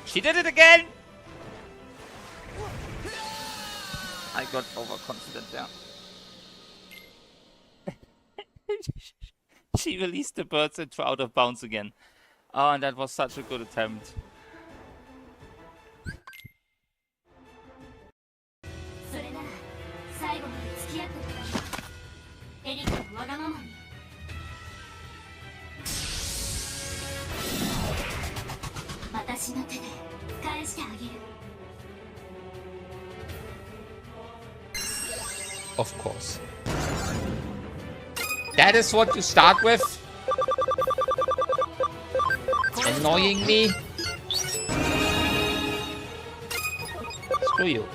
She did it again! I got overconfident there. She released the birds into out of bounds again. Oh, and that was such a good attempt. Of course. That is what you start with? Annoying me? Screw you.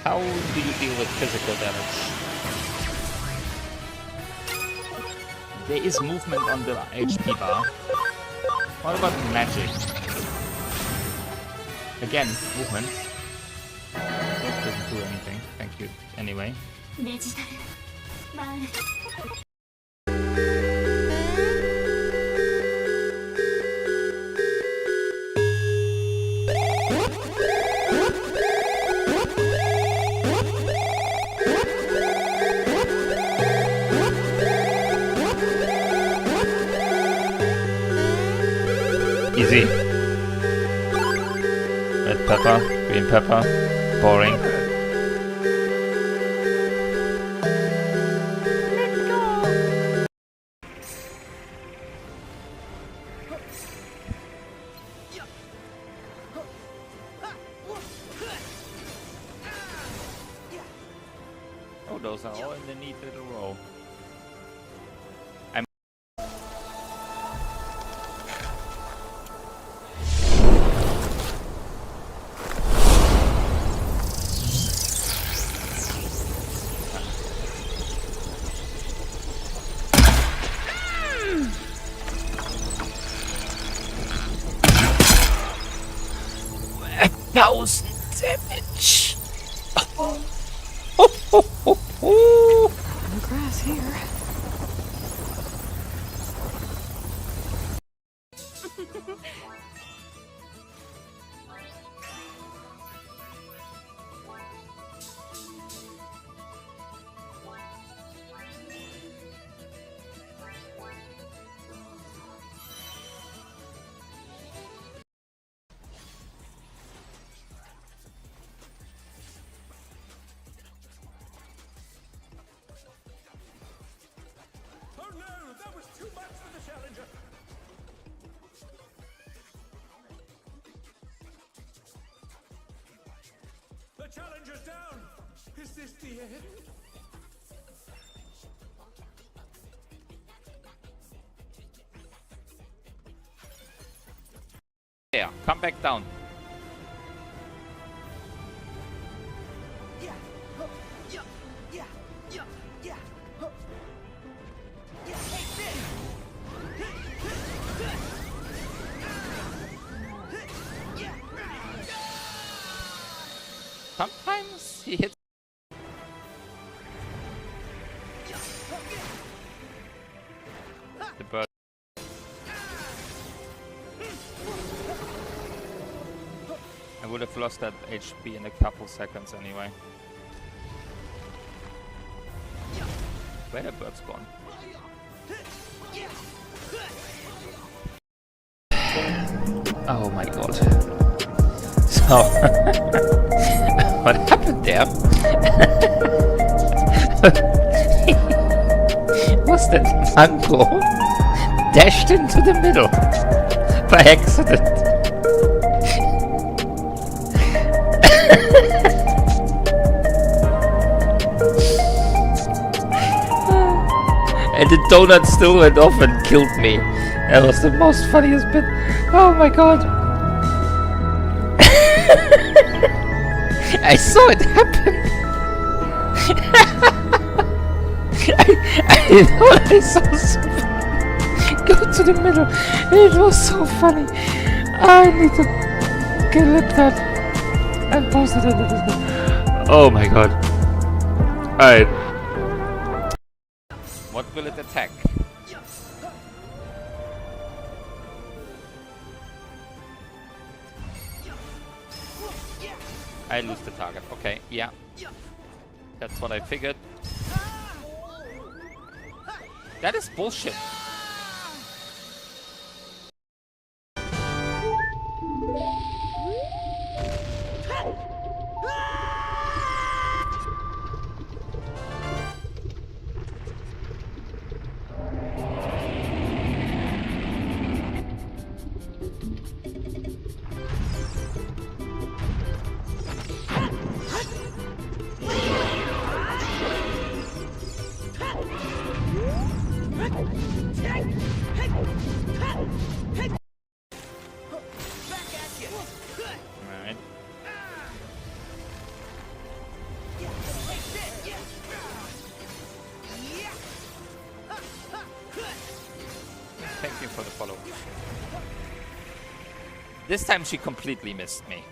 How do you deal with physical damage? There is movement on the HP bar. What about magic? Again, movement. That doesn't do anything. Thank you. Anyway. Easy. Red pepper, green pepper, boring. Oh, those are all in the neat little row. Thousand damage. Oh. No grass here. The challenger's down! Is this the end? There, come back down. Sometimes he hits. The bird. I would have lost that HP in a couple seconds anyway. Where the bird's gone? Oh my god. So, what happened there? Was that Mango dashed into the middle by accident? And the donut still went off and killed me. That was the most funniest bit. Oh my god. I saw it happen. I thought I saw something go to the middle. It was so funny. I need to clip that and post it in the Discord. Oh my god. Alright. What will it attack? I lose the target. Okay, yeah. That's what I figured. That is bullshit. Alright. Thank you for the follow. This time she completely missed me.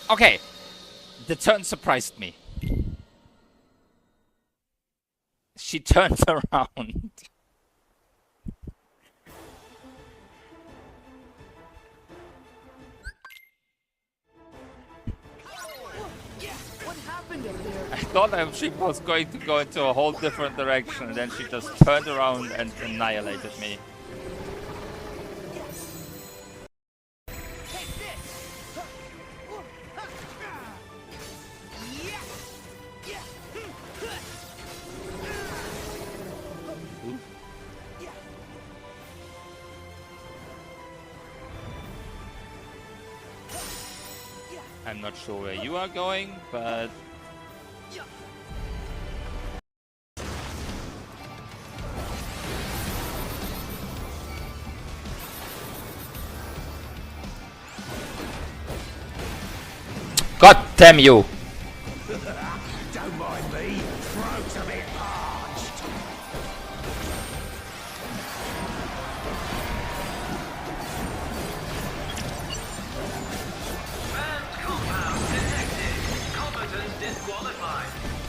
Okay. The turn surprised me. She turned around. I thought she was going to go into a whole different direction, and then she just turned around and annihilated me. I'm not sure where you are going, but... God damn you! Don't mind me. Throat's a bit parched.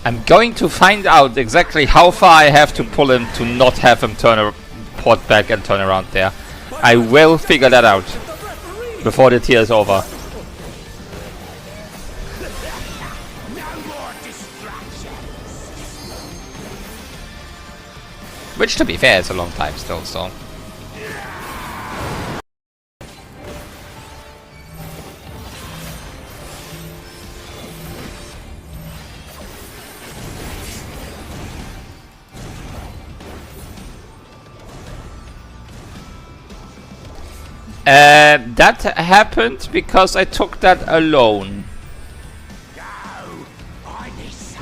I'm going to find out exactly how far I have to pull him to not have him port back and turn around there. I will figure that out before the tier is over. Which, to be fair, is a long time still, so... that happened because I took that alone.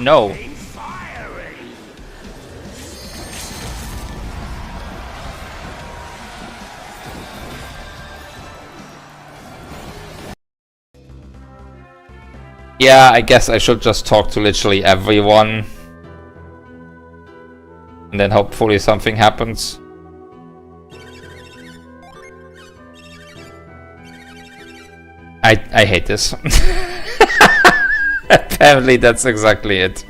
No. Yeah, I guess I should just talk to literally everyone. And then hopefully something happens. I hate this. Apparently that's exactly it.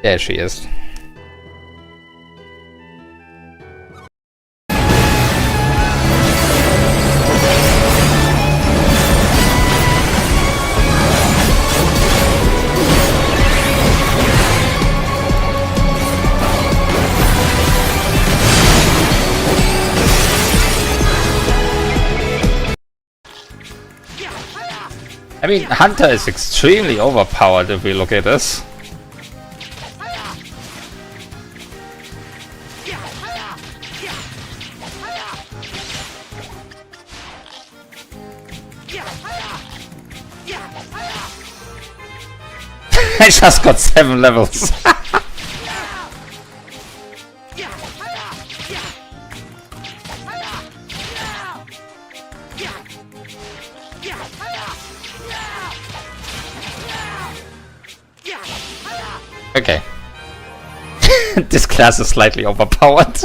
There she is. I mean, Hunter is extremely overpowered if we look at this. I just got 7 levels. Okay. This class is slightly overpowered.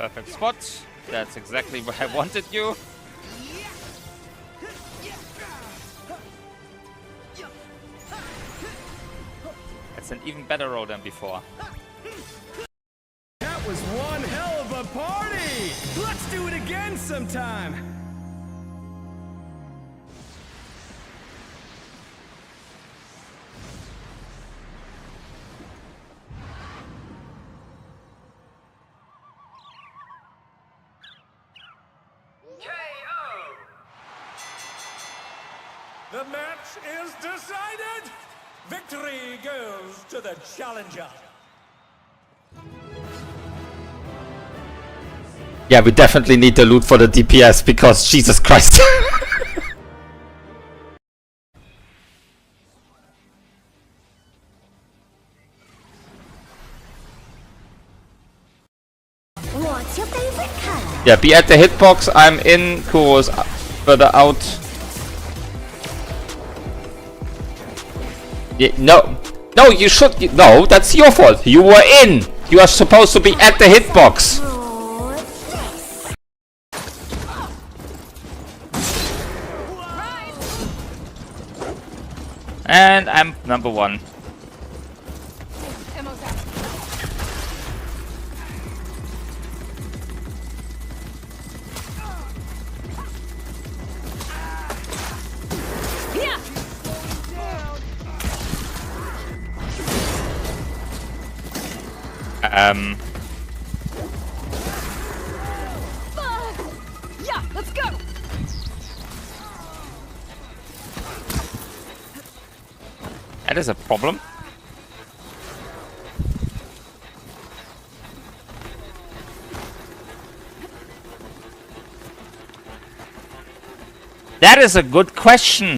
Perfect spot. That's exactly where I wanted you. It's an even better roll than before. That was one hell of a party! Let's do it again sometime! The match is decided! Victory goes to the challenger. Yeah, we definitely need the loot for the DPS because Jesus Christ. What's your favorite color? Yeah, be at the hitbox. I'm in. Kuro's further out. Yeah, no. No, you should. No, that's your fault. You were in. You are supposed to be at the hitbox. Oh, yes. And I'm number one. Ammo's out. Yeah. Yeah, let's go. That is a problem. That is a good question.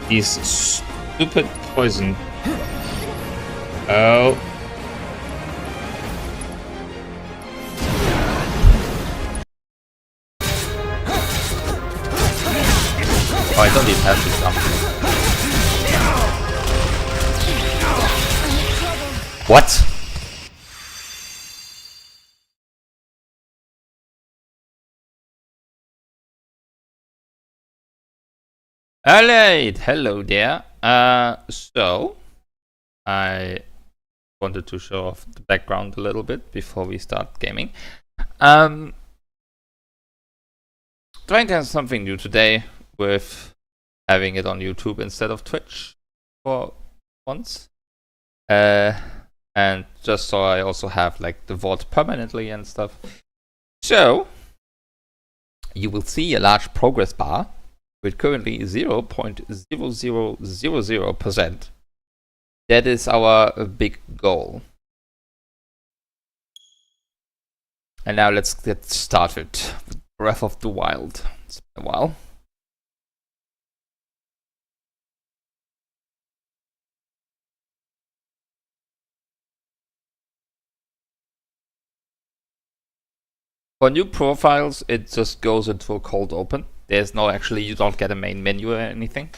He's stupid poison. Oh. Oh, I don't need passive something. What? Alright, hello there. So I wanted to show off the background a little bit before we start gaming. Trying to have something new today with having it on YouTube instead of Twitch for once. And just so I also have like the VOD permanently and stuff. So you will see a large progress bar with currently 0.0000%. That is our big goal. And now let's get started with Breath of the Wild. It's been a while. For new profiles, it just goes into a cold open. There's no actually, you don't get a main menu or anything.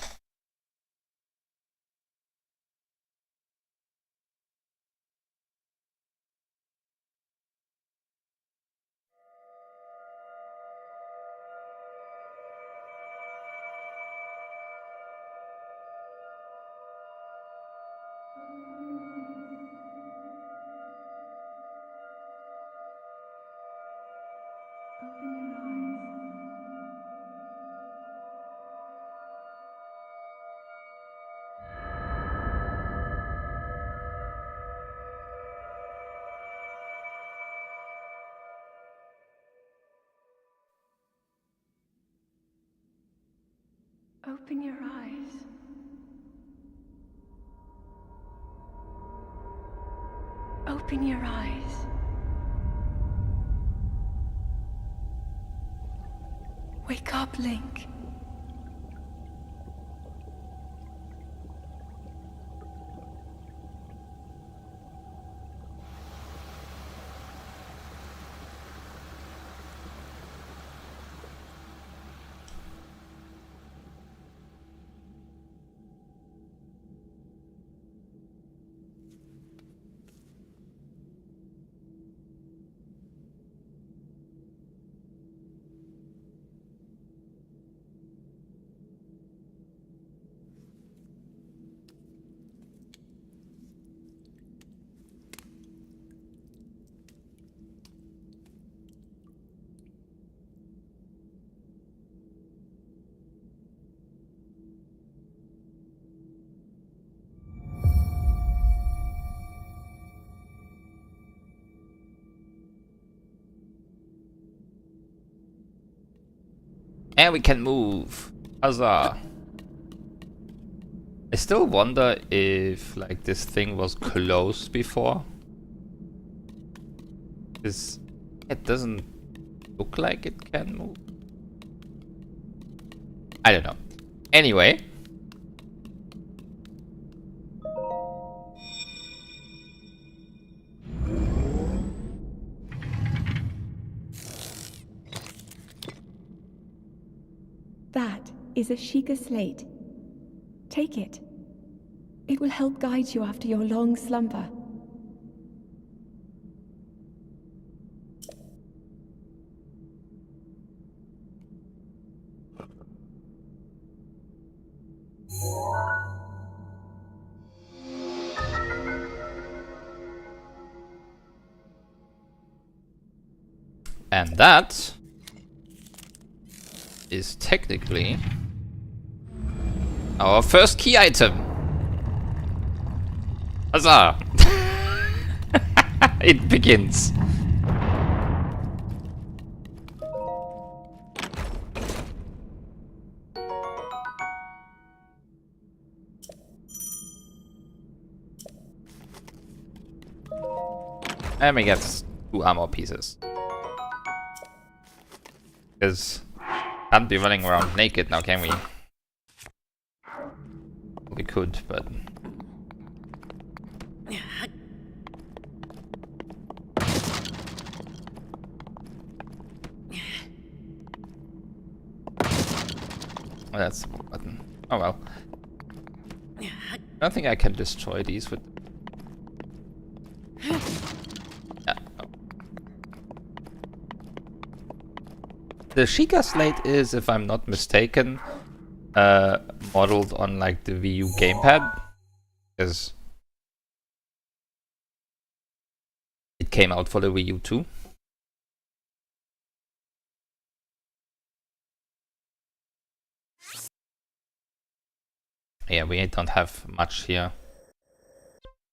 Open your eyes. Open your eyes. Wake up, Link. And we can move. Huzzah. I still wonder if like this thing was closed before. Because it doesn't look like it can move. I don't know. Anyway. That is a Sheikah slate. Take it. It will help guide you after your long slumber. And that is technically our first key item. Huzzah! It begins. And we get 2 armor pieces. Because can't be running around naked now, can we? We could, but oh, that's the button. Oh well. I don't think I can destroy these with. Yeah. The Sheikah slate is, if I'm not mistaken, modeled on like the Wii U gamepad, because it came out for the Wii U too. Yeah, we don't have much here.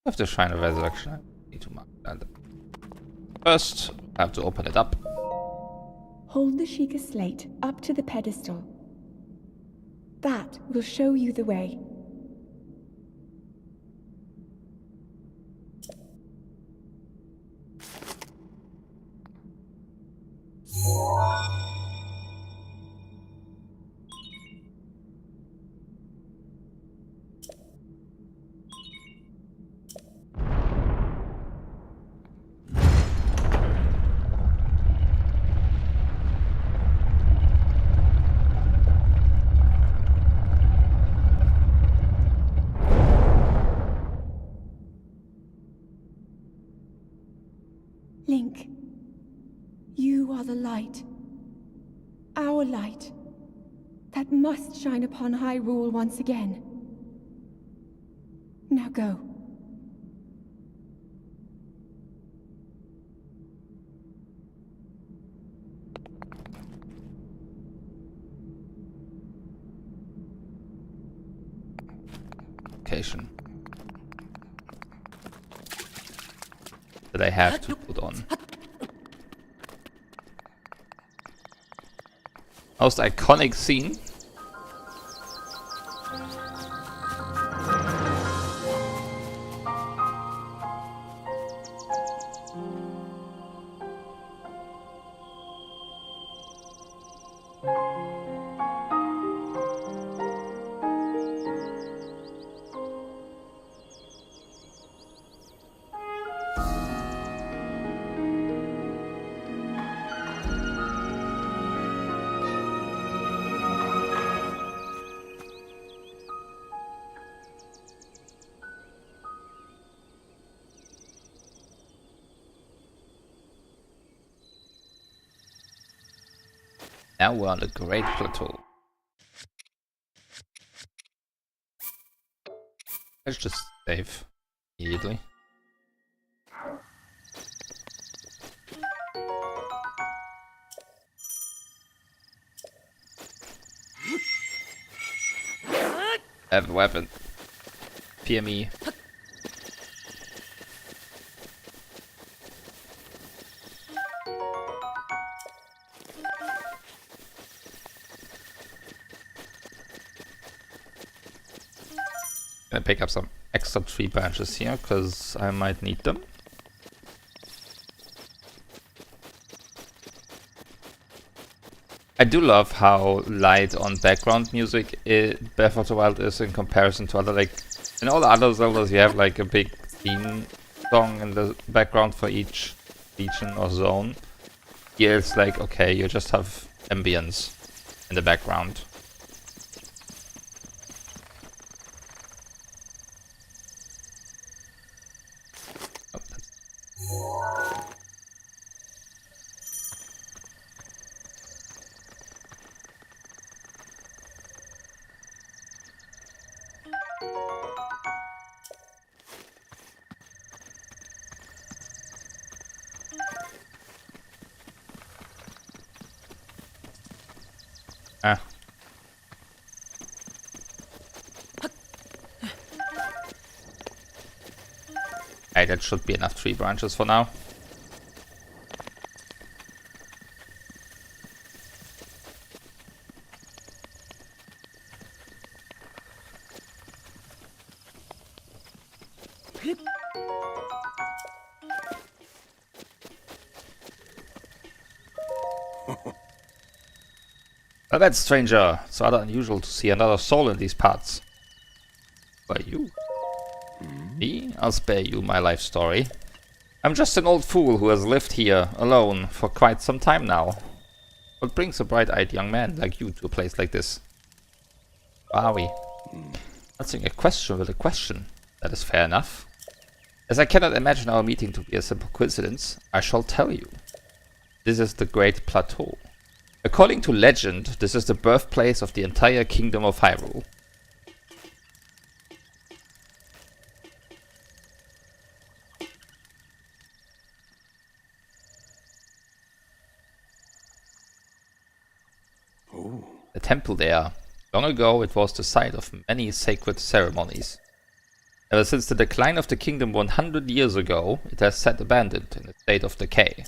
We have the Shrine of Resurrection. I need to mark that. First, I have to open it up. Hold the Sheikah slate up to the pedestal. That will show you the way. Link, you are the light. Our light. That must shine upon Hyrule once again. Now go. Location that I have to put on. Most iconic scene. Now we're on the Great Plateau. Let's just save immediately. I have a weapon. Fear me. Gonna pick up some extra tree branches here, because I might need them. I do love how light on background music Breath of the Wild is in comparison to other, like, in all the other Zeldas you have like a big theme song in the background for each region or zone. Here it's like, okay, you just have ambience in the background. Oh, ah. Hey, that should be enough tree branches for now. Well, that's stranger. It's rather unusual to see another soul in these parts. Why you? Me? I'll spare you my life story. I'm just an old fool who has lived here alone for quite some time now. What brings a bright-eyed young man like you to a place like this? Wowie. Answering a question with a question. That is fair enough. As I cannot imagine our meeting to be a simple coincidence, I shall tell you. This is the Great Plateau. According to legend, this is the birthplace of the entire Kingdom of Hyrule. The temple there. Long ago, it was the site of many sacred ceremonies. Ever since the decline of the kingdom 100 years ago, it has sat abandoned in a state of decay.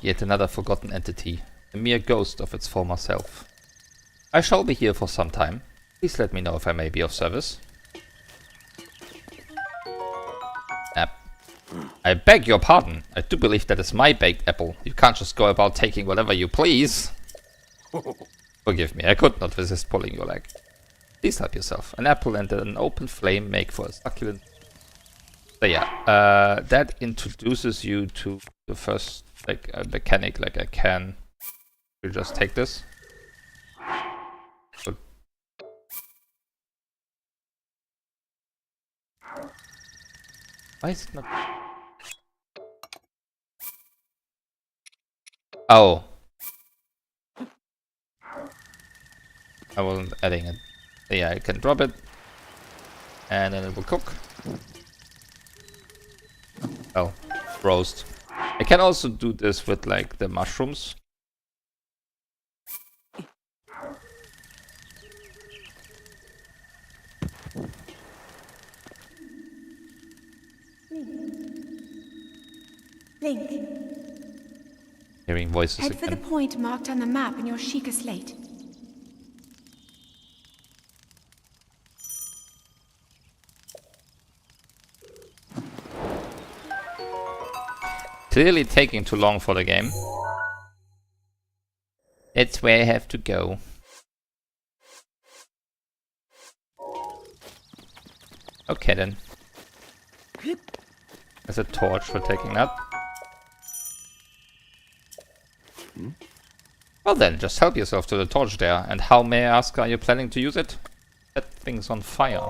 Yet another forgotten entity, a mere ghost of its former self. I shall be here for some time. Please let me know if I may be of service. I beg your pardon. I do believe that is my baked apple. You can't just go about taking whatever you please. Forgive me, I could not resist pulling your leg. Please help yourself. An apple and an open flame make for a succulent... So yeah, that introduces you to the first, like, mechanic. Like, I can... You just take this. So why is it not... Oh. I wasn't adding it. So yeah, I can drop it. And then it will cook. Oh, roast. I can also do this with like the mushrooms. Link, Hearing voices head for the again. point marked on the map in your Sheikah slate. Clearly taking too long for the game. That's where I have to go. Okay then. There's a torch for taking that. Well then, just help yourself to the torch there. And how, may I ask, are you planning to use it? That thing's on fire.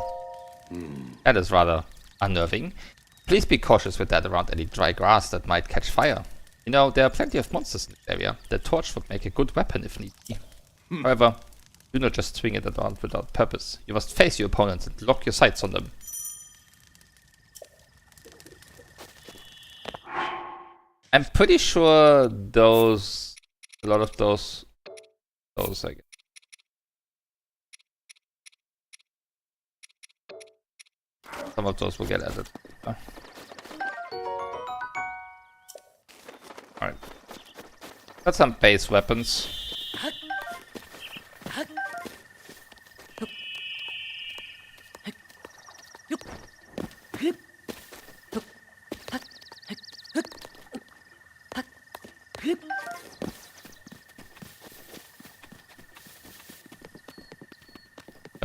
That is rather unnerving. Please be cautious with that around any dry grass that might catch fire. You know, there are plenty of monsters in this area. The torch would make a good weapon if need be. However, do not just swing it around without purpose. You must face your opponents and lock your sights on them. I'm pretty sure those... A lot of those... I guess. Some of those will get added. Alright. Got some base weapons.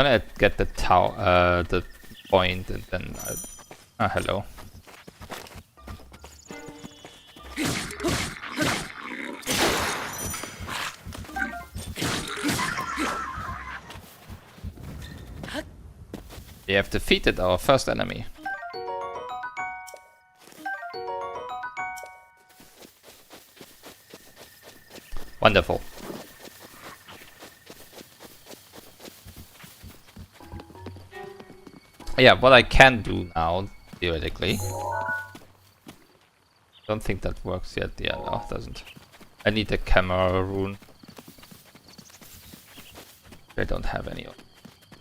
When I get the tower, the point, and then hello. We have defeated our first enemy. Wonderful. Yeah, what I can do now, theoretically. Don't think that works yet. Yeah, no, it doesn't. I need a camera rune. I don't have any.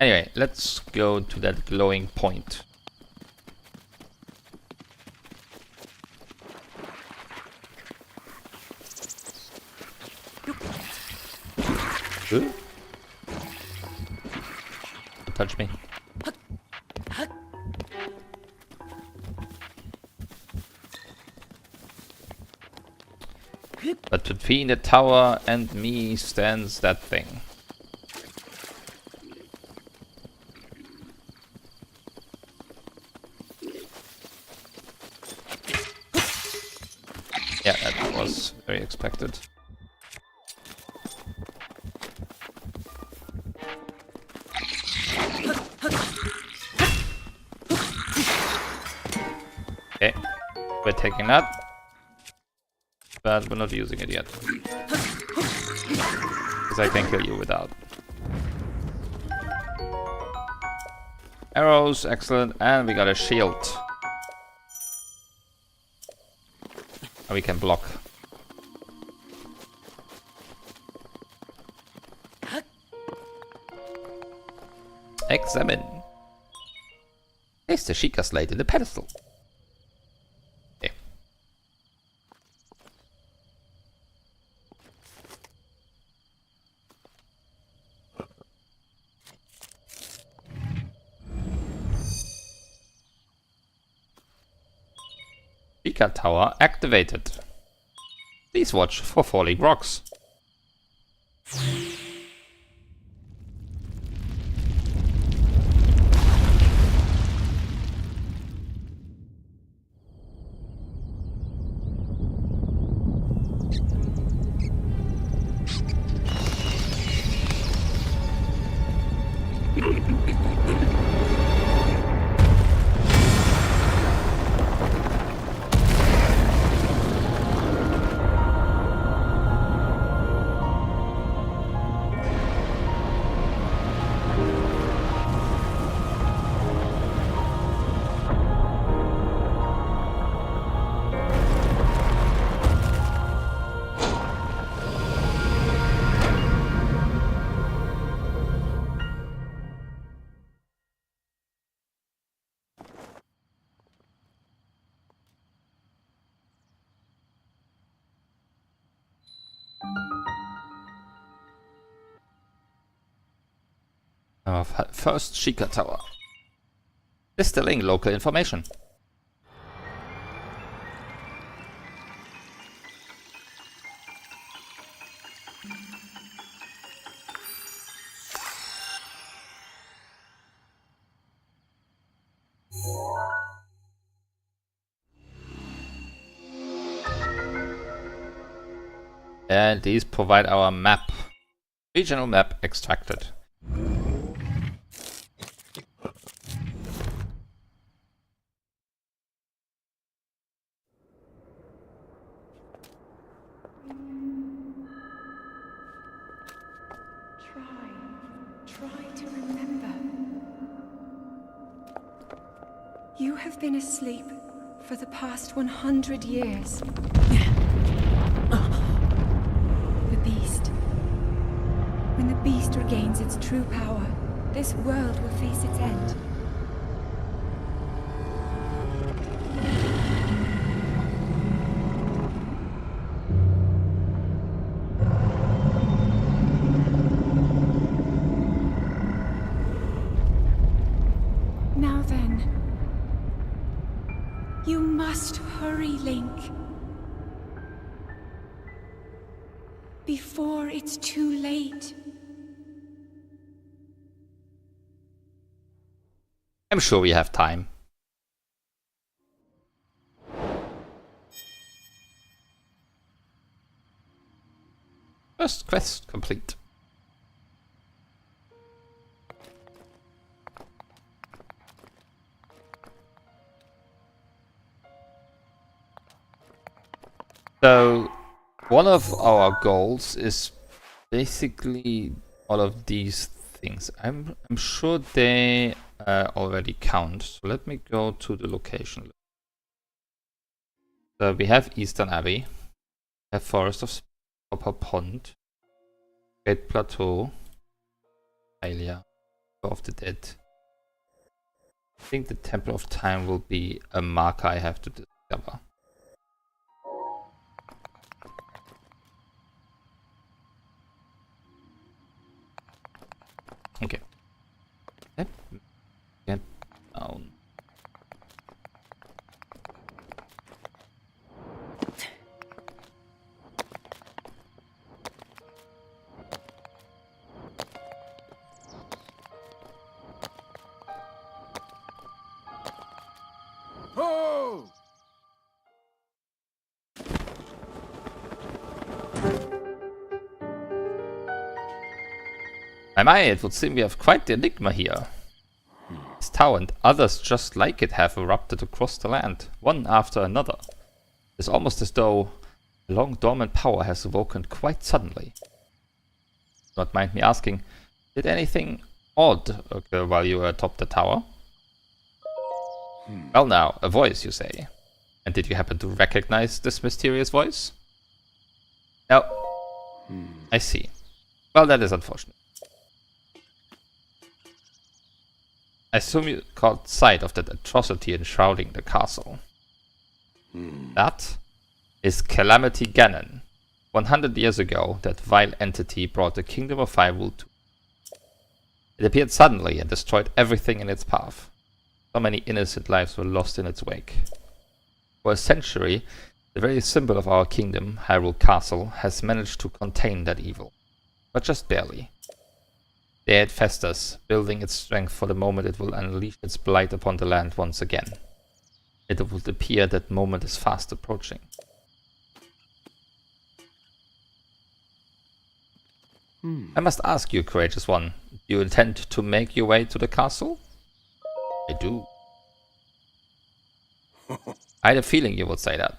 Anyway, let's go to that glowing point. Don't touch me. But between the tower and me stands that thing. Yeah, that was very expected. Okay, we're taking that, but we're not using it yet. Because I can kill you without. Arrows, excellent, and we got a shield. And we can block. Examine. Place the Sheikah slate in the pedestal. Okay. Sheikah tower activated. Please watch for falling rocks. Our first Sheikah tower. Distilling local information. And these provide our map. Regional map extracted. Try to remember. You have been asleep for the past 100 years. The beast. When the beast regains its true power, this world will face its end. Now then, you must hurry, Link. Before it's too late. I'm sure we have time. First quest complete. So, one of our goals is basically all of these things. I'm sure they already count. So let me go to the location. So we have Eastern Abbey, we have Forest of Copper Pond, Great Plateau, Alia, of the Dead. I think the Temple of Time will be a marker I have to discover. Okay. Let me get down. Oh! My, it would seem we have quite the enigma here. This tower and others just like it have erupted across the land, one after another. It's almost as though a long dormant power has awoken quite suddenly. Do not mind me asking, did anything odd occur while you were atop the tower? Well now, a voice, you say. And did you happen to recognize this mysterious voice? No. I see. Well, that is unfortunate. I assume you caught sight of that atrocity enshrouding the castle. That is Calamity Ganon. 100 years ago, that vile entity brought the Kingdom of Hyrule to. It appeared suddenly and destroyed everything in its path. So many innocent lives were lost in its wake. For a century, the very symbol of our kingdom, Hyrule Castle, has managed to contain that evil. But just barely. There it festers, building its strength for the moment it will unleash its blight upon the land once again. It would appear that moment is fast approaching. I must ask you, courageous one, do you intend to make your way to the castle? I do. I had a feeling you would say that.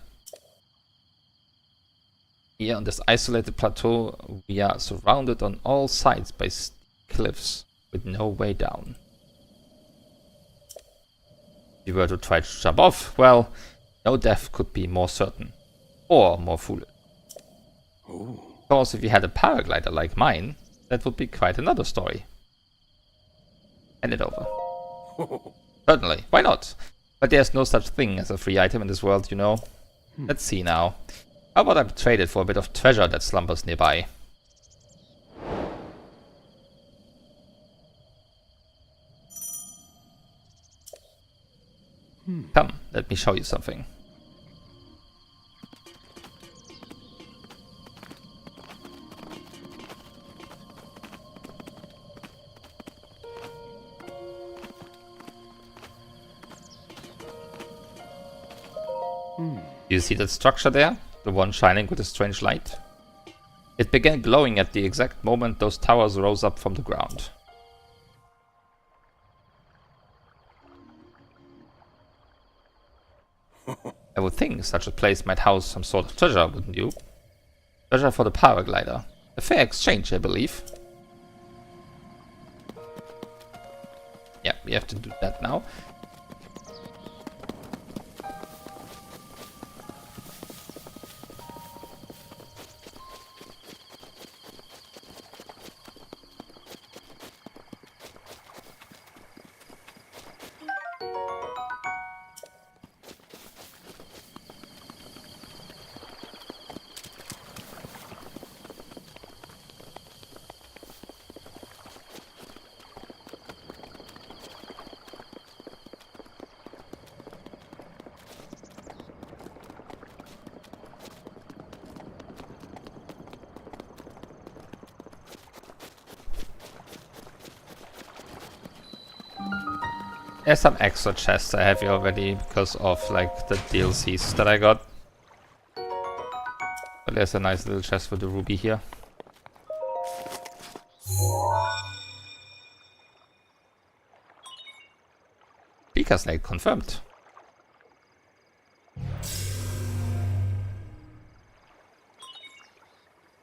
Here on this isolated plateau, we are surrounded on all sides by steep cliffs with no way down. If you were to try to jump off, well, no death could be more certain. Or more foolish. Of course, if you had a paraglider like mine, that would be quite another story. Hand it over. Certainly, why not? But there's no such thing as a free item in this world, you know. Let's see now. How about I trade it for a bit of treasure that slumbers nearby? Come, let me show you something. Do you see that structure there? The one shining with a strange light? It began glowing at the exact moment those towers rose up from the ground. I would think such a place might house some sort of treasure, wouldn't you? Treasure for the paraglider. A fair exchange, I believe. Yeah, we have to do that now. There's some extra chests I have here already because of like the DLCs that I got. But there's a nice little chest for the ruby here. Speaker slate confirmed.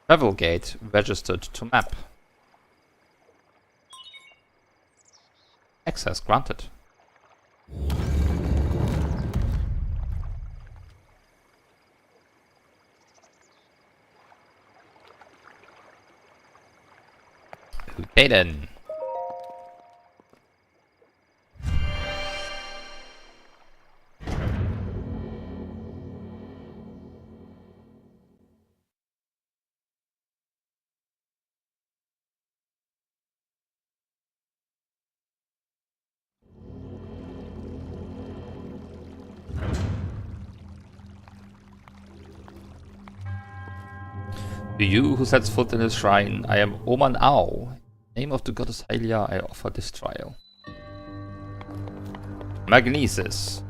Travel gate registered to map. Access granted. Okay then. To you who sets foot in this shrine, I am Oman Ao. In the name of the goddess Hylia, I offer this trial. Magnesis.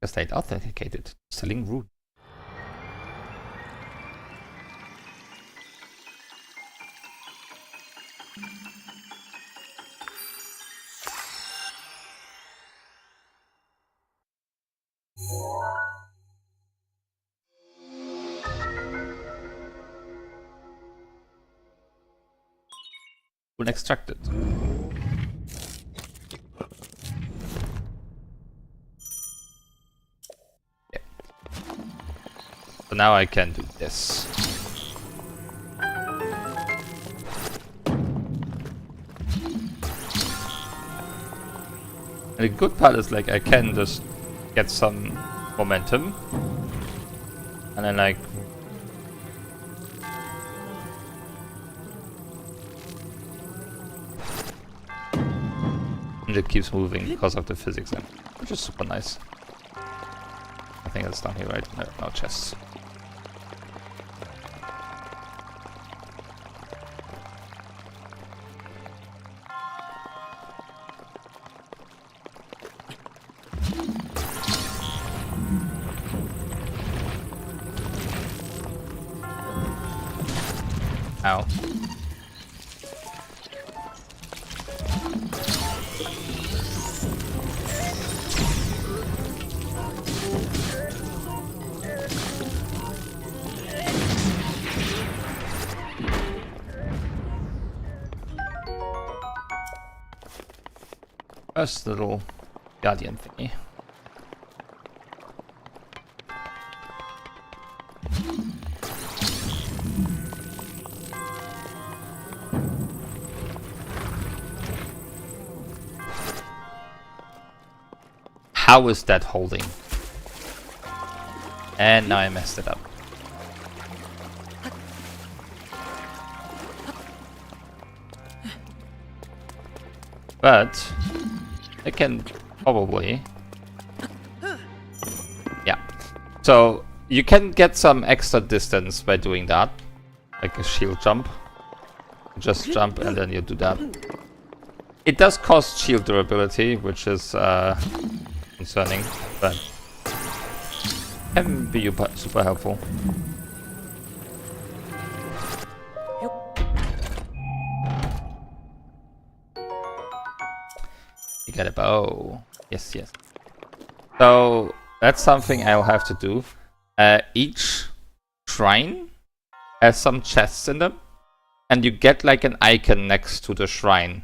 State authenticated. Selling root. Extracted. Yeah. So now I can do this. And the good part is like I can just get some momentum and then like it keeps moving because of the physics, which is super nice. I think it's down here, right? No chests. Ow. First little guardian thingy. How is that holding? And now I messed it up. But I can probably... Yeah. So you can get some extra distance by doing that. Like a shield jump. Just jump and then you do that. It does cost shield durability, which is concerning, but can be super helpful. You get a bow. Yes, yes. So that's something I'll have to do. Each shrine has some chests in them, and you get like an icon next to the shrine.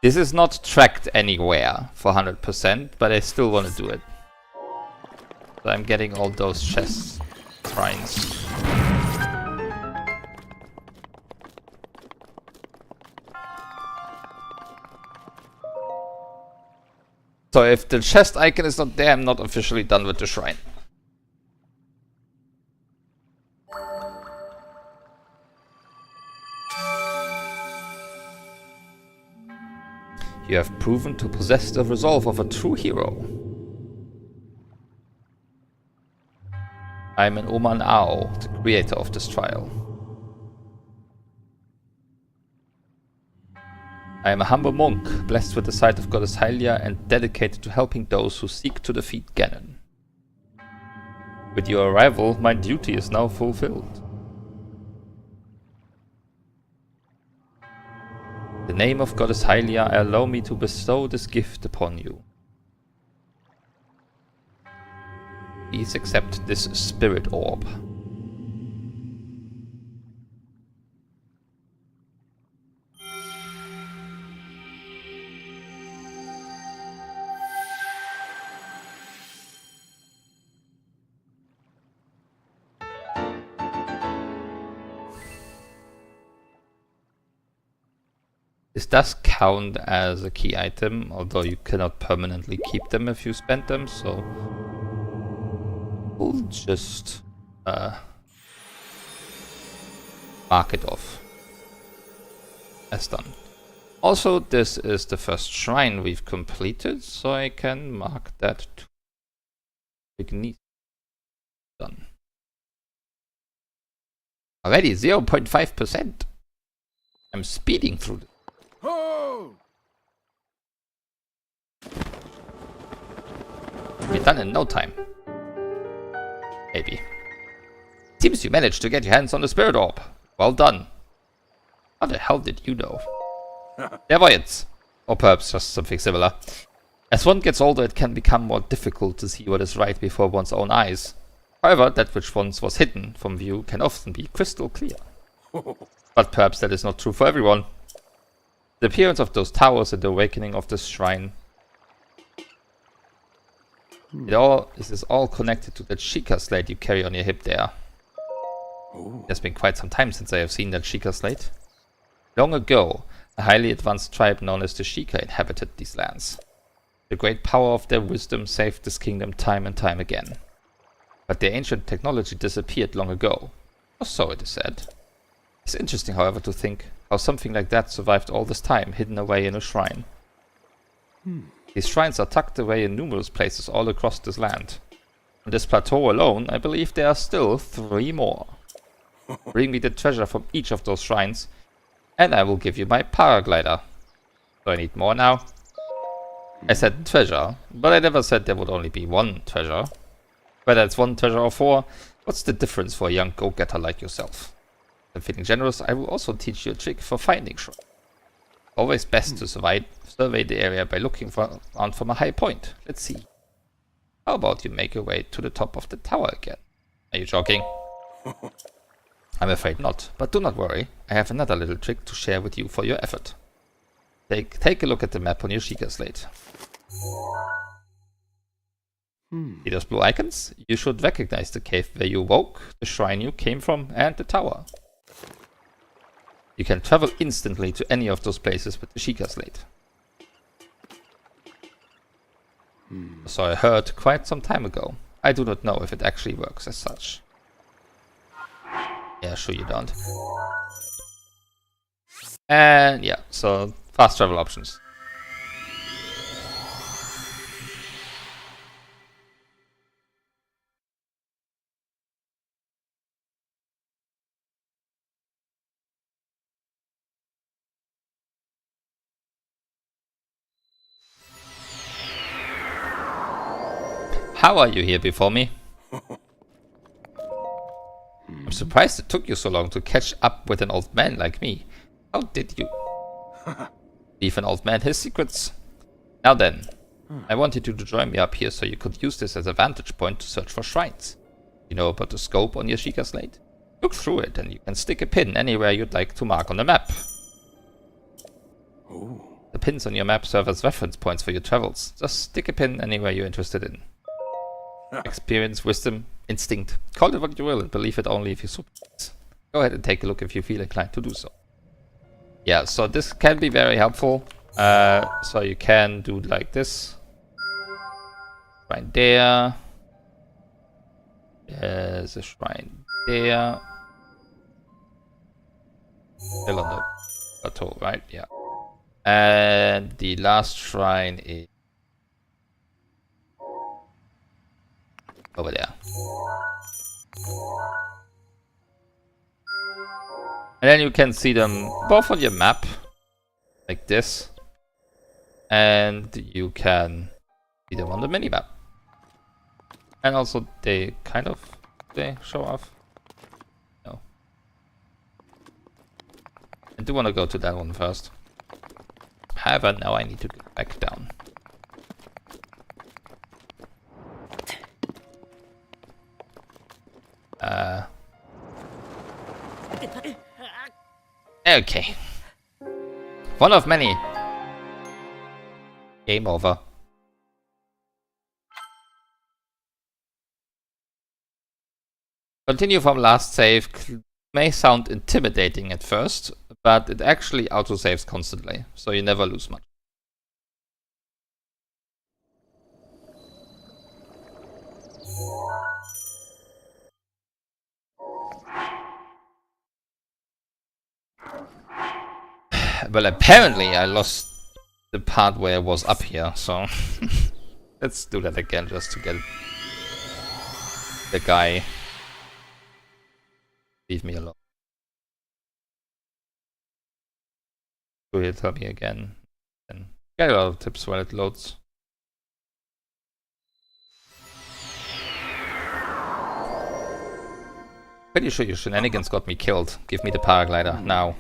This is not tracked anywhere for 100%, but I still want to do it. So I'm getting all those chests, shrines. So if the chest icon is not there, I'm not officially done with the shrine. You have proven to possess the resolve of a true hero. I'm an Oman Ao, the creator of this trial. I am a humble monk, blessed with the sight of Goddess Hylia and dedicated to helping those who seek to defeat Ganon. With your arrival, my duty is now fulfilled. In the name of Goddess Hylia, allow me to bestow this gift upon you. Please accept this spirit orb. This does count as a key item, although you cannot permanently keep them if you spend them, so we'll just mark it off as done. Also, this is the first shrine we've completed, so I can mark that too. Ignis done. Already 0.5%. I'm speeding through this. Oh! We're done in no time. Maybe. Seems you managed to get your hands on the spirit orb. Well done. How the hell did you know? Clairvoyance. Or perhaps just something similar. As one gets older, it can become more difficult to see what is right before one's own eyes. However, that which once was hidden from view can often be crystal clear. But perhaps that is not true for everyone. The appearance of those towers and the awakening of this shrine. This is all connected to that Sheikah slate you carry on your hip there. It has been quite some time since I have seen that Sheikah slate. Long ago, a highly advanced tribe known as the Sheikah inhabited these lands. The great power of their wisdom saved this kingdom time and time again. But their ancient technology disappeared long ago. Or so it is said. It's interesting, however, to think how something like that survived all this time, hidden away in a shrine. These shrines are tucked away in numerous places all across this land. On this plateau alone, I believe there are still 3 more. Bring me the treasure from each of those shrines, and I will give you my paraglider. Do I need more now? I said treasure, but I never said there would only be 1 treasure. Whether it's 1 treasure or 4, what's the difference for a young go-getter like yourself? I'm feeling generous, I will also teach you a trick for finding shrines. Always best to survey the area by looking around from a high point. Let's see. How about you make your way to the top of the tower again? Are you joking? I'm afraid not, but do not worry. I have another little trick to share with you for your effort. Take a look at the map on your Sheikah slate. See those blue icons? You should recognize the cave where you woke, the shrine you came from, and the tower. You can travel instantly to any of those places with the Sheikah slate. So I heard quite some time ago. I do not know if it actually works as such. Yeah, sure you don't. And yeah, so fast travel options. How are you here before me? I'm surprised it took you so long to catch up with an old man like me. How did you leave an old man his secrets? Now then, I wanted you to join me up here so you could use this as a vantage point to search for shrines. You know about the scope on your Sheikah slate? Look through it and you can stick a pin anywhere you'd like to mark on the map. The pins on your map serve as reference points for your travels. Just stick a pin anywhere you're interested in. Experience, wisdom, instinct. Call it what you will and believe it only if you supervise. Go ahead and take a look if you feel inclined to do so. Yeah, so this can be very helpful. So you can do like this. Shrine there. There's a shrine there. Still on the plateau, right? Yeah. And the last shrine is over there. And then you can see them both on your map, like this. And you can see them on the minimap. And also they show off. No. I do want to go to that one first. However, now I need to get back down. Okay. One of many. Game over. Continue from last save may sound intimidating at first, but it actually autosaves constantly, so you never lose much. Well, apparently I lost the part where I was up here, so let's do that again just to get the guy. Leave me alone. Will you tell me again? And get a lot of tips while it loads. Pretty sure your shenanigans got me killed. Give me the paraglider now.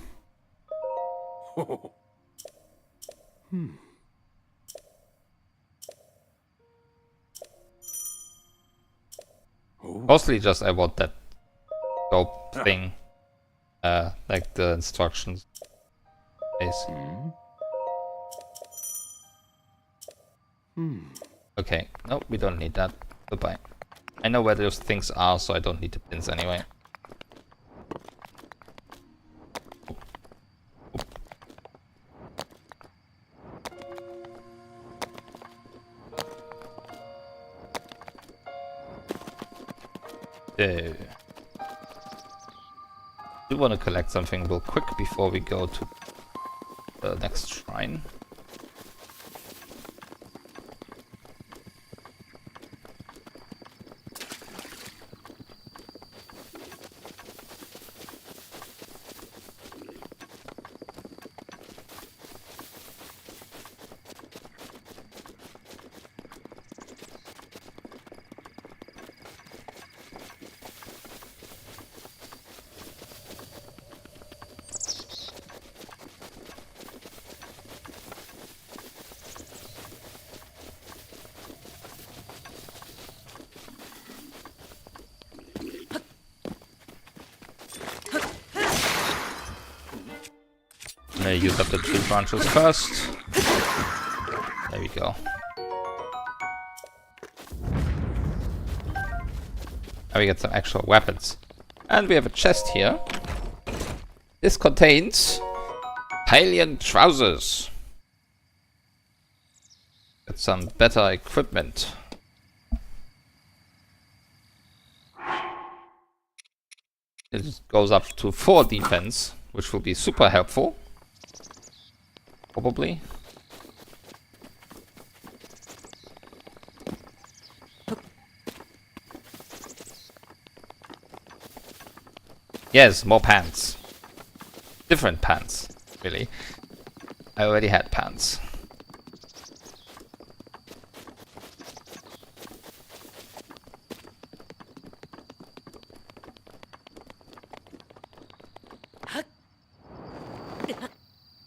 Mostly just I want that scope thing. Like the instructions. Okay, no, we don't need that. Goodbye. I know where those things are, so I don't need the pins anyway. I do want to collect something real quick before we go to the next shrine. I'm gonna use up the tree branches first. There we go. Now we get some actual weapons. And we have a chest here. This contains Hylian trousers. Get some better equipment. It goes up to 4 defense, which will be super helpful. Probably. Yes, more pants. Different pants, really. I already had pants.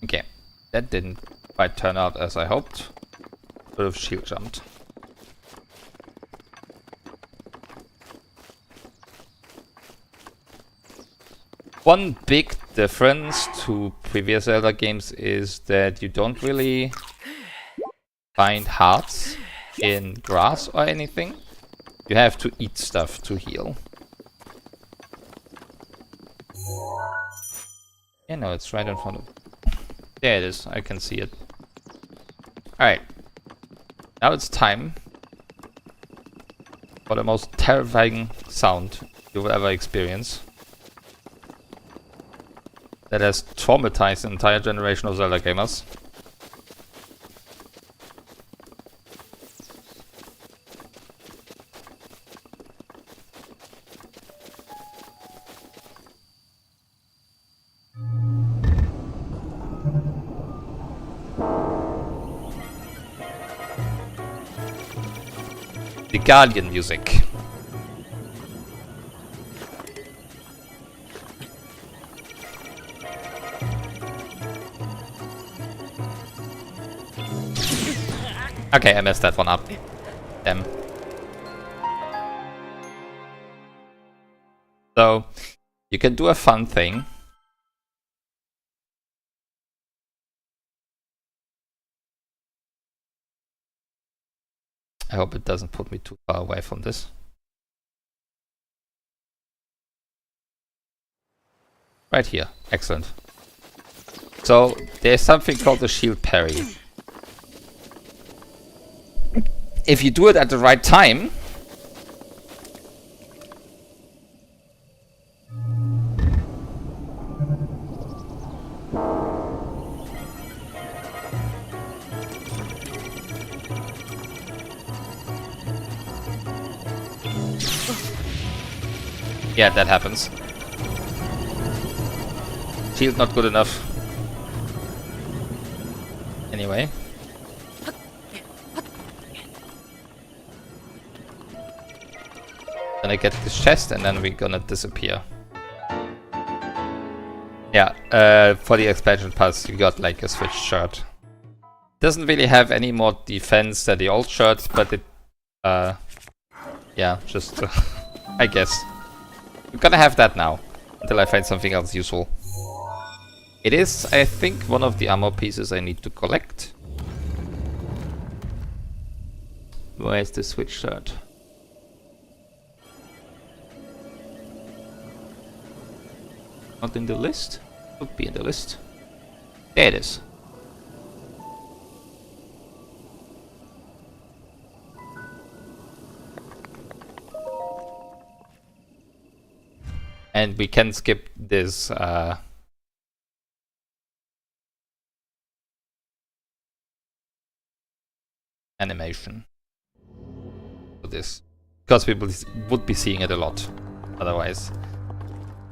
Okay, that didn't quite turn out as I hoped. Could have shield jumped. One big difference to previous Zelda games is that you don't really find hearts in grass or anything. You have to eat stuff to heal. Yeah, no, it's right in front of... There it is, I can see it. Alright. Now it's time for the most terrifying sound you will ever experience. That has traumatized an entire generation of Zelda gamers. the Guardian music. Okay, I messed that one up. Damn. So, you can do a fun thing. I hope it doesn't put me too far away from this. Right here. Excellent. So, there's something called the shield parry. If you do it at the right time, yeah, that happens. Shield not good enough. Anyway. Gonna get this chest and then we're gonna disappear. Yeah, for the expansion pass you got like a switch shirt. Doesn't really have any more defense than the old shirt, but it, yeah, just, I guess. I'm gonna have that now, until I find something else useful. It is, I think, one of the armor pieces I need to collect. Where's the switch shirt? Not in the list? Would be in the list. There it is. And we can skip this animation for this, because we would be seeing it a lot otherwise.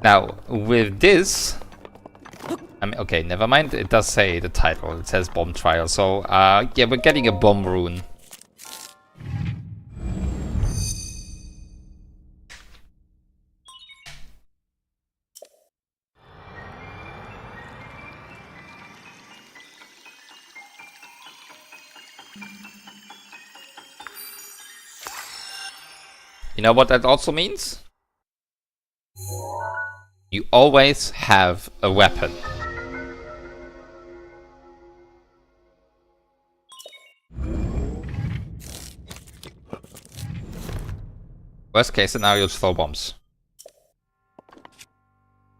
Now, with this, I mean, okay, never mind, it does say the title, it says Bomb Trial, so yeah, we're getting a bomb rune. You know what that also means? You always have a weapon. Worst case scenario is throw bombs.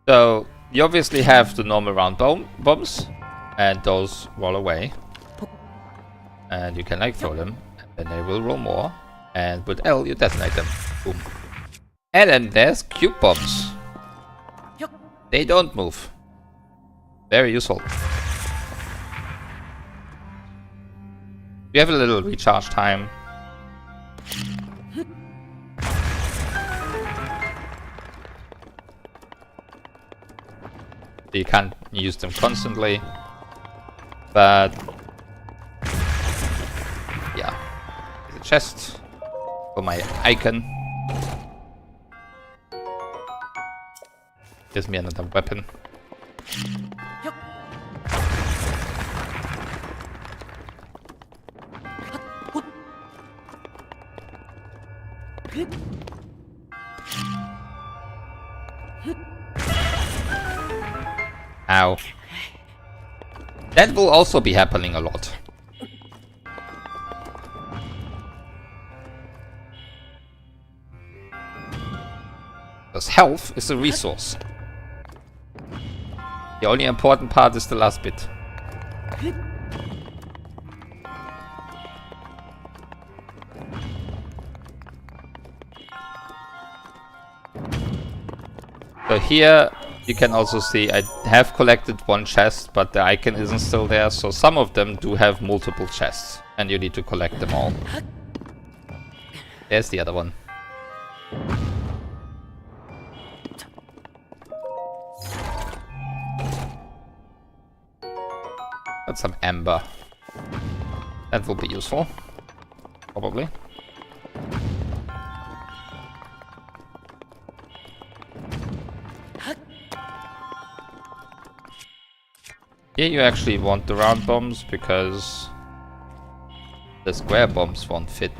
So, you obviously have the normal round bombs, and those roll away. And you can like throw them, and then they will roll more. And with L, you detonate them. Boom. And then there's cube bombs. They don't move. Very useful. You have a little recharge time. You can't use them constantly. But yeah. There's a chest for my icon. Gives me another weapon. Ow. That will also be happening a lot. Because health is a resource. The only important part is the last bit. So here you can also see I have collected one chest, but the icon isn't still there, so some of them do have multiple chests, and you need to collect them all. There's the other one. Got some amber. That will be useful. Probably. Here you actually want the round bombs because the square bombs won't fit.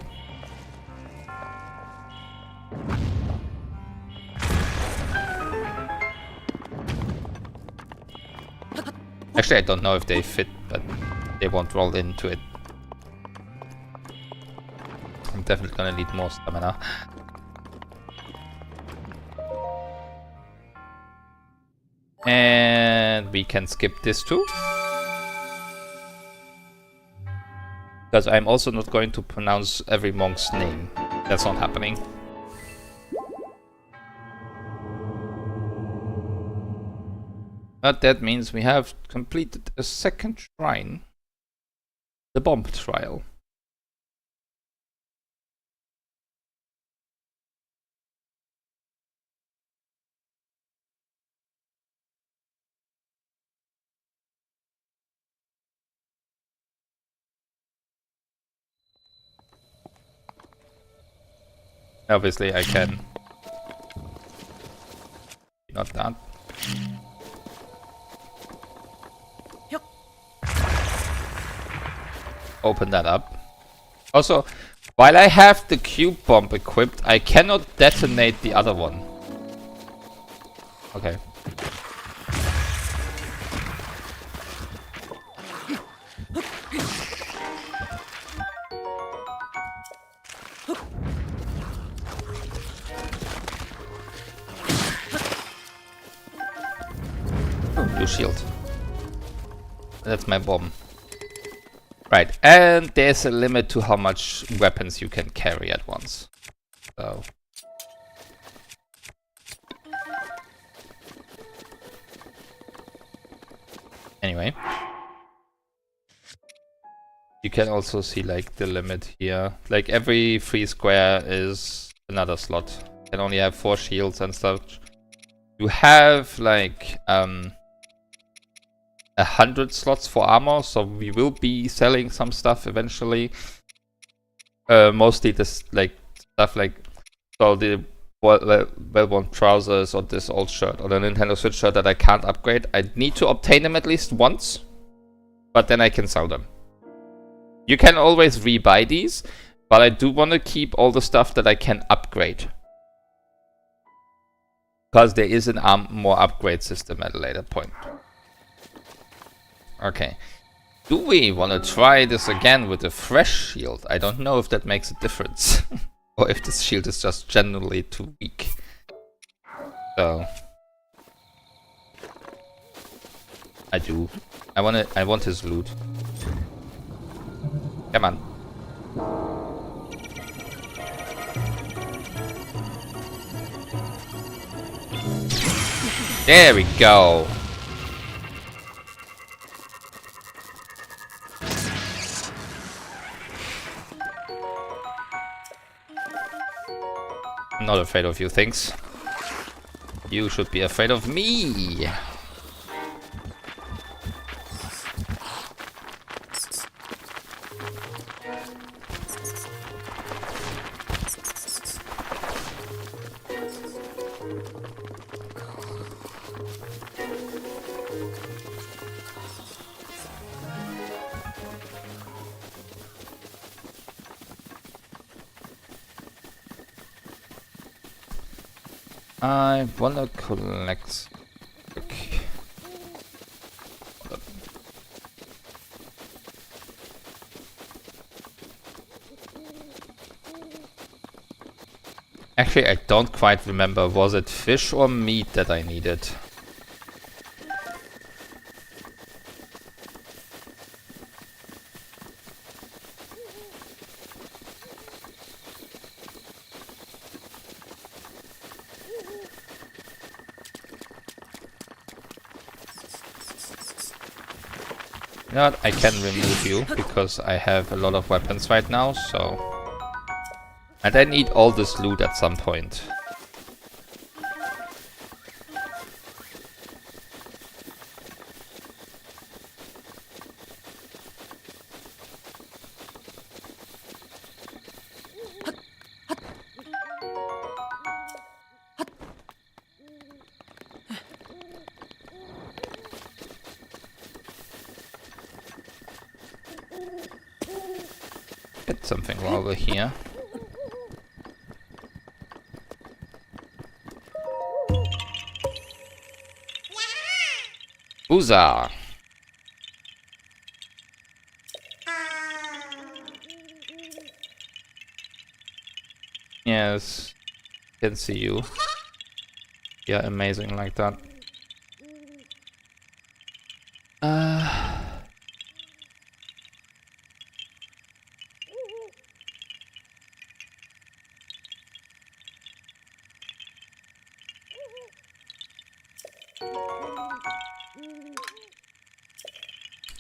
Actually, I don't know if they fit, but they won't roll into it. I'm definitely gonna need more stamina. And we can skip this too. Because I'm also not going to pronounce every monk's name. That's not happening. But that means we have completed a second shrine. The bomb trial. Obviously I can. Not that. Open that up. Also, while I have the cube bomb equipped, I cannot detonate the other one. Okay. Blue shield. That's my bomb. Right, and there's a limit to how much weapons you can carry at once. So. Anyway. You can also see like the limit here. Like every free square is another slot. You can only have 4 shields and stuff. You have like 100 slots for armor, so we will be selling some stuff eventually. Mostly this like stuff like so the well-worn trousers or this old shirt or the Nintendo Switch shirt that I can't upgrade. I need to obtain them at least once, but then I can sell them. You can always rebuy these, but I do want to keep all the stuff that I can upgrade. Because there is an more upgrade system at a later point. Okay. Do we want to try this again with a fresh shield? I don't know if that makes a difference. Or if this shield is just generally too weak. So. I do. I want his loot. Come on. There we go. I'm not afraid of you things. You should be afraid of me. I wanna collect. Okay. Actually, I don't quite remember. Was it fish or meat that I needed? You know what? I can remove you because I have a lot of weapons right now, so... And I need all this loot at some point. get something while we're here. Huzzah! Yes, can see you. Yeah, amazing like that.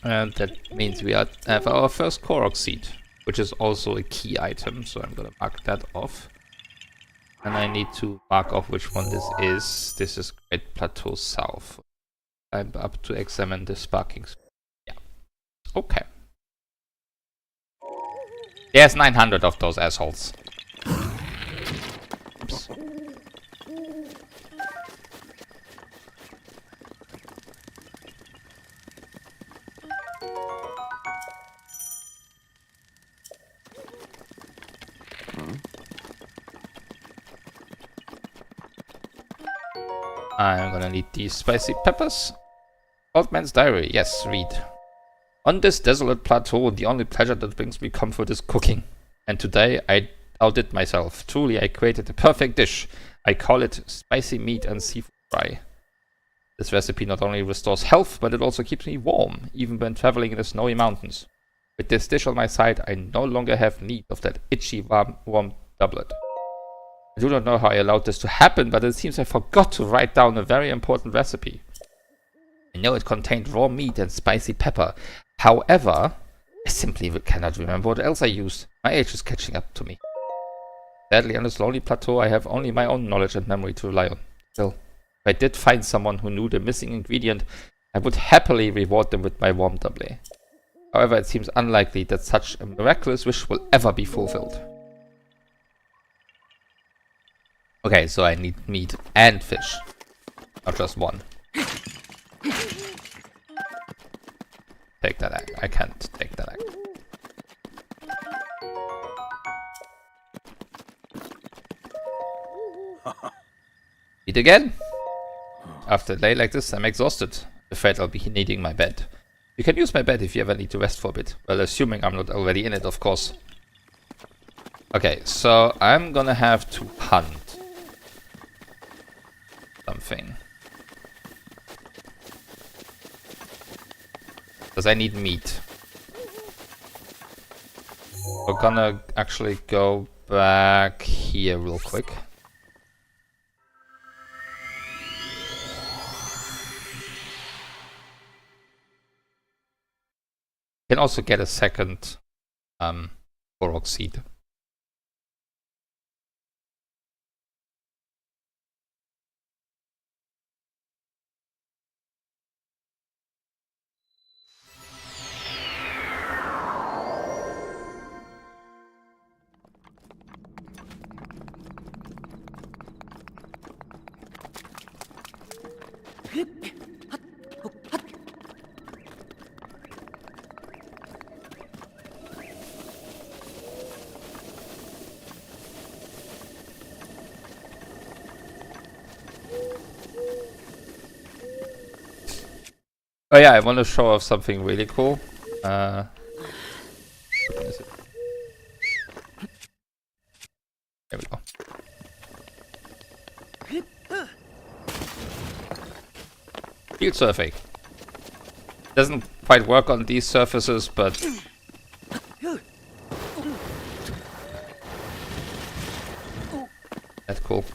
And that means we have our first Korok seed, which is also a key item, so I'm gonna mark that off. And I need to mark off which one this is. This is Great Plateau South. I'm up to examine the sparking. Yeah. Okay. There's 900 of those assholes. Oops. I'm gonna need these spicy peppers. Old Man's Diary, yes, read. On this desolate plateau, the only pleasure that brings me comfort is cooking. And today, I outdid myself. Truly, I created the perfect dish. I call it spicy meat and seafood fry. This recipe not only restores health, but it also keeps me warm, even when traveling in the snowy mountains. With this dish on my side, I no longer have need of that itchy warm doublet. I do not know how I allowed this to happen, but it seems I forgot to write down a very important recipe. I know it contained raw meat and spicy pepper. However, I simply cannot remember what else I used. My age is catching up to me. Sadly, on this lonely plateau, I have only my own knowledge and memory to rely on. Still, if I did find someone who knew the missing ingredient, I would happily reward them with my warm doublet. However, it seems unlikely that such a miraculous wish will ever be fulfilled. Okay, so I need meat and fish, not just one. Take that egg. I can't take that egg. Eat again? After a day like this, I'm exhausted. Afraid I'll be needing my bed. You can use my bed if you ever need to rest for a bit. Well, assuming I'm not already in it, of course. Okay, so I'm gonna have to hunt something. Because I need meat. We're gonna actually go back here real quick. Can also get a second Korok seed. Oh yeah, I want to show off something really cool. There we go. Field surfing. Doesn't quite work on these surfaces, but that's cool.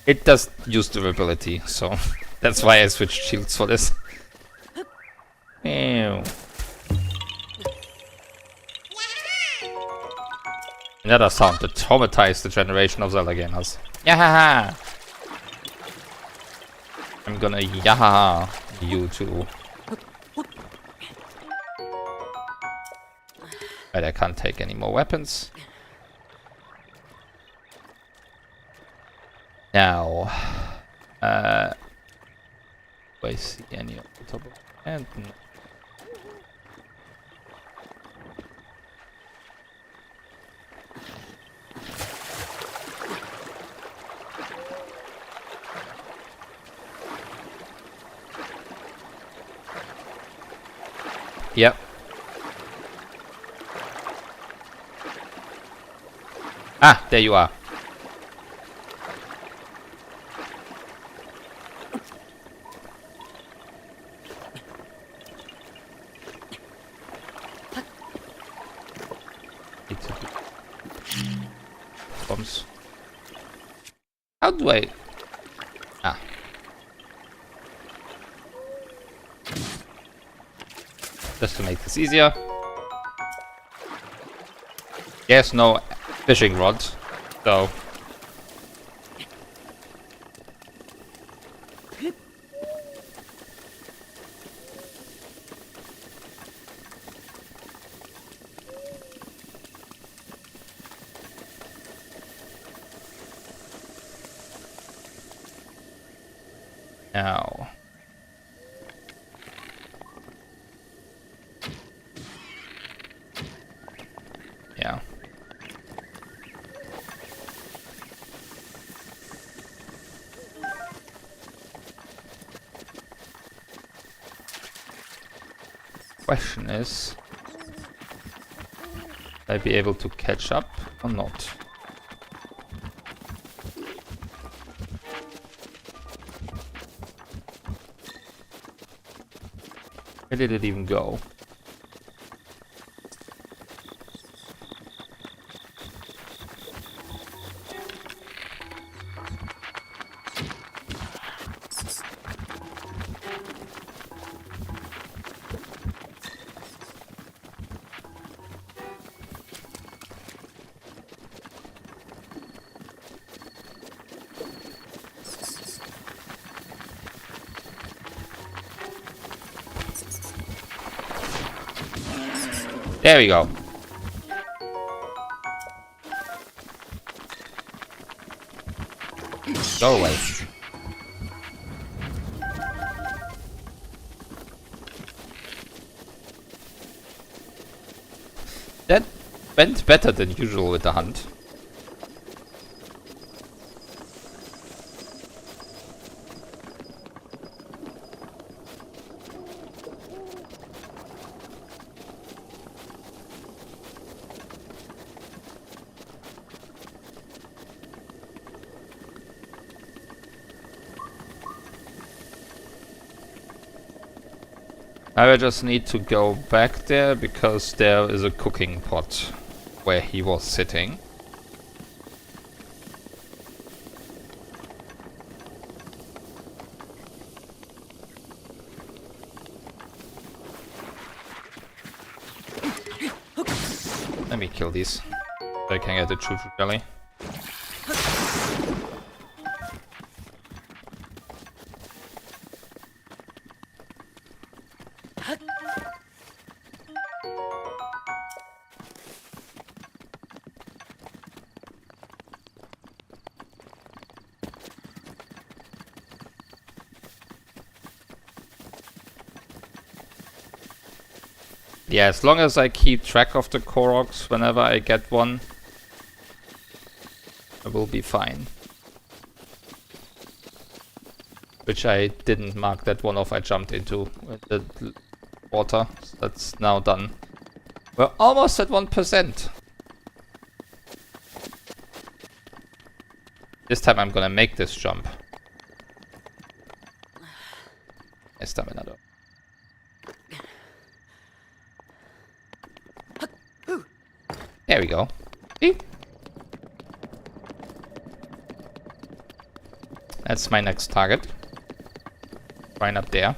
It does use durability, so that's why I switched shields for this. Ew. Another sound that traumatized the generation of Zelda gamers. Yahaha! I'm gonna yahaha you too. Right, I can't take any more weapons. Now, do I see any on the top of the hand? No. Yep. Ah, there you are. Need to do bombs. How do I? Ah. Just to make this easier. Yes, no fishing rods, so. Now. Yeah. Question is, will I be able to catch up or not? Where did it even go? There we go. Go away. That went better than usual with the hunt. Now I just need to go back there because there is a cooking pot where he was sitting. Let me kill these so I can get the choo-choo jelly. Yeah, as long as I keep track of the Koroks whenever I get one, I will be fine. Which I didn't mark that one off I jumped into the water. So that's now done. We're almost at 1%. This time I'm gonna make this jump. My stamina though. There we go. See? That's my next target. Right up there.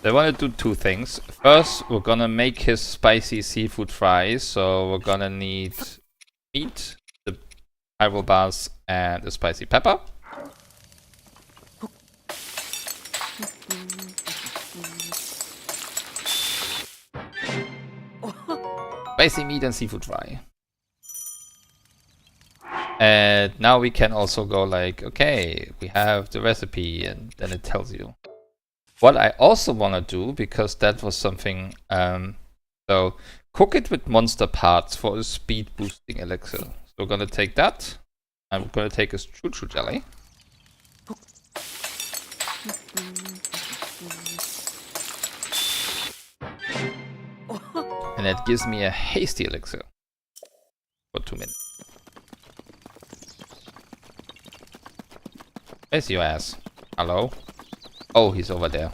They want to do two things. First, we're gonna make his spicy seafood fries, so we're gonna need meat, the Hyrule bars, and the spicy pepper. Spicy meat and seafood fry. And now we can also go like, okay, we have the recipe, and then it tells you. What I also want to do, because that was something, so cook it with monster parts for a speed boosting elixir. So we're going to take that, and we're going to take a choo-choo jelly. And that gives me a hasty elixir for 2 minutes. Where's your ass? Hello? Oh, he's over there.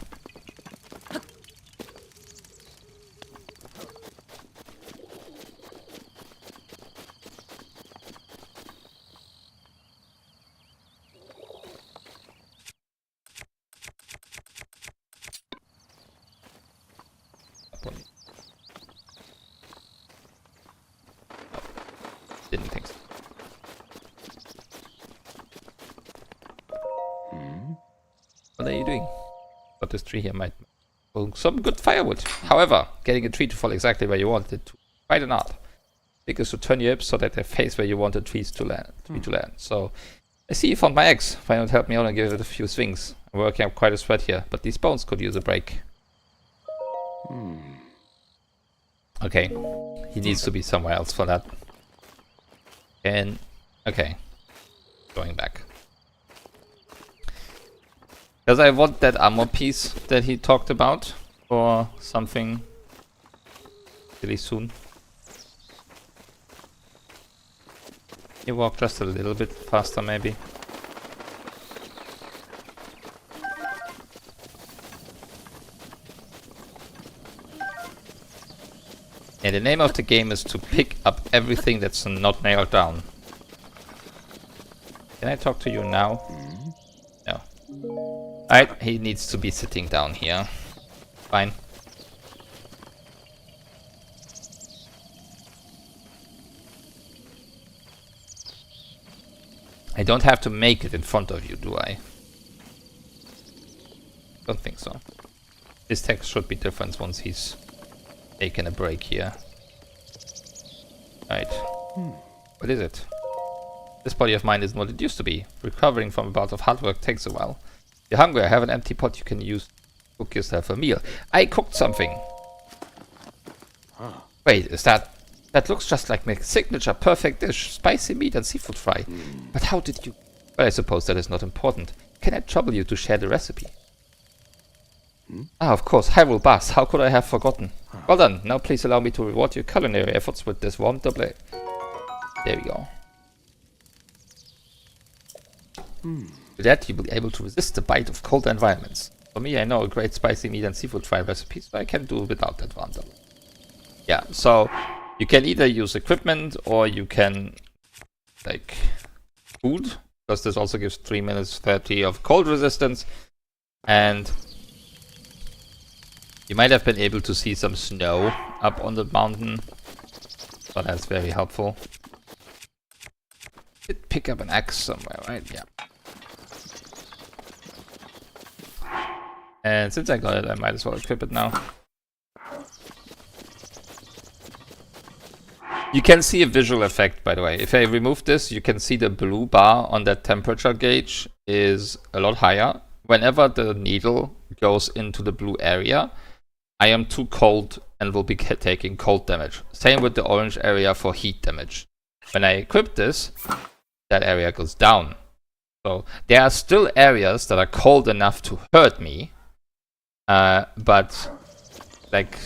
Didn't think so. What are you doing? But this tree here might well, some good firewood. However, getting a tree to fall exactly where you want it to quite an art. Because to turn your hips so that they face where you want the trees to land. So I see you found my axe. Why not help me out and give it a few swings? I'm working up quite a sweat here, but these bones could use a break. Okay, he needs to be somewhere else for that. And okay, going back. Because I want that armor piece that he talked about for something really soon. You walk just a little bit faster, maybe. And the name of the game is to pick up everything that's not nailed down. Can I talk to you now? No. Alright, he needs to be sitting down here. Fine. I don't have to make it in front of you, do I? Don't think so. This text should be different once he's taken a break here. Right. What is it? This body of mine isn't what it used to be. Recovering from a bout of hard work takes a while. You're hungry, I have an empty pot you can use to cook yourself a meal. I cooked something. Wait, is that... That looks just like my signature perfect dish. Spicy meat and seafood fry. But how did you... Well, I suppose that is not important. Can I trouble you to share the recipe? Ah, of course, Hyrule Bass. How could I have forgotten? Well done. Now please allow me to reward your culinary efforts with this warm doublet. There we go. With that, you will be able to resist the bite of cold environments. For me, I know a great spicy meat and seafood fry recipe, so I can do without that warm doublet. Yeah, so you can either use equipment or you can, like, food. Because this also gives 3 minutes 30 of cold resistance. And you might have been able to see some snow up on the mountain. So that's very helpful. Did pick up an axe somewhere, right? Yeah. And since I got it, I might as well equip it now. You can see a visual effect, by the way. If I remove this, you can see the blue bar on that temperature gauge is a lot higher. Whenever the needle goes into the blue area, I am too cold and will be taking cold damage. Same with the orange area for heat damage. When I equip this, that area goes down. So there are still areas that are cold enough to hurt me, but like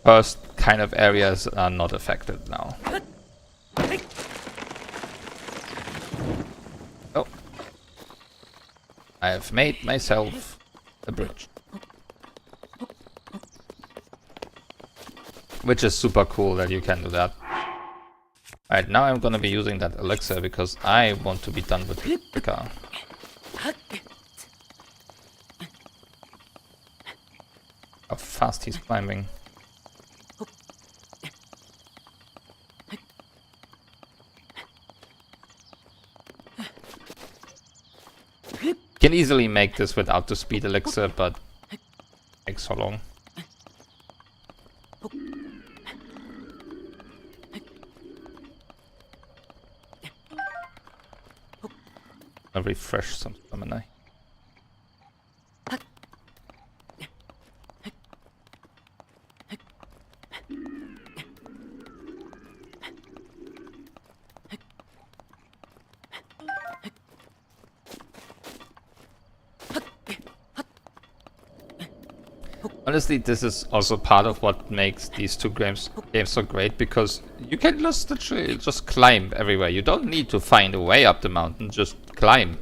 first kind of areas are not affected now. Oh, I have made myself a bridge. Which is super cool that you can do that. Alright, now I'm gonna be using that elixir because I want to be done with the car. fast he's climbing. Can easily make this without the speed elixir, but takes so long. I'll refresh some stamina. Honestly, this is also part of what makes these two games so great, because you can just literally just climb everywhere. You don't need to find a way up the mountain, just climb.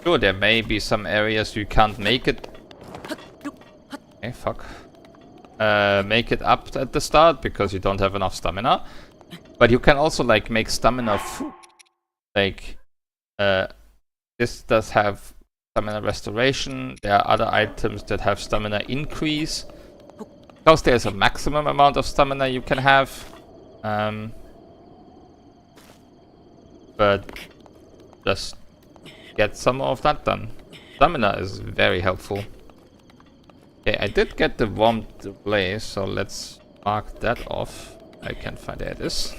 Sure, there may be some areas you can't make it. Okay, fuck. Make it up at the start because you don't have enough stamina. But you can also like make stamina food. Like, this does have stamina restoration. There are other items that have stamina increase. Because there's a maximum amount of stamina you can have. But just get some of that done. Stamina is very helpful. Okay, I did get the warmed blaze, so let's mark that off. I can't find there it is.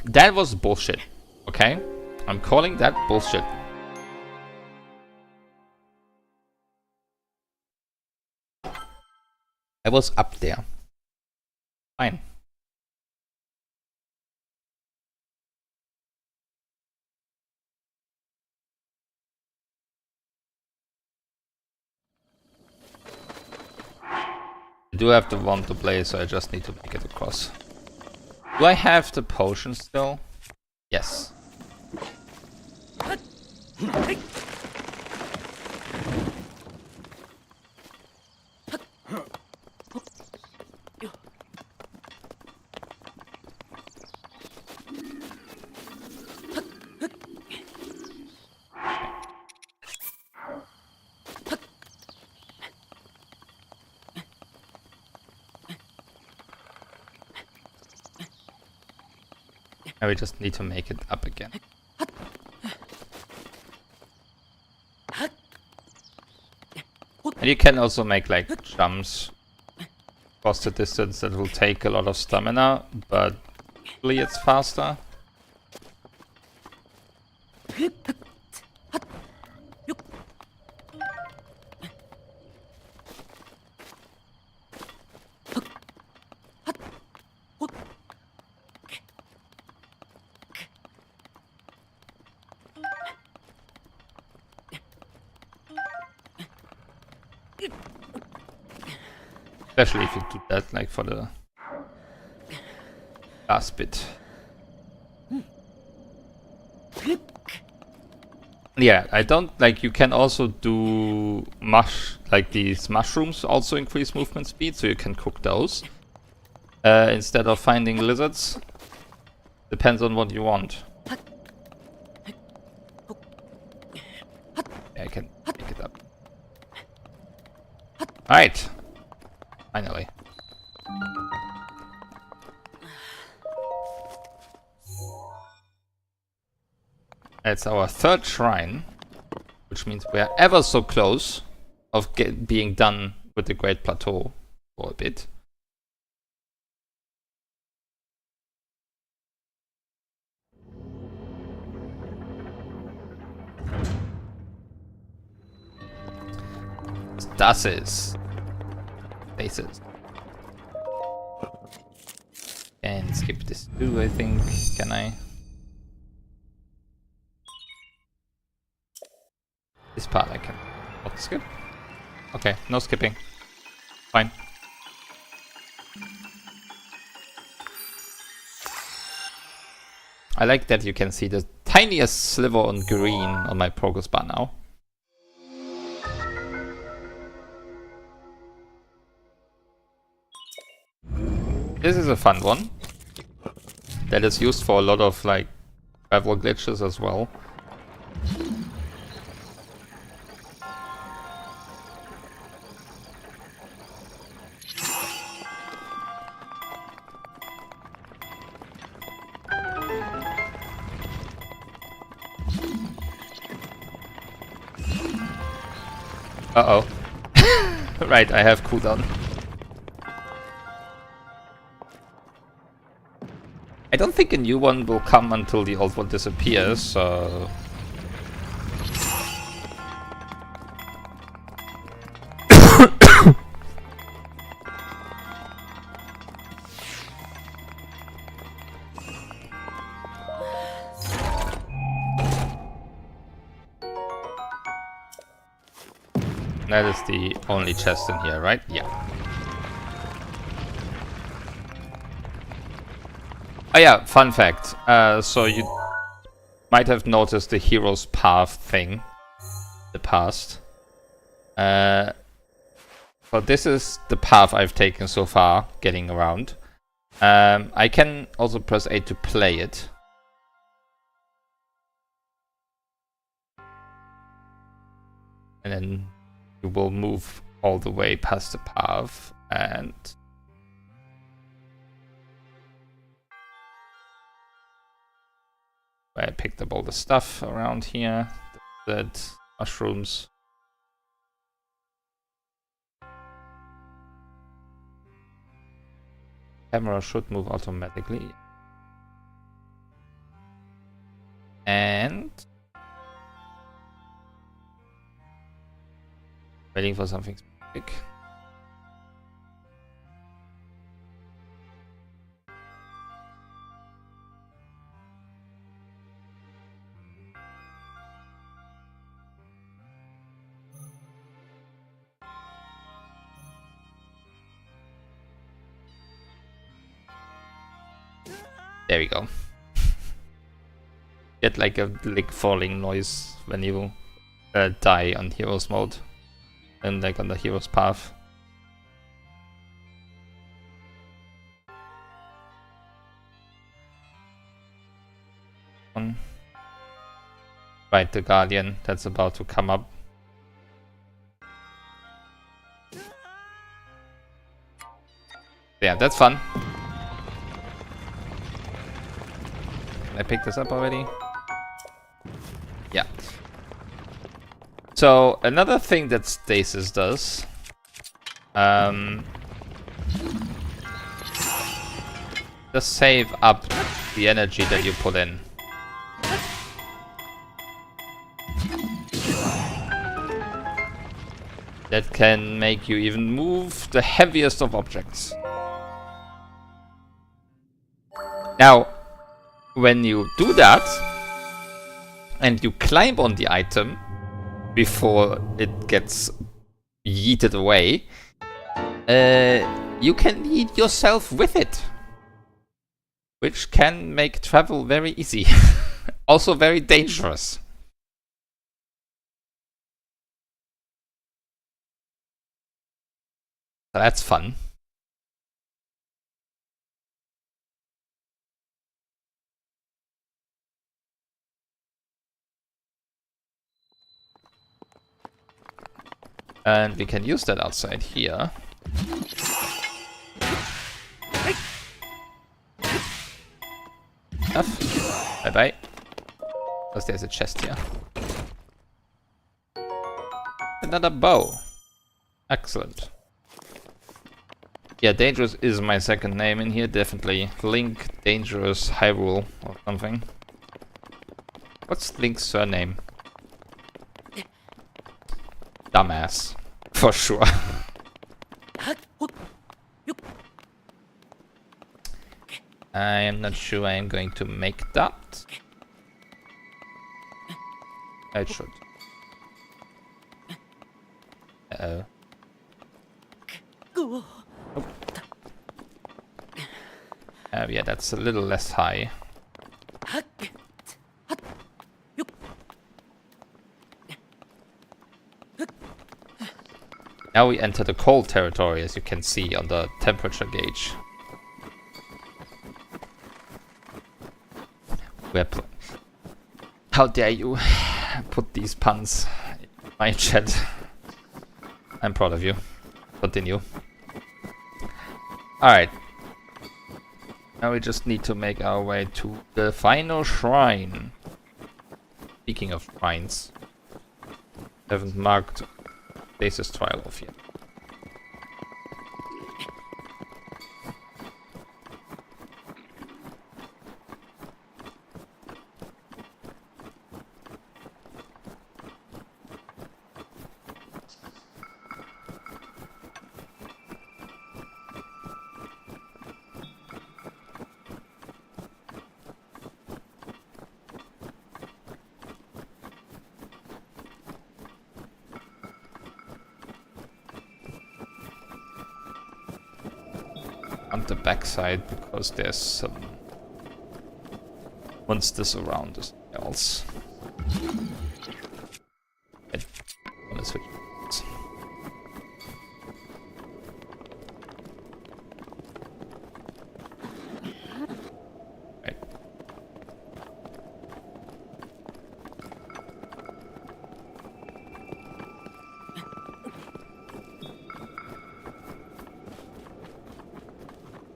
That was bullshit, okay? I'm calling that bullshit. I was up there. Fine. I do have the one to play, so I just need to make it across. Do I have the potion still? Yes. Now we just need to make it up again. And you can also make like jumps across the distance that will take a lot of stamina, but usually it's faster. Especially if you do that like for the last bit. Yeah, I don't like, you can also do like these mushrooms also increase movement speed, so you can cook those instead of finding lizards. Depends on what you want. Yeah, I can pick it up. Alright. Finally. It's our third shrine, which means we're ever so close of being done with the Great Plateau for a bit. Stasis. Faces. And skip this too, I think. Can I? This part I can not skip. Okay, no skipping. Fine. I like that you can see the tiniest sliver on green on my progress bar now. This is a fun one. that is used for a lot of like travel glitches as well. Uh-oh. Right, I have cooldown. I don't think a new one will come until the old one disappears, so... That is the only chest in here, right? Yeah. Oh yeah, fun fact. So you might have noticed the hero's path thing in the past. So this is the path I've taken so far, getting around. I can also press A to play it. And then you will move all the way past the path and... I picked up all the stuff around here. That mushrooms. Camera should move automatically. And waiting for something specific. There we go. Get like a like falling noise when you die on heroes mode and like on the hero's path. Right, the Guardian that's about to come up. Yeah, that's fun. I picked this up already. Yeah. So another thing that stasis does, just save up the energy that you put in. That can make you even move the heaviest of objects. Now, when you do that, and you climb on the item before it gets yeeted away, you can yeet yourself with it. Which can make travel very easy. Also very dangerous. So that's fun. And we can use that outside here. Enough. Bye-bye. Because there's a chest here. Another bow. Excellent. Yeah, Dangerous is my second name in here, definitely. Link, Dangerous, Hyrule, or something. What's Link's surname? Dumbass. For sure. I am not sure I am going to make that. I should. Uh-oh. Oh. Yeah, that's a little less high. Now we enter the cold territory, as you can see on the temperature gauge. Weapon. How dare you put these puns in my chat? I'm proud of you. Continue. Alright. Now we just need to make our way to the final shrine. Speaking of shrines, haven't marked Dace's trial off yet. On the backside because there's some monsters around us else. I wanna switch. Right.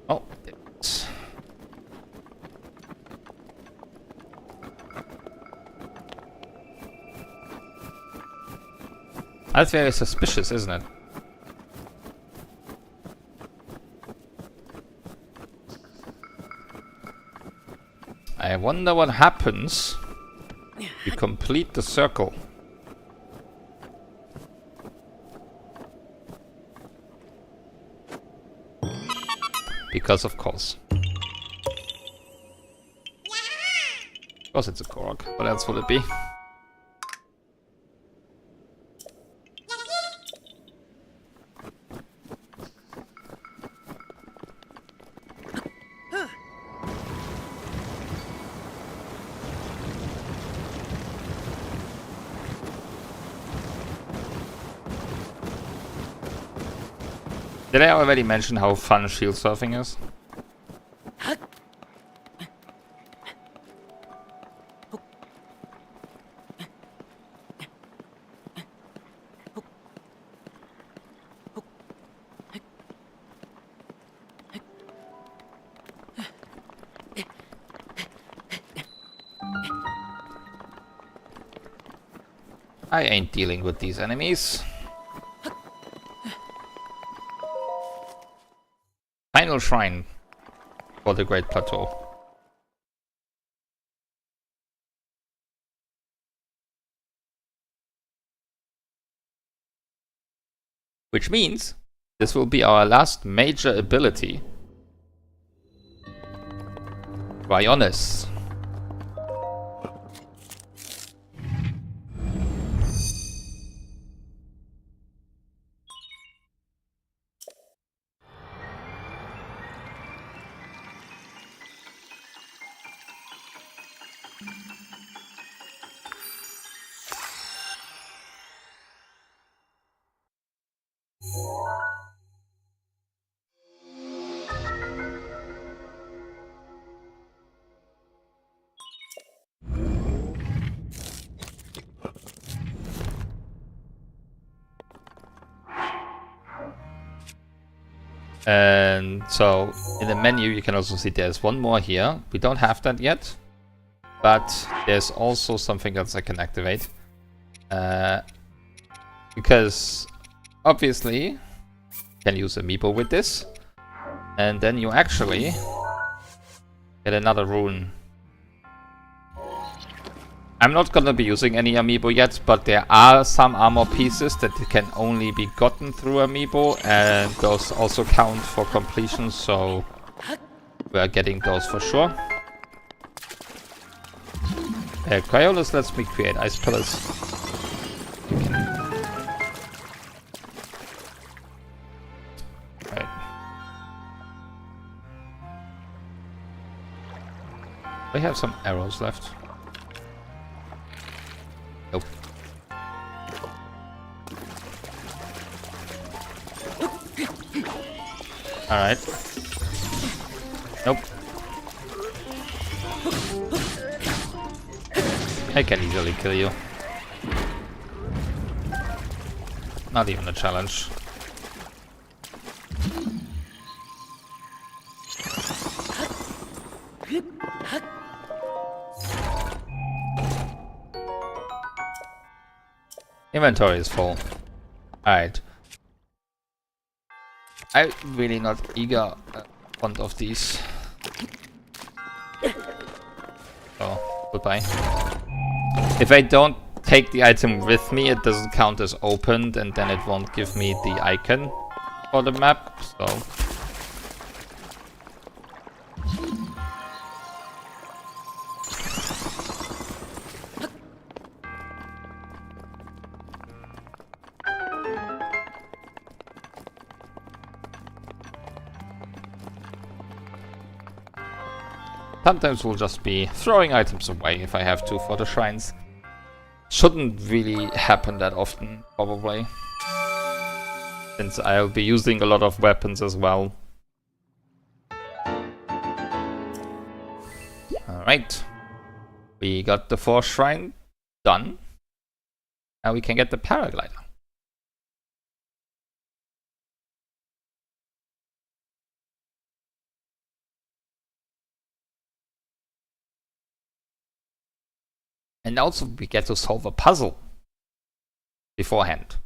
Oh, it's that's very suspicious, isn't it? I wonder what happens if you complete the circle. Because of course. Of course it's a Korok. What else would it be? Did I already mention how fun shield surfing is? I ain't dealing with these enemies. Final shrine for the Great Plateau. Which means this will be our last major ability. Rionis. And so in the menu you can also see there's one more here. We don't have that yet, but there's also something else I can activate. Because obviously you can use Amiibo with this, and then you actually get another rune. I'm not gonna be using any Amiibo yet, but there are some armor pieces that can only be gotten through Amiibo, and those also count for completion, so we are getting those for sure. Cryolus lets me create ice pillars. Right. We have some arrows left. Nope. Alright. Nope. easily kill you. Not even a challenge. Inventory is full. Alright. I'm really not fond of these. Oh, goodbye. If I don't take the item with me, it doesn't count as opened, and then it won't give me the icon for the map, so... Sometimes we'll just be throwing items away if I have to for the shrines. Shouldn't really happen that often, probably. Since I'll be using a lot of weapons as well. Alright. We got the 4th shrine done. Now we can get the paraglider. And also we get to solve a puzzle beforehand.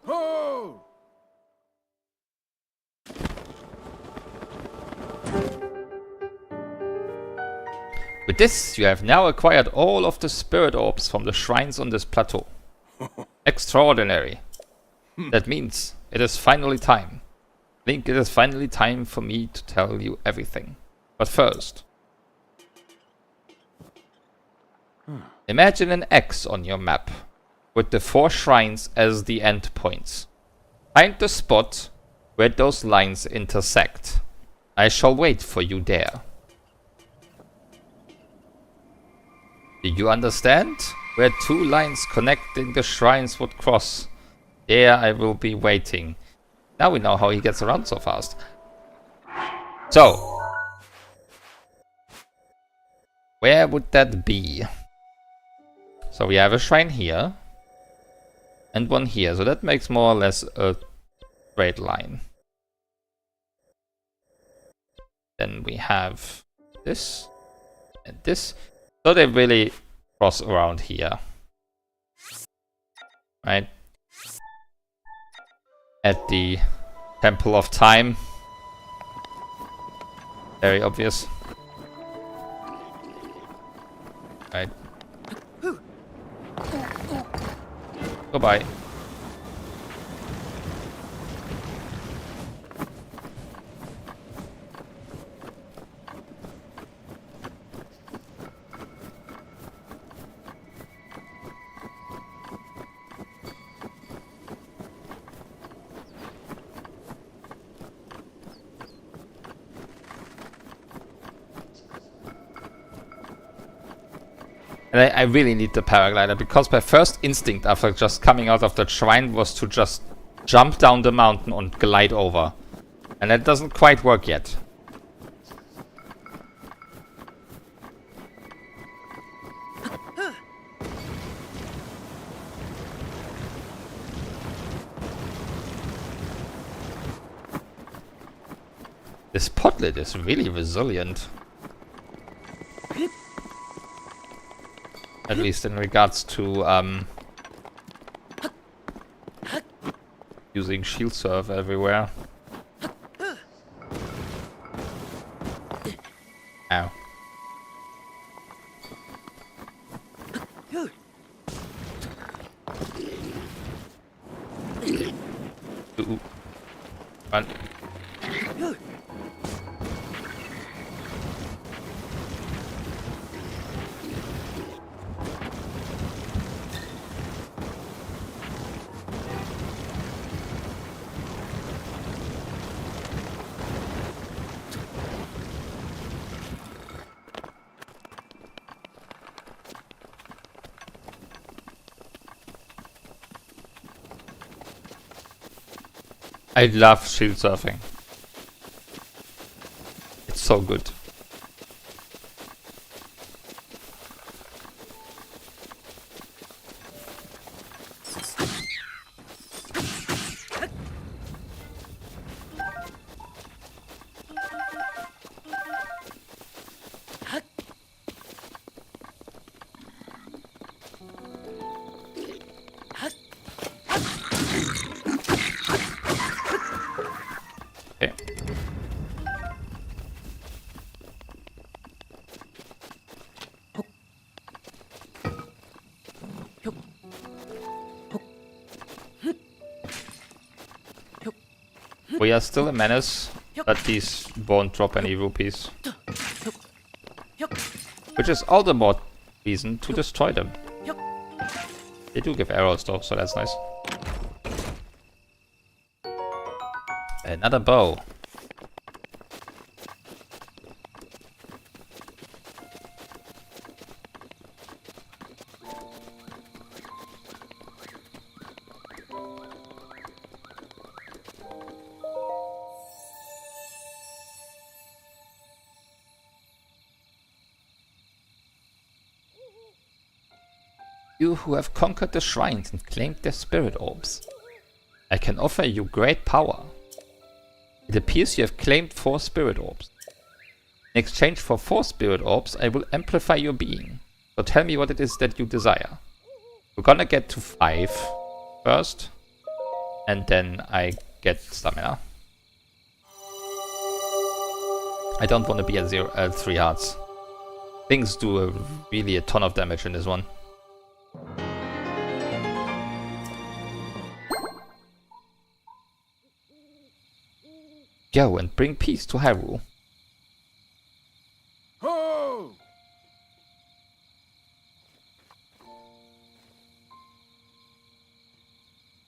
Oh! With this, you have now acquired all of the spirit orbs from the shrines on this plateau. Extraordinary. That means it is finally time. Link, it is finally time for me to tell you everything. But first, imagine an X on your map with the 4 shrines as the endpoints. Find the spot where those lines intersect. I shall wait for you there. Do you understand? Where 2 lines connecting the shrines would cross. There I will be waiting. Now we know how he gets around so fast. So, where would that be? So we have a shrine here. And one here. So that makes more or less a straight line. Then we have this. And this. So they really cross around here. Right? At the Temple of Time. Very obvious. Right. Goodbye. And I really need the paraglider, because my first instinct after just coming out of the shrine was to just jump down the mountain and glide over. And that doesn't quite work yet. This potlet is really resilient. At least in regards to using shield serve everywhere. Ow. Ooh. Run. I love shield surfing. It's so good. We are still a menace, but these won't drop any rupees. Which is all the more reason to destroy them. They do give arrows though, so that's nice. Another bow. You who have conquered the shrines and claimed their spirit orbs. I can offer you great power. It appears you have claimed 4 spirit orbs. In exchange for 4 spirit orbs, I will amplify your being. So tell me what it is that you desire. We're gonna get to 5 first, and then I get stamina. I don't want to be at 3 hearts. Things do really a ton of damage in this one. Go and bring peace to Hyrule. Ho!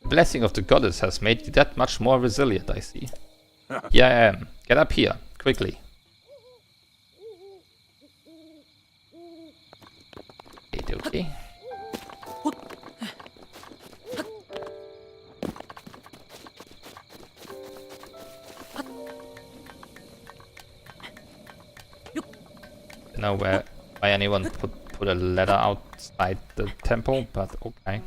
The blessing of the goddess has made you that much more resilient, I see. Here I am. Get up here, quickly. Okay. I don't know why anyone put a ladder outside the temple, but okay.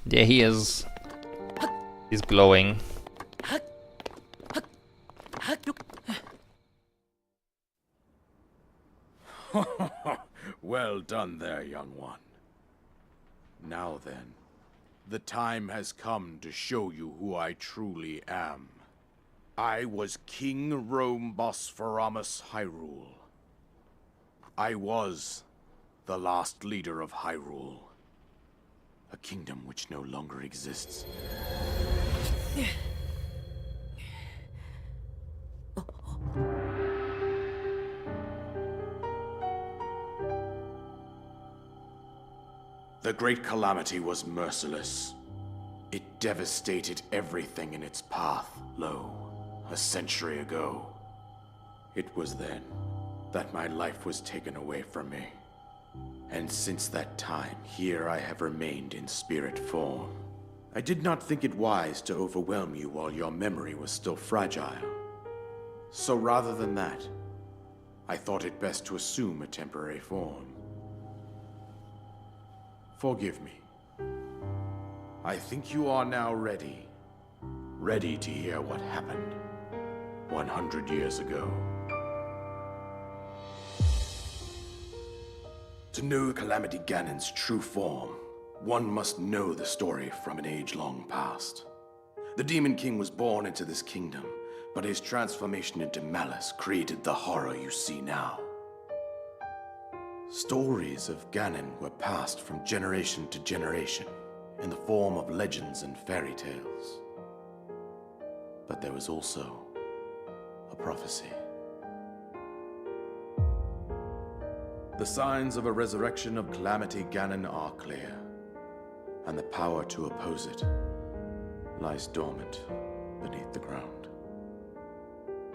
There he is. He's glowing. Well done there, young one. Now then, the time has come to show you who I truly am. I was King Rome Bosphoramus Hyrule. I was the last leader of Hyrule. A kingdom which no longer exists. The Great Calamity was merciless. It devastated everything in its path, a century ago. It was then that my life was taken away from me. And since that time, here I have remained in spirit form. I did not think it wise to overwhelm you while your memory was still fragile. So rather than that, I thought it best to assume a temporary form. Forgive me. I think you are now ready. Ready to hear what happened 100 years ago. To know Calamity Ganon's true form, one must know the story from an age-long past. The Demon King was born into this kingdom, but his transformation into malice created the horror you see now. Stories of Ganon were passed from generation to generation in the form of legends and fairy tales. But there was also a prophecy. The signs of a resurrection of Calamity Ganon are clear, and the power to oppose it lies dormant beneath the ground.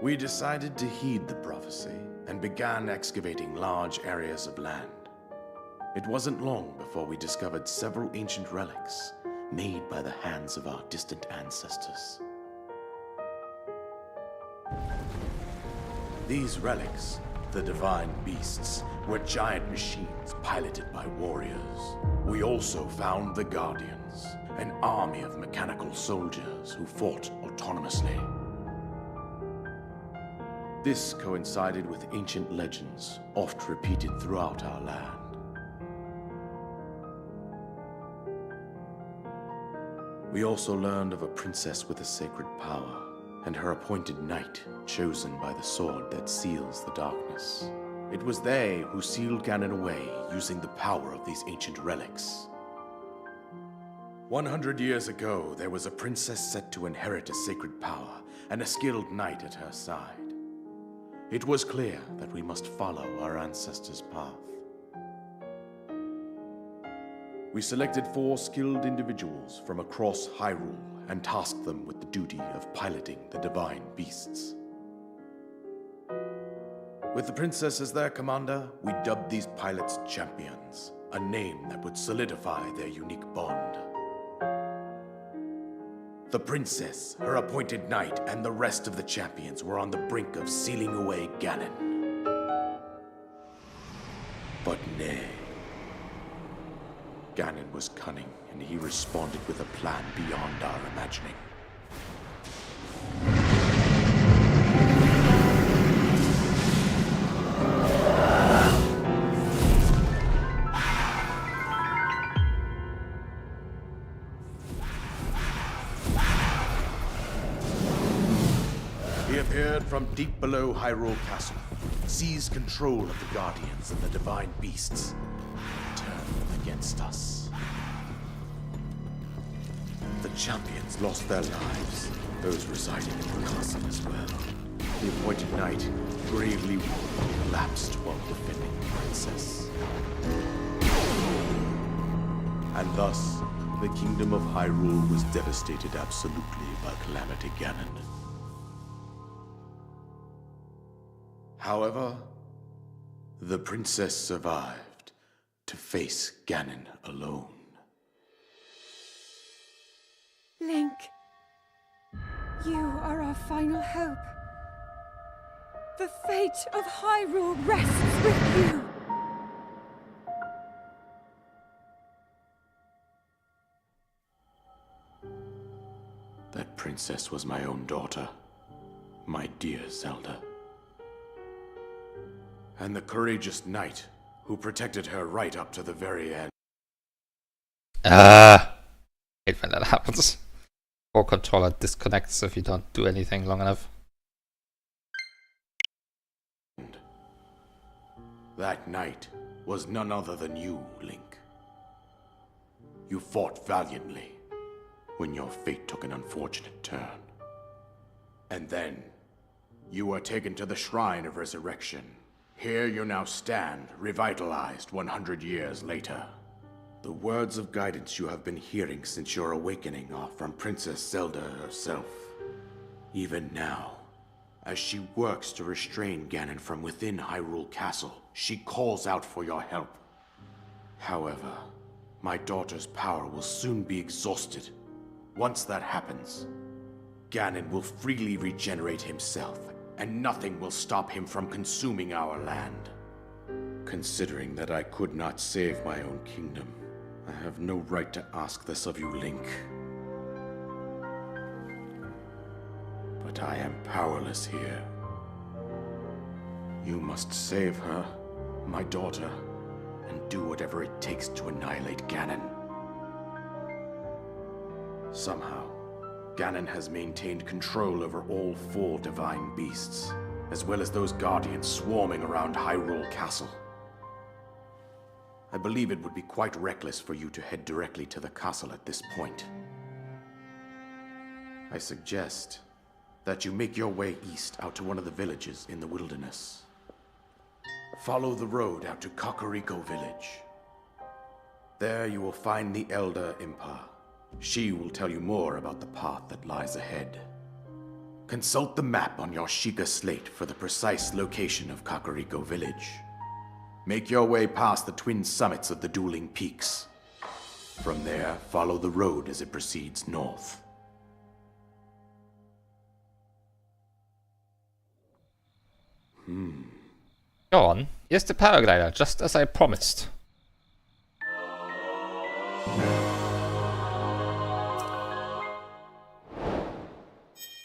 We decided to heed the prophecy and began excavating large areas of land. It wasn't long before we discovered several ancient relics made by the hands of our distant ancestors. These relics, the divine beasts, were giant machines piloted by warriors. We also found the Guardians, an army of mechanical soldiers who fought autonomously. This coincided with ancient legends, oft repeated throughout our land. We also learned of a princess with a sacred power, and her appointed knight, chosen by the sword that seals the darkness. It was they who sealed Ganon away using the power of these ancient relics. 100 years ago, there was a princess set to inherit a sacred power and a skilled knight at her side. It was clear that we must follow our ancestors' path. We selected 4 skilled individuals from across Hyrule and tasked them with the duty of piloting the divine beasts. With the princess as their commander, we dubbed these pilots champions, a name that would solidify their unique bond. The princess, her appointed knight, and the rest of the champions were on the brink of sealing away Ganon. But nay. Ganon was cunning, and he responded with a plan beyond our imagining. He appeared from deep below Hyrule Castle, seized control of the Guardians and the Divine Beasts, and turned them against us. The champions lost their lives, those residing in the castle as well. The appointed knight, gravely wounded, collapsed while defending the princess. And thus, the kingdom of Hyrule was devastated absolutely by Calamity Ganon. However, the princess survived to face Ganon alone. Link, you are our final hope. The fate of Hyrule rests with you. That princess was my own daughter, my dear Zelda. And the courageous knight who protected her right up to the very end. Hate when that happens. Or controller disconnects if you don't do anything long enough. That knight was none other than you, Link. You fought valiantly when your fate took an unfortunate turn. And then, you were taken to the Shrine of Resurrection. Here you now stand, revitalized 100 years later. The words of guidance you have been hearing since your awakening are from Princess Zelda herself. Even now, as she works to restrain Ganon from within Hyrule Castle, she calls out for your help. However, my daughter's power will soon be exhausted. Once that happens, Ganon will freely regenerate himself, and nothing will stop him from consuming our land. Considering that I could not save my own kingdom, I have no right to ask this of you, Link. But I am powerless here. You must save her, my daughter, and do whatever it takes to annihilate Ganon. Somehow, Ganon has maintained control over all 4 divine beasts, as well as those guardians swarming around Hyrule Castle. I believe it would be quite reckless for you to head directly to the castle at this point. I suggest that you make your way east out to one of the villages in the wilderness. Follow the road out to Kakariko Village. There you will find the Elder Impa. She will tell you more about the path that lies ahead. Consult the map on your Sheikah slate for the precise location of Kakariko Village. Make your way past the twin summits of the dueling peaks. From there, follow the road as it proceeds north. Go on, here's the paraglider, just as I promised.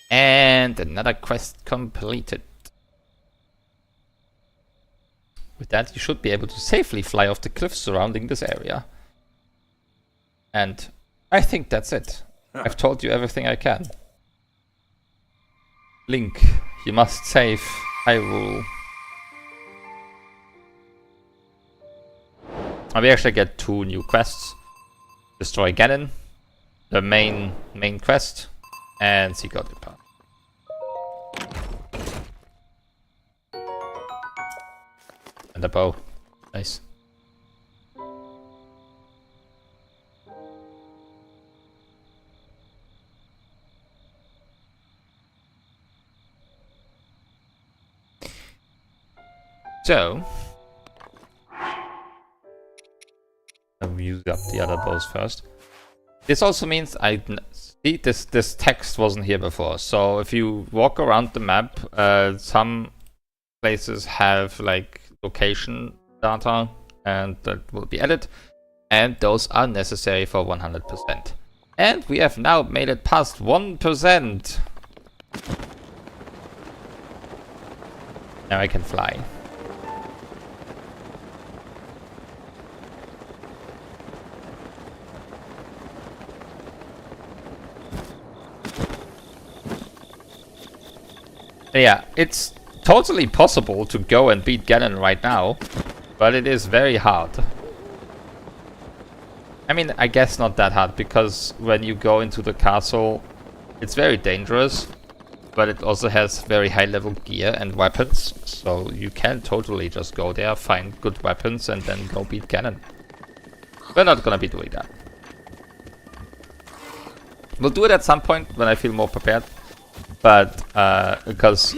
And another quest completed. With that, you should be able to safely fly off the cliffs surrounding this area. And I think that's it. I've told you everything I can. Link, you must save Hyrule. And we actually get 2 new quests. Destroy Ganon, the main quest, and seek out the path. And a bow. Nice. So, I'll use up the other bows first. This also means see this text wasn't here before. So if you walk around the map, some places have like location data, and that will be added, and those are necessary for 100%. And we have now made it past 1%. Now I can fly. Yeah, it's totally possible to go and beat Ganon right now, but it is very hard. I mean, I guess not that hard, because when you go into the castle, it's very dangerous, but it also has very high level gear and weapons, so you can totally just go there, find good weapons, and then go beat Ganon. We're not gonna be doing that. We'll do it at some point when I feel more prepared. But, because,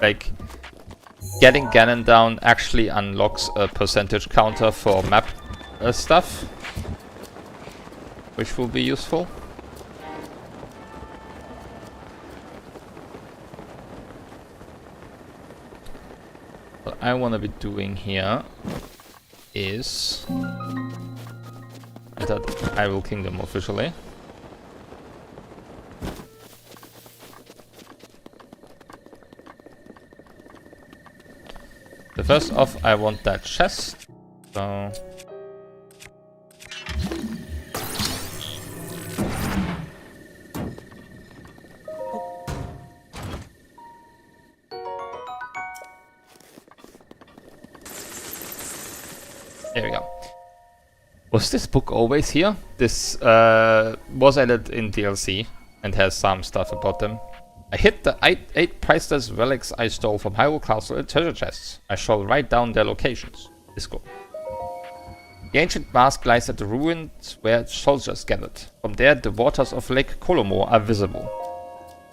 like, getting Ganon down actually unlocks a percentage counter for map stuff, which will be useful. What I want to be doing here is that Hyrule Kingdom officially. So first off, I want that chest. So there we go. Was this book always here? This was added in DLC and has some stuff about them. I hid the 8 priceless relics I stole from Hyrule Castle in treasure chests. I shall write down their locations. Disco. The ancient mask lies at the ruins where soldiers gathered. From there, the waters of Lake Colomor are visible.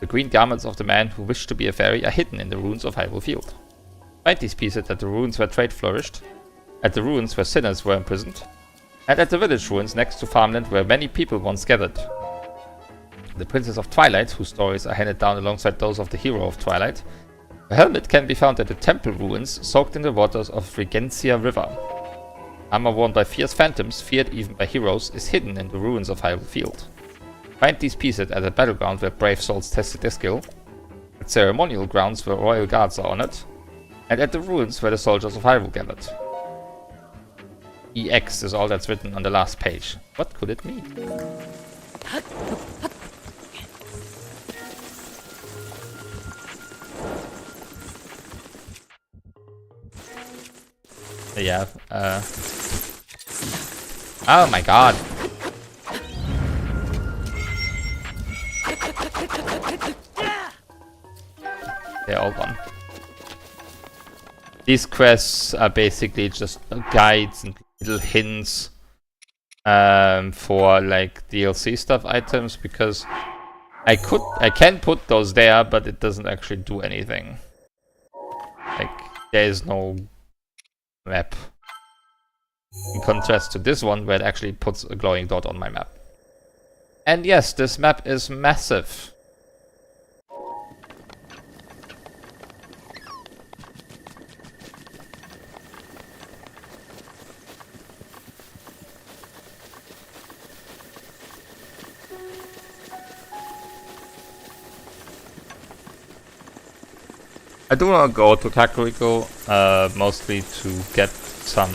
The green garments of the man who wished to be a fairy are hidden in the ruins of Hyrule Field. Find these pieces at the ruins where trade flourished, at the ruins where sinners were imprisoned, and at the village ruins next to farmland where many people once gathered. The Princess of Twilight, whose stories are handed down alongside those of the Hero of Twilight. Her helmet can be found at the temple ruins, soaked in the waters of Regencia River. Armor worn by fierce phantoms, feared even by heroes, is hidden in the ruins of Hyrule Field. Find these pieces at the battleground where brave souls tested their skill, at ceremonial grounds where royal guards are honored, and at the ruins where the soldiers of Hyrule gathered. EX is all that's written on the last page. What could it mean? Yeah, oh my god. They're all gone. These quests are basically just guides and little hints for like DLC stuff items, because I can put those there, but it doesn't actually do anything. Like, there is no map. In contrast to this one, where it actually puts a glowing dot on my map. And yes, this map is massive. I do want to go to Kakariko, mostly to get some...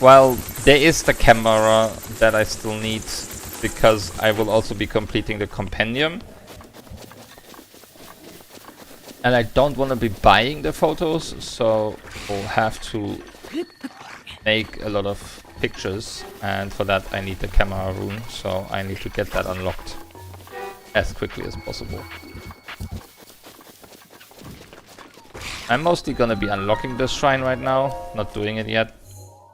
Well, there is the camera that I still need, because I will also be completing the compendium. And I don't want to be buying the photos, so I'll have to make a lot of pictures, and for that I need the camera rune, so I need to get that unlocked as quickly as possible. I'm mostly gonna be unlocking this shrine right now, not doing it yet,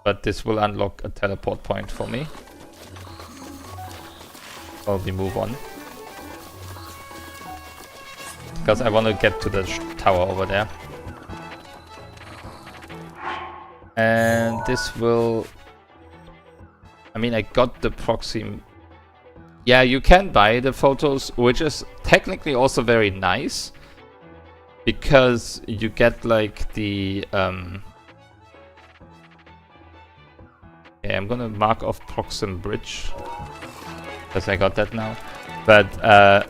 but this will unlock a teleport point for me. While we move on. Because I want to get to the tower over there. And this will... I mean, I got the proxy... Yeah, you can buy the photos, which is technically also very nice. Because you get like the... Yeah, I'm gonna mark off Proxim Bridge. Because I got that now. But,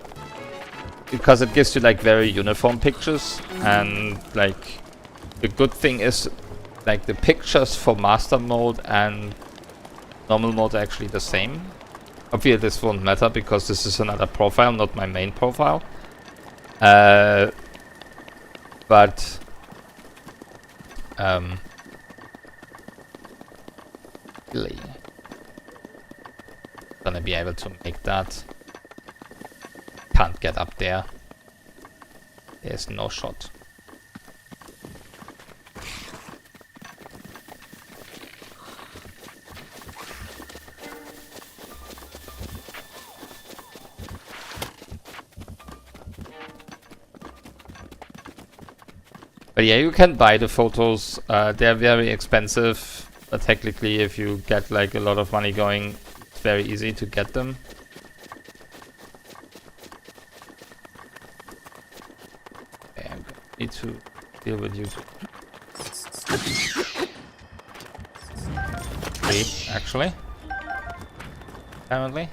because it gives you like very uniform pictures, and like the good thing is like the pictures for master mode and normal mode are actually the same. Obviously this won't matter because this is another profile, not my main profile. But really gonna be able to make that. Can't get up there. There's no shot. But yeah, you can buy the photos. They're very expensive, but technically if you get like a lot of money going, it's very easy to get them. Need to deal with you. 3, actually. Apparently.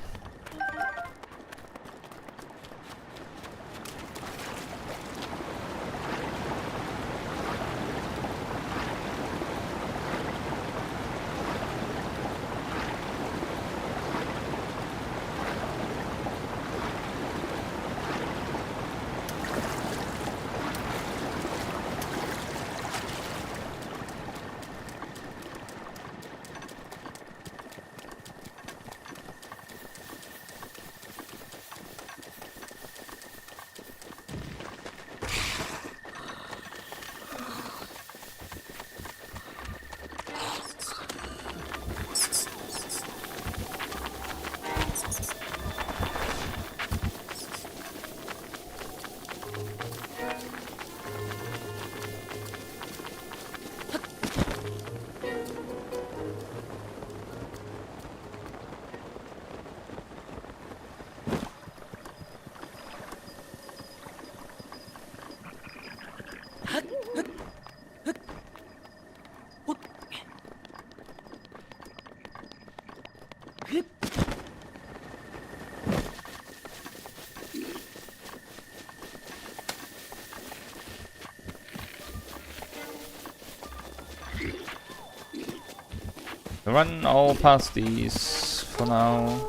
Run all past these for now.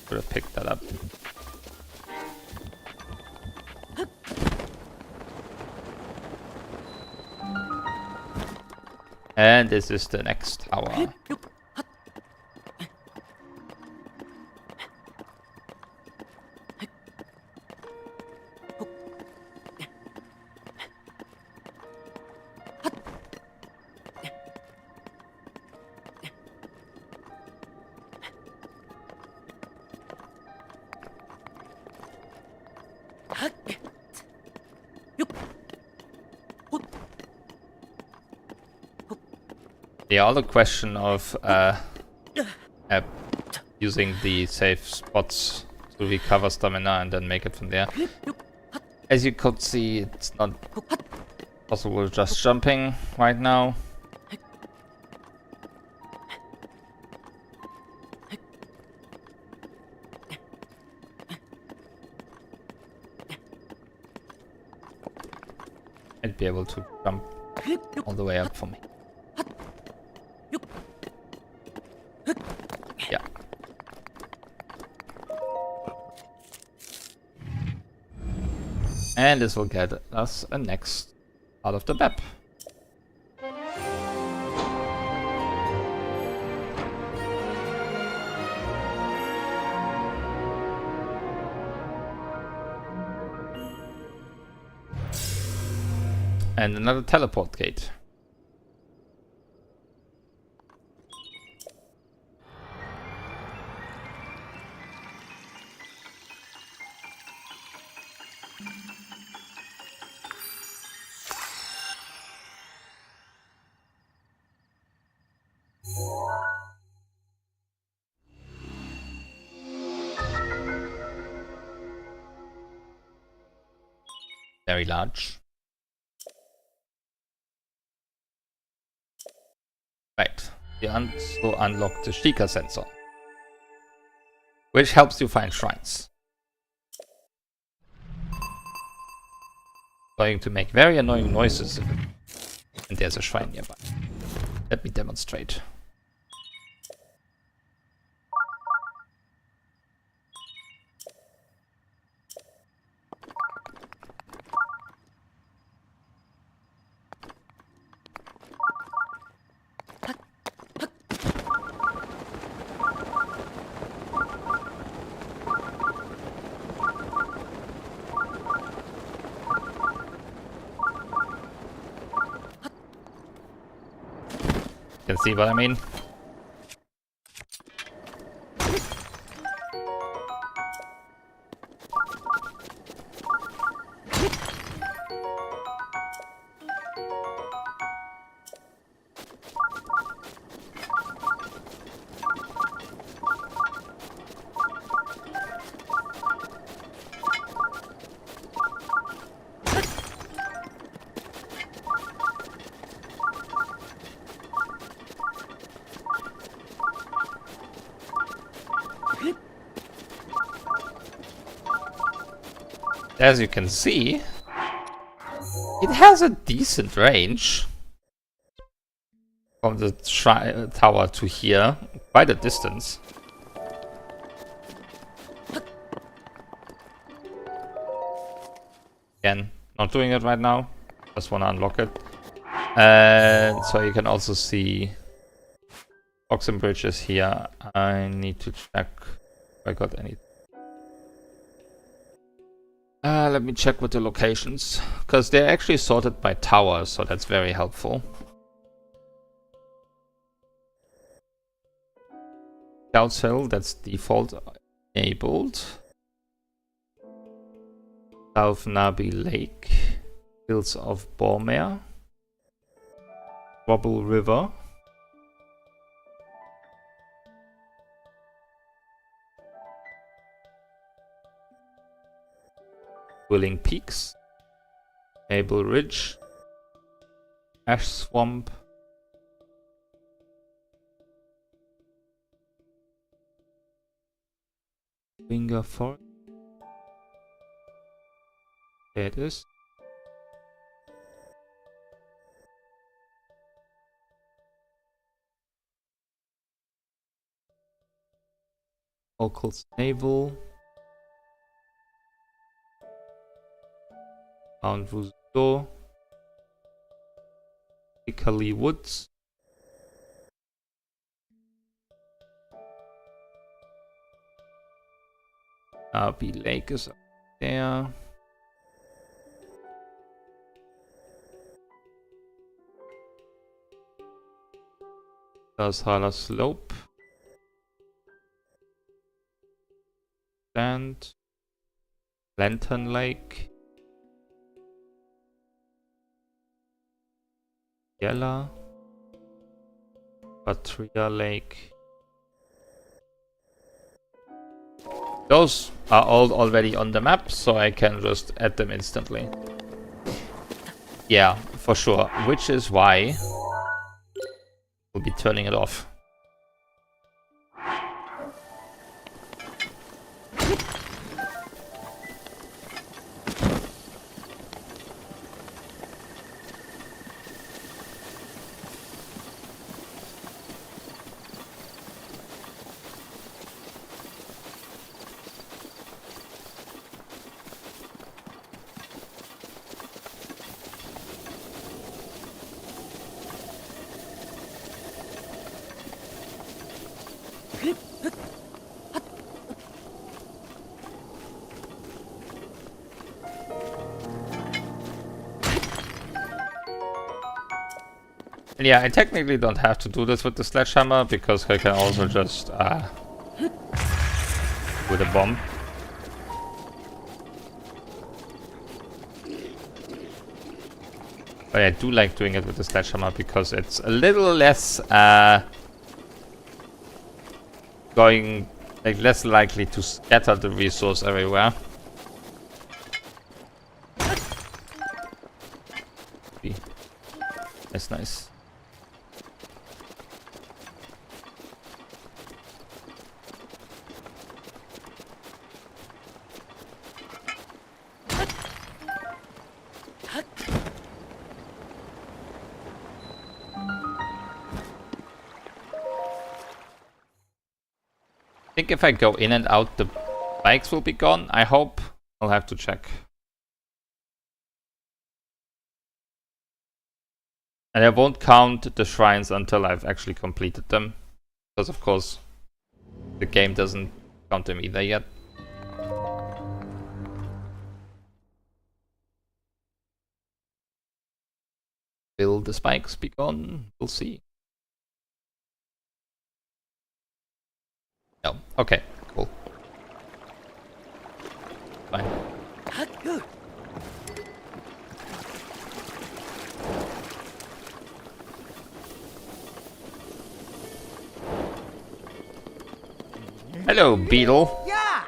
Could have picked that up. And this is the next tower. Yeah, all the question of using the safe spots to recover stamina and then make it from there. As you could see, it's not possible just jumping right now. I'd be able to jump all the way up for me. Yeah, And this will get us a next part of the map. And another teleport gate. Very large. Right. You also unlock the Sheikah sensor, which helps you find shrines. Going to make very annoying noises and there's a shrine nearby. Let me demonstrate. Can see what I mean? As you can see, it has a decent range from the tower to here, quite a distance. Again, not doing it right now, just want to unlock it. And so you can also see oxen bridges here. I need to check if I got any. Let me check with the locations, because they're actually sorted by tower, so that's very helpful. Scouts Hill, that's default enabled. South Nabi Lake, Hills of Bormere, Wobble River, Willing Peaks, Maple Ridge, Ash Swamp, Finger Forest. There it is. Occult's Navel, Mount Vuzo, Icali Woods, Nabi Lake is up there. Valhalla Slope, Land, Lantern Lake, Yella, Patria Lake. Those are all already on the map, so I can just add them instantly. Yeah, for sure. Which is why we'll be turning it off. And yeah, I technically don't have to do this with the sledgehammer because I can also just with a bomb. But I do like doing it with the sledgehammer because it's a little less going like less likely to scatter the resource everywhere. That's nice. I think if I go in and out, the bikes will be gone. I hope. I'll have to check. And I won't count the shrines until I've actually completed them. Because of course, the game doesn't count them either yet. Will the spikes be gone? We'll see. No. Okay, cool. Fine. Hello, Beetle. Yeah!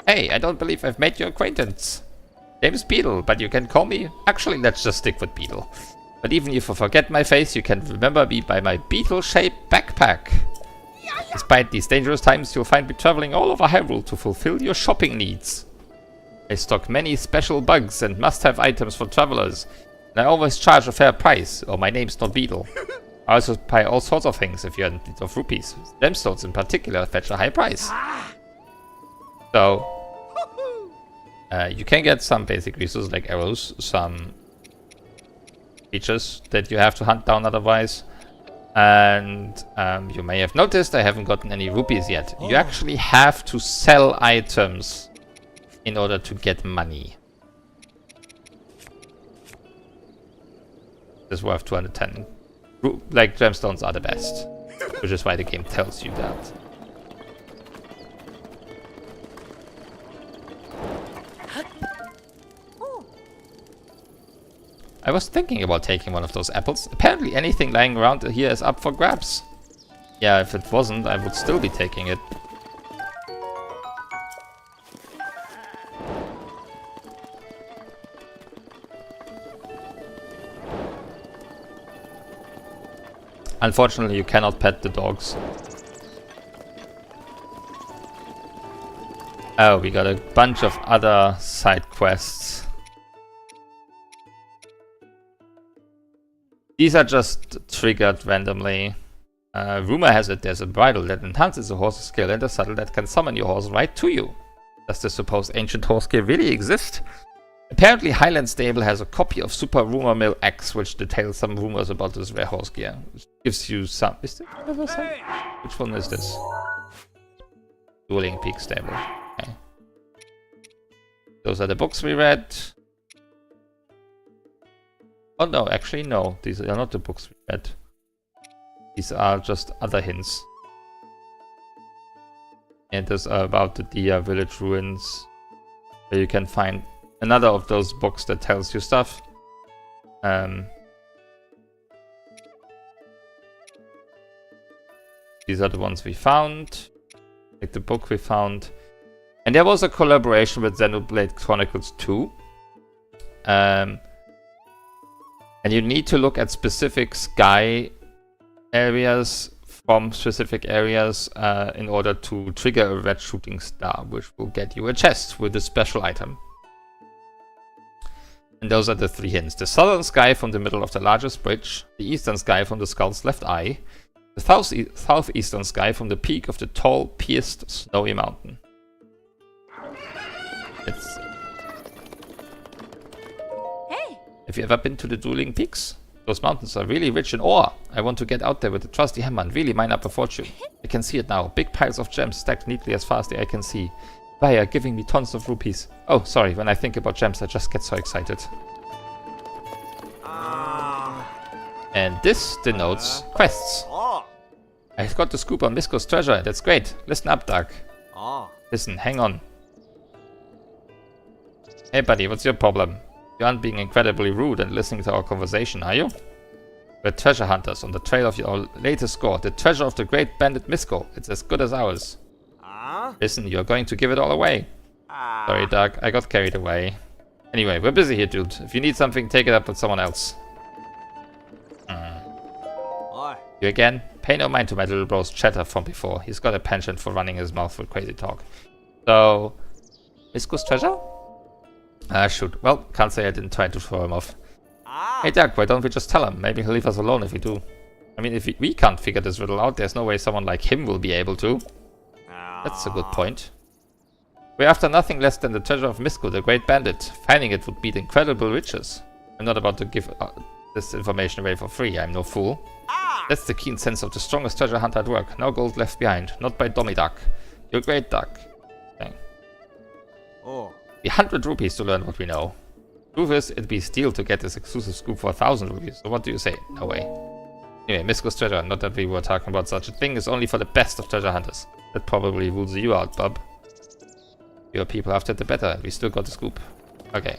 Hey, I don't believe I've made your acquaintance. Name's Beetle, but you can call me... Actually, let's just stick with Beetle. But even if you forget my face, you can remember me by my beetle-shaped backpack. Despite these dangerous times, you'll find me traveling all over Hyrule to fulfill your shopping needs. I stock many special bugs and must-have items for travelers. And I always charge a fair price, or my name's not Beetle. I also buy all sorts of things if you're in need of rupees. Gemstones in particular fetch a high price. So, you can get some basic resources like arrows, some creatures that you have to hunt down otherwise. And you may have noticed I haven't gotten any rupees yet. You actually have to sell items in order to get money. It's worth 210. Like, gemstones are the best. Which is why the game tells you that. I was thinking about taking one of those apples. Apparently anything lying around here is up for grabs. Yeah, if it wasn't, I would still be taking it. Unfortunately, you cannot pet the dogs. Oh, we got a bunch of other side quests. These are just triggered randomly. Rumor has it there's a bridle that enhances a horse's skill and a saddle that can summon your horse right to you. Does the supposed ancient horse gear really exist? Apparently Highland Stable has a copy of Super Rumor Mill X, which details some rumors about this rare horse gear. Which gives you some... Is there another some? Which one is this? Dueling Peak Stable. Okay. Those are the books we read. Oh no, actually no. These are not the books we read. These are just other hints. And these are about the Dia village ruins. Where you can find another of those books that tells you stuff. These are the ones we found. Like the book we found. And there was a collaboration with Xenoblade Chronicles 2. And you need to look at specific sky areas from specific areas in order to trigger a red shooting star, which will get you a chest with a special item. And those are the three hints. The southern sky from the middle of the largest bridge, the eastern sky from the skull's left eye, the southeastern sky from the peak of the tall, pierced, snowy mountain. It's... Have you ever been to the Dueling Peaks? Those mountains are really rich in ore. I want to get out there with a trusty hammer and really mine up a fortune. I can see it now. Big piles of gems stacked neatly as far as the eye can see. Buyer giving me tons of rupees. Oh, sorry. When I think about gems, I just get so excited. And this denotes quests. I got the scoop on Misko's treasure. That's great. Listen up, Doug. Listen, hang on. Hey, buddy, what's your problem? You aren't being incredibly rude and listening to our conversation, are you? We're treasure hunters on the trail of your latest score, the treasure of the great bandit Misko. It's as good as ours. Listen, you're going to give it all away. Sorry, Doug, I got carried away. Anyway, we're busy here, dude. If you need something, take it up with someone else. You again? Pay no mind to my little bro's chatter from before. He's got a penchant for running his mouth with crazy talk. So, Misko's treasure? Shoot. Well, can't say I didn't try to throw him off. Hey, Doug, why don't we just tell him? Maybe he'll leave us alone if we do. I mean, if we can't figure this riddle out, there's no way someone like him will be able to. That's a good point. We're after nothing less than the treasure of Misko, the great bandit. Finding it would mean incredible riches. I'm not about to give this information away for free. I'm no fool. That's the keen sense of the strongest treasure hunter at work. No gold left behind. Not by Dummy Duck. You're great, Duck. Dang. Be 100 rupees to learn what we know. Truth is, it'd be steal to get this exclusive scoop for 1,000 rupees. So what do you say? No way. Anyway, Misko's treasure, not that we were talking about such a thing, is only for the best of treasure hunters. That probably rules you out, bub. Fewer people after the better. We still got the scoop. Okay.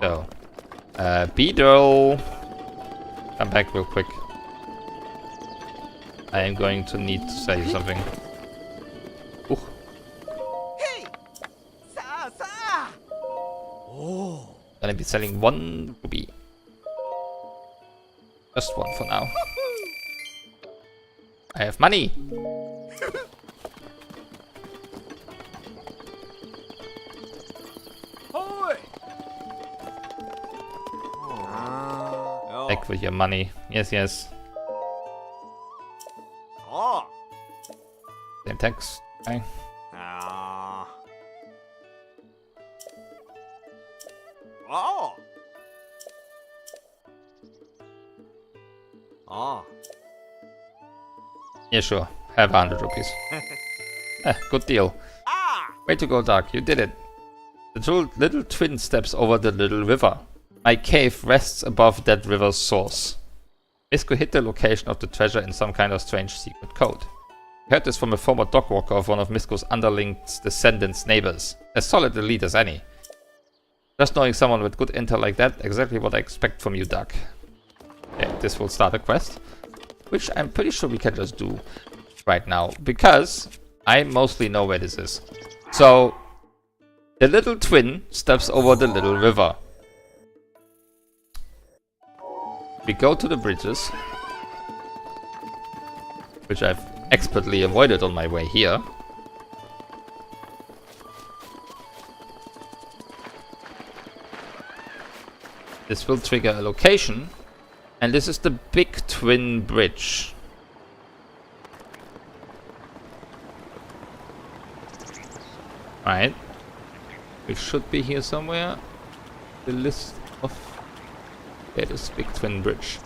So, Beedle. Come back real quick. I am going to need to say something. Ooh. Gonna be selling 1 ruby. Just 1 for now. I have money! Back with your money. Yes, yes. Same text. Okay. Yeah, sure. Have 100 rupees. Good deal. Way to go, Doug. You did it. The little twin steps over the little river. My cave rests above that river's source. Misko hid the location of the treasure in some kind of strange secret code. I heard this from a former dog walker of one of Misko's underling's descendants' neighbors. As solid a lead as any. Just knowing someone with good intel like that, exactly what I expect from you, Doug. Okay, this will start a quest. Which I'm pretty sure we can just do right now. Because I mostly know where this is. So, the little twin steps over the little river. We go to the bridges. Which I've expertly avoided on my way here. This will trigger a location. And this is the big twin bridge. Right. We should be here somewhere. The list of... There is big twin bridge.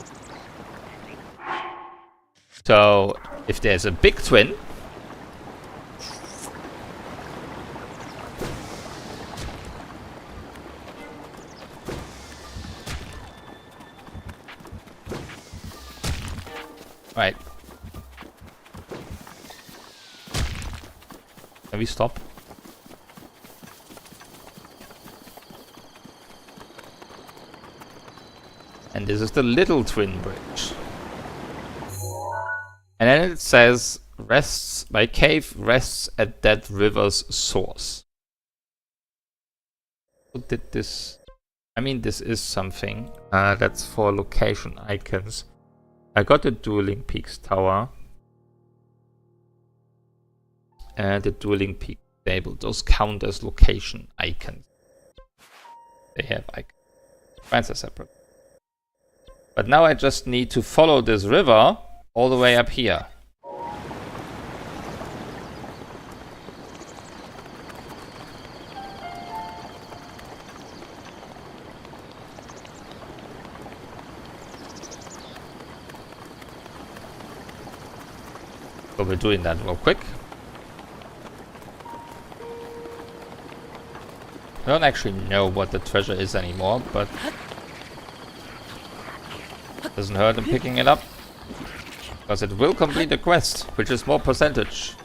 So, if there's a big twin... Right. Can we stop? And this is the little twin bridge. And then it says, my cave rests at that river's source. What did this... I mean, this is something. That's for location icons. I got the Dueling Peaks Tower. And the Dueling Peak Table. Those count as location icons. They have icons. Shrines are separate. But now I just need to follow this river all the way up here. So we're doing that real quick. I don't actually know what the treasure is anymore, but... Doesn't hurt in picking it up. Because it will complete the quest, which is more percentage.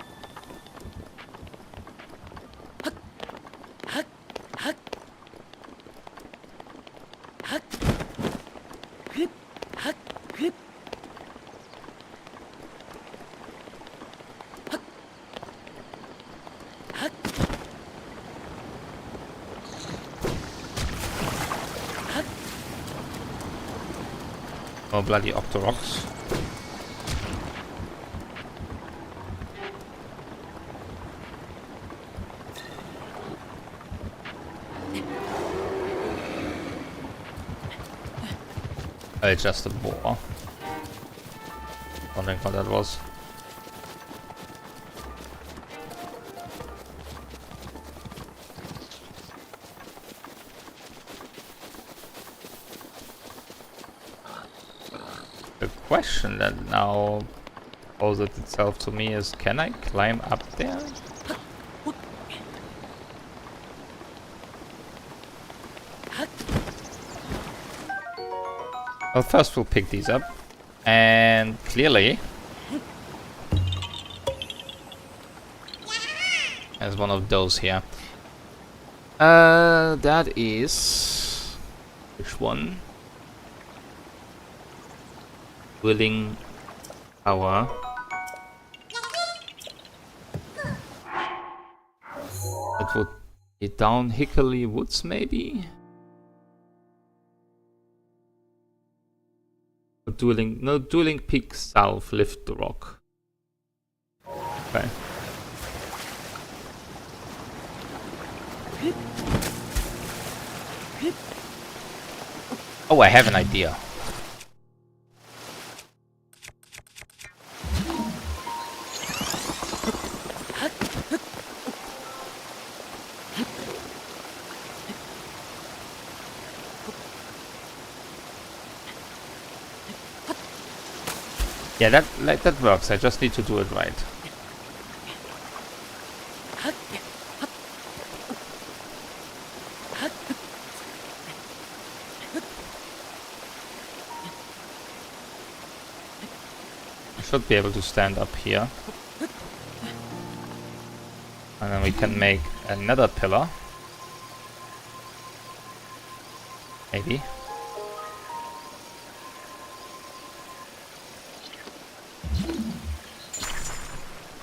Oh, bloody Octoroks. It's just a boar. Wondering what that was. The question that now poses itself to me is, can I climb up there? Well, first we'll pick these up, and clearly there's one of those here. That is... which one? Willing Tower. That would be down Hickory Woods, maybe? Dueling Peak South, lift the rock. Okay. Oh, I have an idea. Yeah, that works. I just need to do it right. I should be able to stand up here. And then we can make another pillar. Maybe.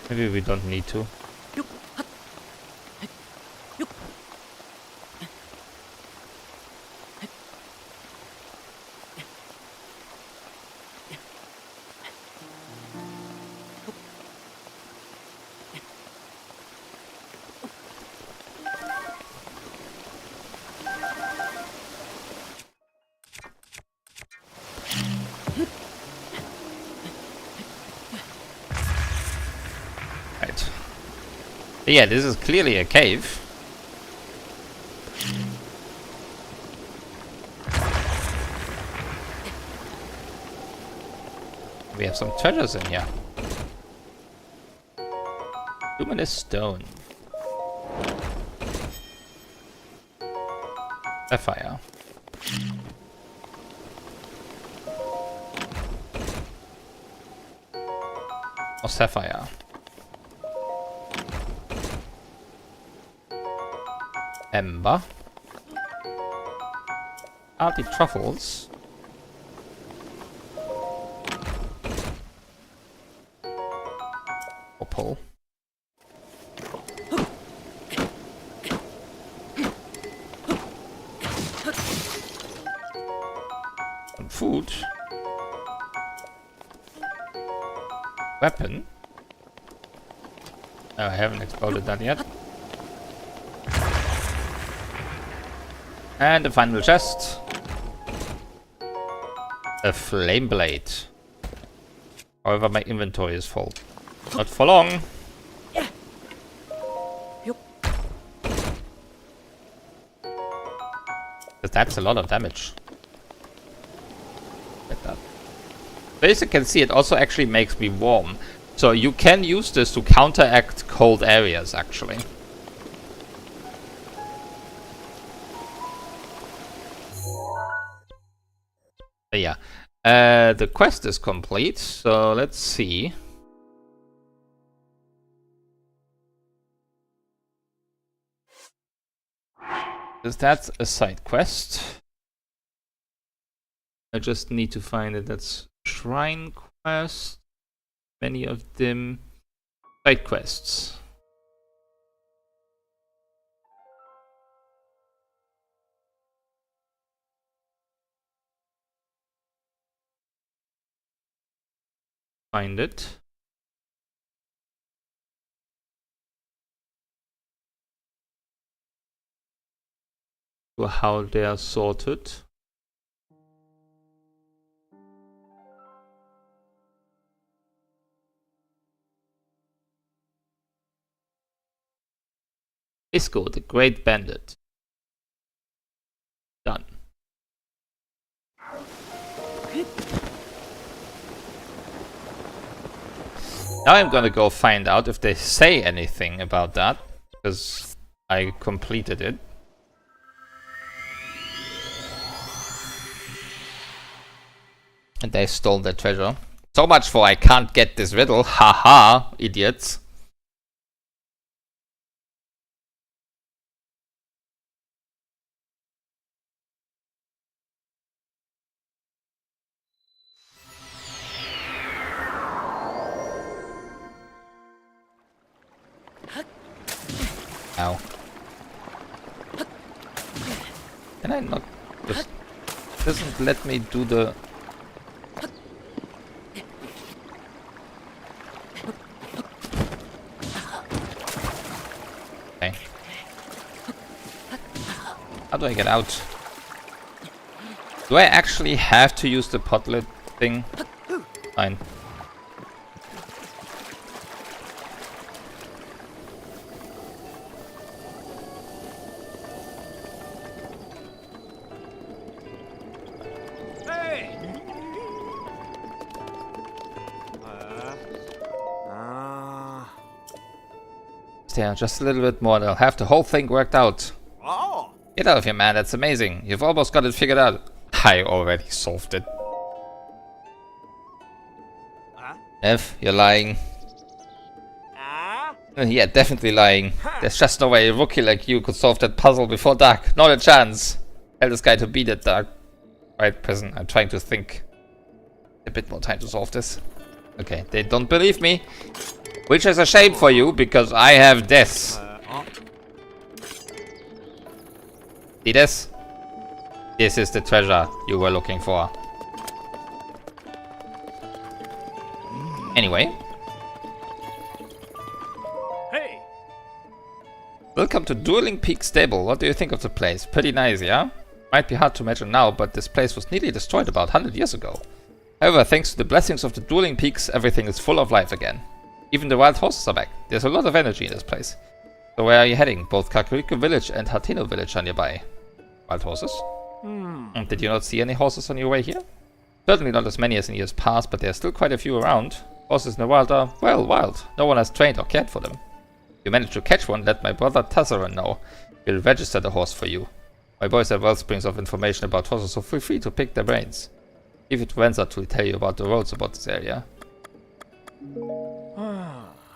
Maybe we don't need to. Right. Yeah, this is clearly a cave. We have some treasures in here. Luminous stone. Sapphire. Or sapphire. Ember. Arctic truffles. Opal. Some food. Weapon. No, I haven't exploded that yet. And the final chest. A flame blade. However, my inventory is full. Not for long. But that's a lot of damage. Like that. But as you can see, it also actually makes me warm. So you can use this to counteract cold areas, actually. But yeah, The quest is complete, so let's see. Is that a side quest? I just need to find it. That's shrine quest. Many of them side quests. Find it. How they are sorted. Isco, the Great Bandit. Done. Now I'm gonna go find out if they say anything about that, because I completed it. And they stole the treasure. So much for I can't get this riddle. Haha, idiots. Ow. Can I not just... doesn't let me do the... Okay. How do I get out? Do I actually have to use the potlet thing? Fine. Yeah, just a little bit more and I'll have the whole thing worked out. Oh. Get out of here, man. That's amazing. You've almost got it figured out. I already solved it. Ev, you're lying. Yeah, definitely lying. There's just no way a rookie like you could solve that puzzle before dark. Not a chance. Tell this guy to beat it, dark. Right, prison. I'm trying to think. A bit more time to solve this. Okay, they don't believe me. Which is a shame for you, because I have this. See this? This is the treasure you were looking for. Anyway. Hey. Welcome to Dueling Peak Stable. What do you think of the place? Pretty nice, yeah? Might be hard to imagine now, but this place was nearly destroyed about 100 years ago. However, thanks to the blessings of the Dueling Peaks, everything is full of life again. Even the wild horses are back. There's a lot of energy in this place. So where are you heading? Both Kakariko Village and Hateno Village are nearby. Wild horses? And did you not see any horses on your way here? Certainly not as many as in years past, but there are still quite a few around. Horses in the wild are, well, wild. No one has trained or cared for them. If you manage to catch one, let my brother Tazaran know. He'll register the horse for you. My boys have well springs of information about horses, so feel free to pick their brains. Leave it to Renza to tell you about the roads about this area.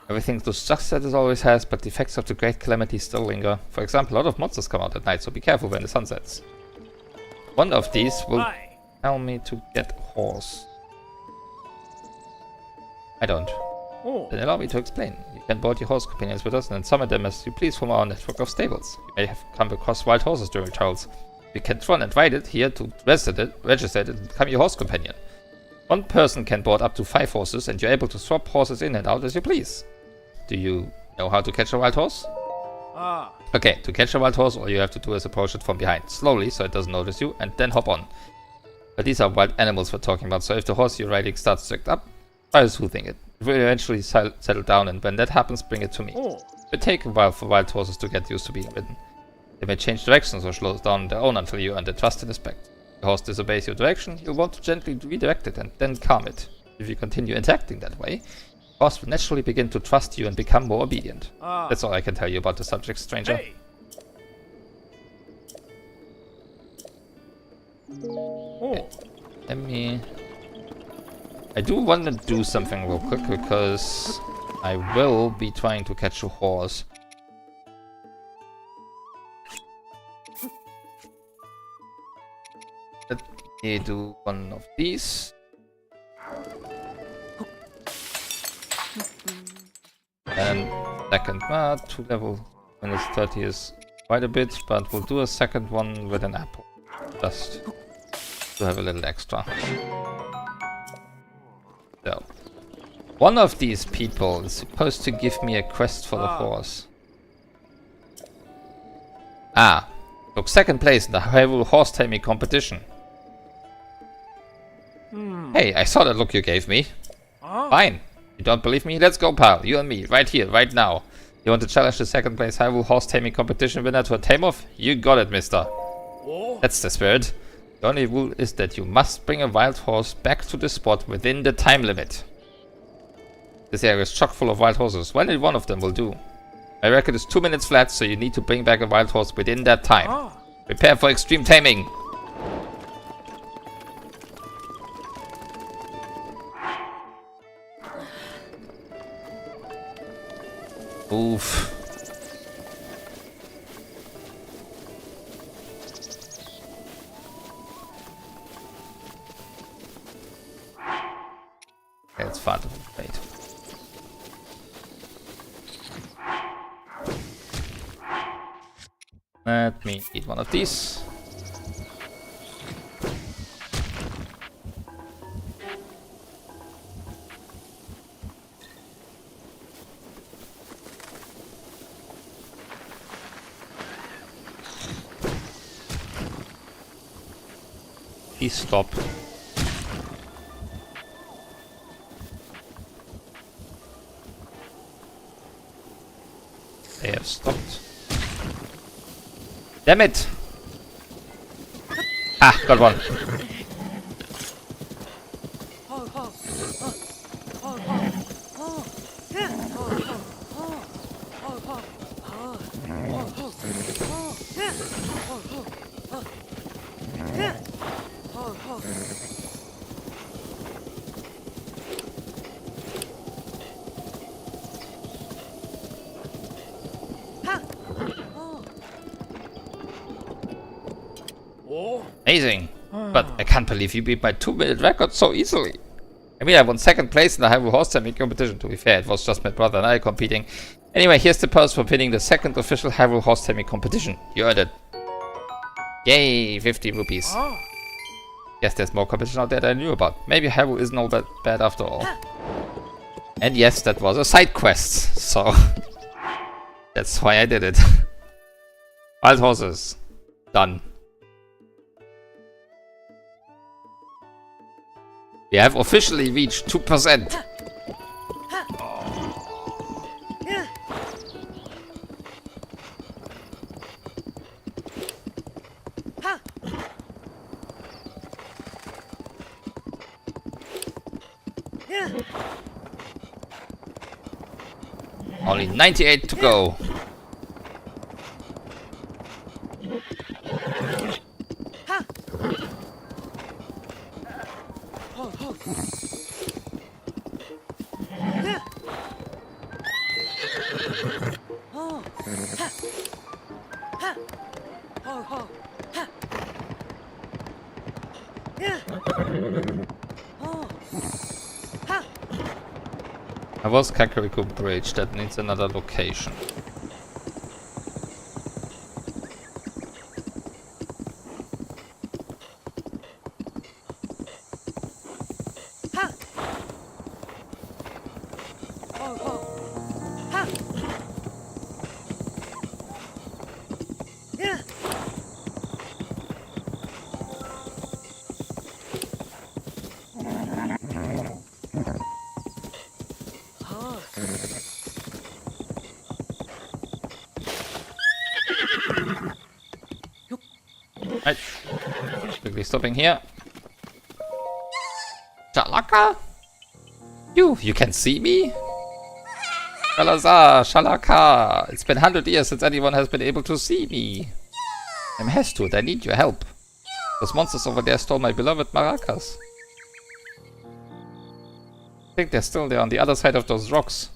Everything looks just as it always has, but the effects of the Great Calamity still linger. For example, a lot of monsters come out at night, so be careful when the sun sets. One of these will tell me to get horse. I don't. Then allow me to explain. You can board your horse companions with us and summon them as you please from our network of stables. You may have come across wild horses during travels. You can run and ride it here to register it and become your horse companion. One person can board up to 5 horses, and you're able to swap horses in and out as you please. Do you know how to catch a wild horse? Okay, to catch a wild horse, all you have to do is approach it from behind, slowly so it doesn't notice you, and then hop on. But these are wild animals we're talking about, so if the horse you're riding starts to act up, try soothing it. It will eventually settle down, and when that happens, bring it to me. It will take a while for wild horses to get used to being ridden. They may change directions or slow down on their own until you earn their trust and respect. If the horse disobeys your direction, you'll want to gently redirect it and then calm it. If you continue interacting that way, the horse will naturally begin to trust you and become more obedient. That's all I can tell you about the subject, stranger. Hey. Okay. Let me I do want to do something real quick because I will be trying to catch a horse. Let me do one of these. And second, 2 level minus 30 is quite a bit, but we'll do a second one with an apple. Just to have a little extra. So, one of these people is supposed to give me a quest for the horse. Ah, took second place in the Hyrule horse taming competition. Hey, I saw that look you gave me. Fine. You don't believe me? Let's go, pal. You and me, right here, right now. You want to challenge the second place Hyrule horse taming competition winner to a tame-off? You got it, mister. That's the spirit. The only rule is that you must bring a wild horse back to the spot within the time limit. This area is chock full of wild horses. Only one of them will do. My record is 2 minutes flat, so you need to bring back a wild horse within that time. Prepare for extreme taming. Oof. It's far to wait. Let me eat one of these. Please stop. They have stopped. Damn it! Ah, got one. Amazing! But I can't believe you beat my 2-minute record so easily. I mean, I won second place in the Hyrule horse taming competition. To be fair, it was just my brother and I competing. Anyway, here's the purse for winning the second official Hyrule horse taming competition. You earned it. Yay, 50 rupees. Yes, there's more competition out there than I knew about. Maybe Hyrule isn't all that bad after all. And yes, that was a side quest, so that's why I did it. Wild horses. Done. We have officially reached 2%. Only 98 to go. I was Kakariko Bridge, that needs another location. Right. Quickly stopping here. Shalaka? You can see me? Shalazar, Shalaka. It's been 100 years since anyone has been able to see me. I'm Hestwood, I need your help. Those monsters over there stole my beloved maracas. think they're still there on the other side of those rocks.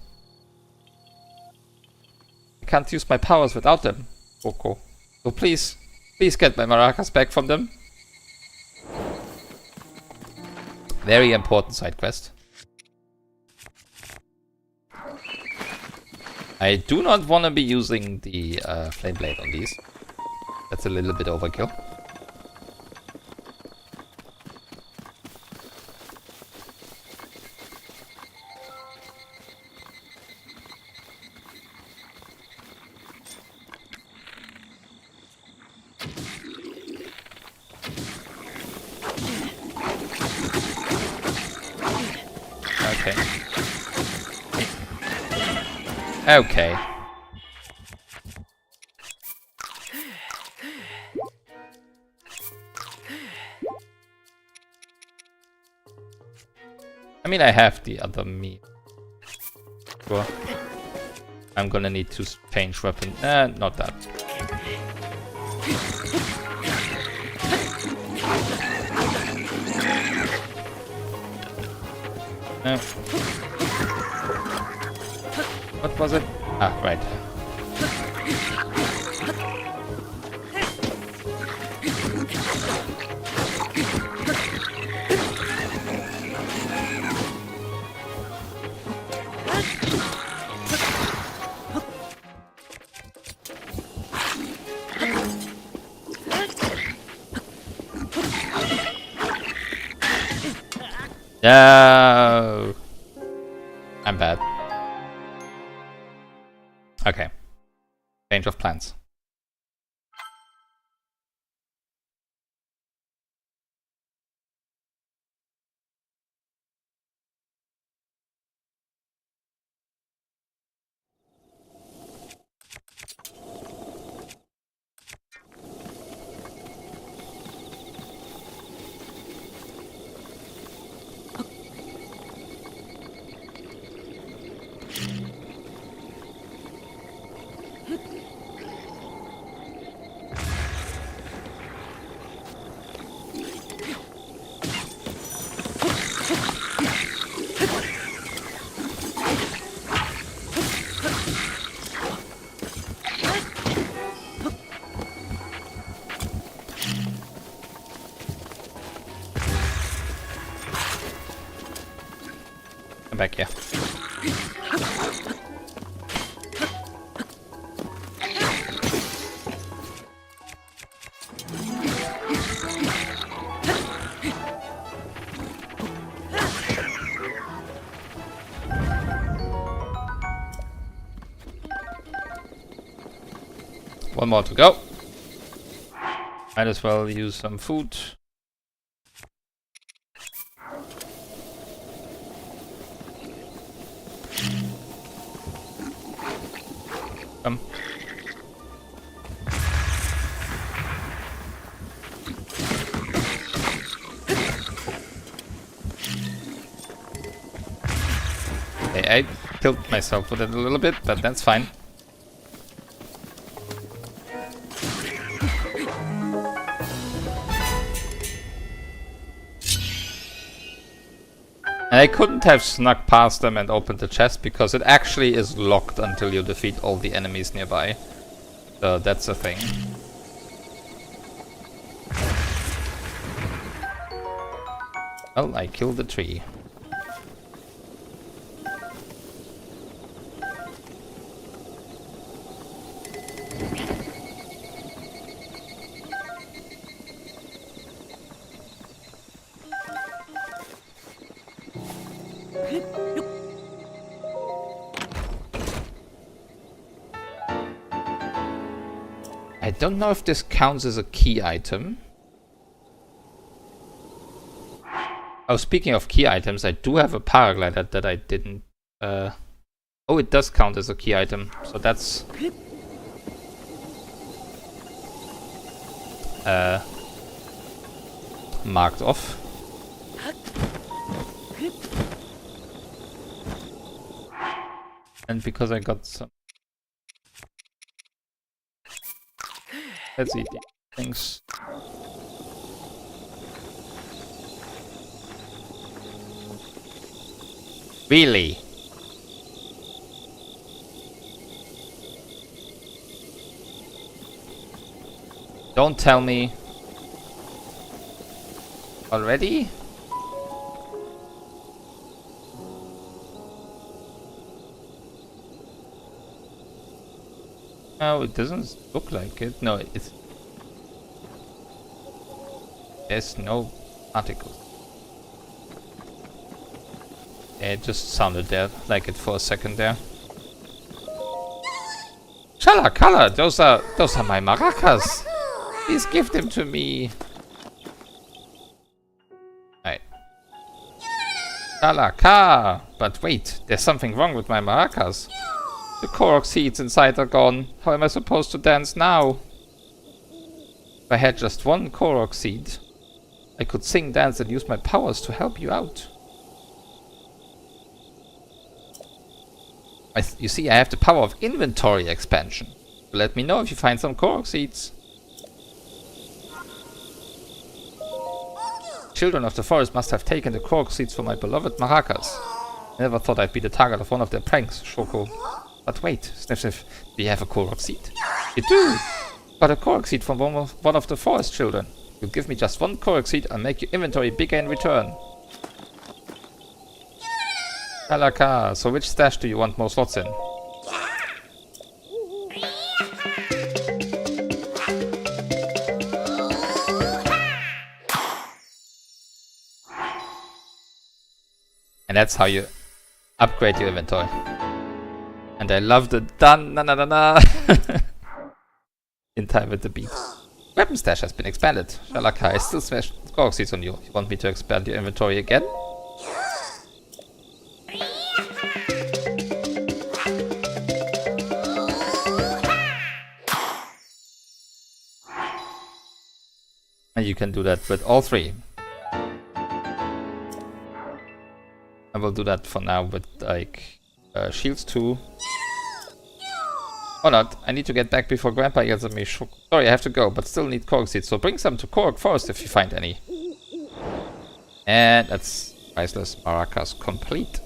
I can't use my powers without them, Coco. So please, please get my maracas back from them. Very important side quest. I do not want to be using the flame blade on these. That's a little bit overkill. Okay. Okay. I mean, I have the other meat. Sure. I'm gonna need to change weapon. Not that. No. What was it? Ah, right. No, I'm bad. Okay. Change of plans. Come back here. One more to go. Might as well use some food. Okay, I killed myself with it a little bit, but that's fine. And I couldn't have snuck past them and opened the chest because it actually is locked until you defeat all the enemies nearby. So that's a thing. Well, I killed the tree. I don't know if this counts as a key item. Oh, speaking of key items, I do have a paraglider that I didn't... Oh, it does count as a key item, so that's... marked off. And because I got some... Let's eat these things. Really? Don't tell me. Already? No, it doesn't look like it. No, it's... There's no particles. Yeah, it just sounded there, like it for a second there. Shalakala, those are my maracas. Please give them to me. Right. Shalaka! But wait, there's something wrong with my maracas. The Korok seeds inside are gone. How am I supposed to dance now? If I had just one Korok seed, I could sing, dance, and use my powers to help you out. You see, I have the power of inventory expansion. Let me know if you find some Korok seeds. Children of the forest must have taken the Korok seeds for my beloved maracas. Never thought I'd be the target of one of their pranks, Shoko. But wait, sniff sniff, do you have a Korok seed? You do! Got a Korok seed from one of the forest children. You give me just one Korok seed, I'll make your inventory bigger in return. Kalaka, so which stash do you want more slots in? And that's how you upgrade your inventory. And I love the dun na na na na in time with the beat. Weapon stash has been expanded. Shalaka, I still smashed Korok seeds on you. You want me to expand your inventory again? And you can do that with all three. I will do that for now with like shields too. Or not. I need to get back before Grandpa yells at me. Sorry, I have to go, but still need Korok seeds. So bring some to Korok Forest if you find any. And that's Priceless Maracas complete.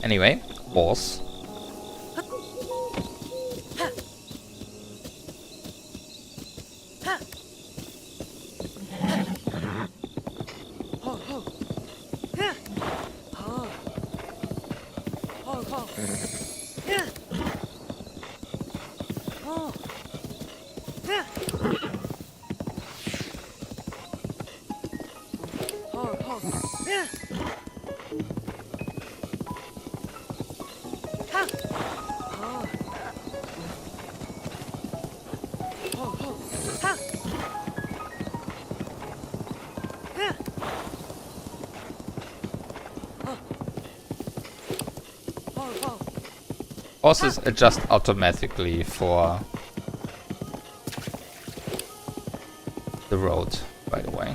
Anyway, boss. Bosses adjust automatically for the road, by the way.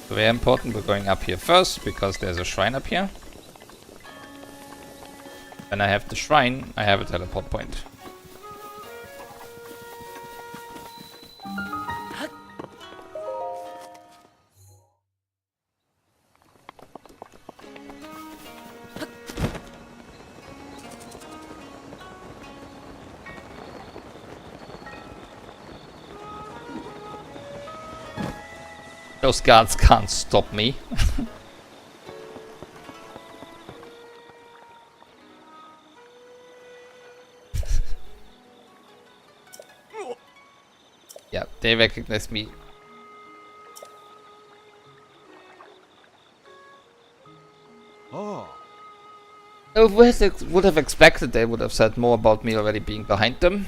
Very important, we're going up here first, because there's a shrine up here. When I have the shrine, I have a teleport point. Those guards can't stop me. Yeah, they recognize me. Oh. I would have expected they would have said more about me already being behind them.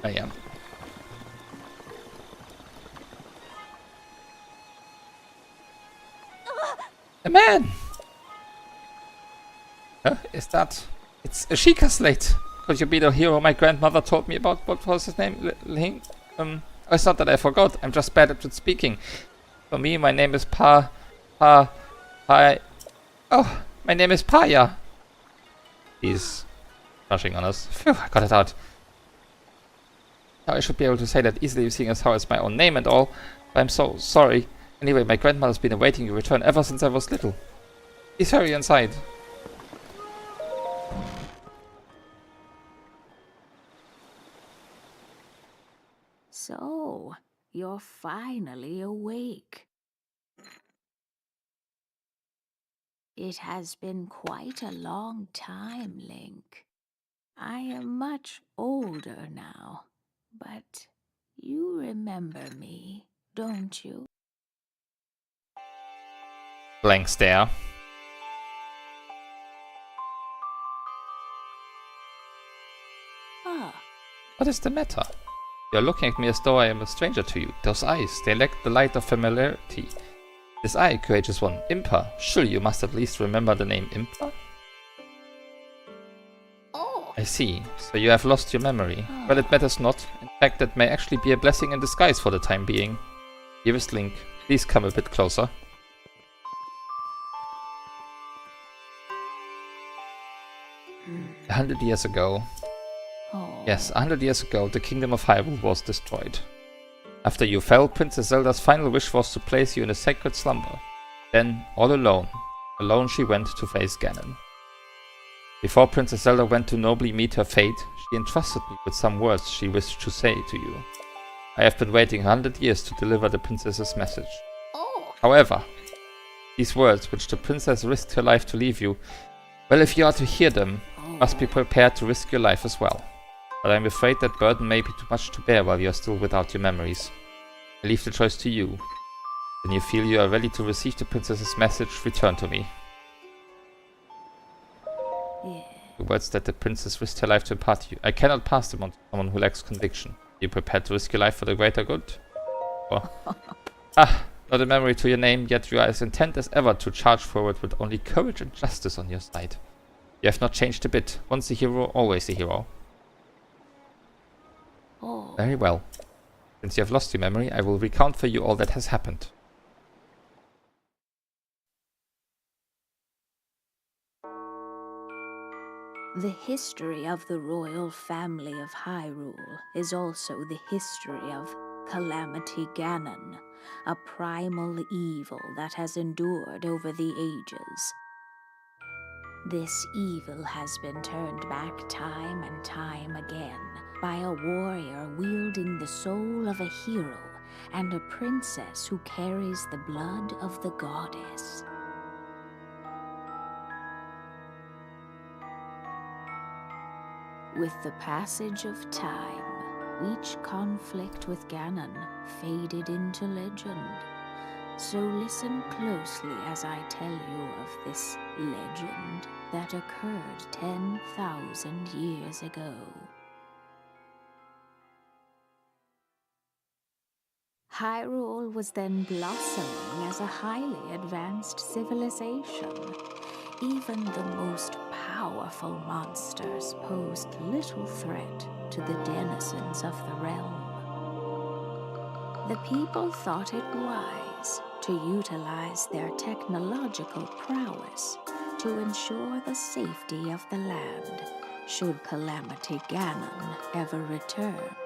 I am. A man! Huh? Is that... It's a Sheikah slate! Could you be the hero my grandmother told me about? What was his name? Oh, it's not that I forgot. I'm just bad at speaking. For me, my name is Oh, my name is Paya. He's crushing on us. Phew, I got it out. Now I should be able to say that easily, seeing as how it's my own name and all. But I'm so sorry. Anyway, my grandmother's been awaiting your return ever since I was little. Please hurry inside. So, you're finally awake. It has been quite a long time, Link. I am much older now, but you remember me, don't you? Blank stare. Ah, What is the matter? You're looking at me as though I am a stranger to you. Those eyes, they lack the light of familiarity. This eye, courageous one, Impa. Surely you must at least remember the name Impa? oh, I see. So you have lost your memory. Well, it matters not. In fact, that may actually be a blessing in disguise for the time being. Dearest Link, please come a bit closer. 100 years ago. oh. Yes, 100 years ago, the kingdom of Hyrule was destroyed. After you fell, Princess Zelda's final wish was to place you in a sacred slumber. Then, all alone she went to face Ganon. Before Princess Zelda went to nobly meet her fate, she entrusted me with some words she wished to say to you. I have been waiting 100 years to deliver the princess's message. Oh. However, these words, which the princess risked her life to leave you, well, if you are to hear them, you must be prepared to risk your life as well. But I'm afraid that burden may be too much to bear while you are still without your memories. I leave the choice to you. When you feel you are ready to receive the princess's message, return to me. Yeah. The words that the princess risked her life to impart to you, I cannot pass them on to someone who lacks conviction. Are you prepared to risk your life for the greater good? Or... not a memory to your name, yet you are as intent as ever to charge forward with only courage and justice on your side. You have not changed a bit. Once a hero, always a hero. Oh. Very well. Since you have lost your memory, I will recount for you all that has happened. The history of the royal family of Hyrule is also the history of Calamity Ganon, a primal evil that has endured over the ages. This evil has been turned back time and time again by a warrior wielding the soul of a hero and a princess who carries the blood of the goddess. With the passage of time, each conflict with Ganon faded into legend. So listen closely as I tell you of this legend that occurred 10,000 years ago. Hyrule was then blossoming as a highly advanced civilization. Even the most powerful monsters posed little threat to the denizens of the realm. The people thought it wise to utilize their technological prowess to ensure the safety of the land should Calamity Ganon ever return.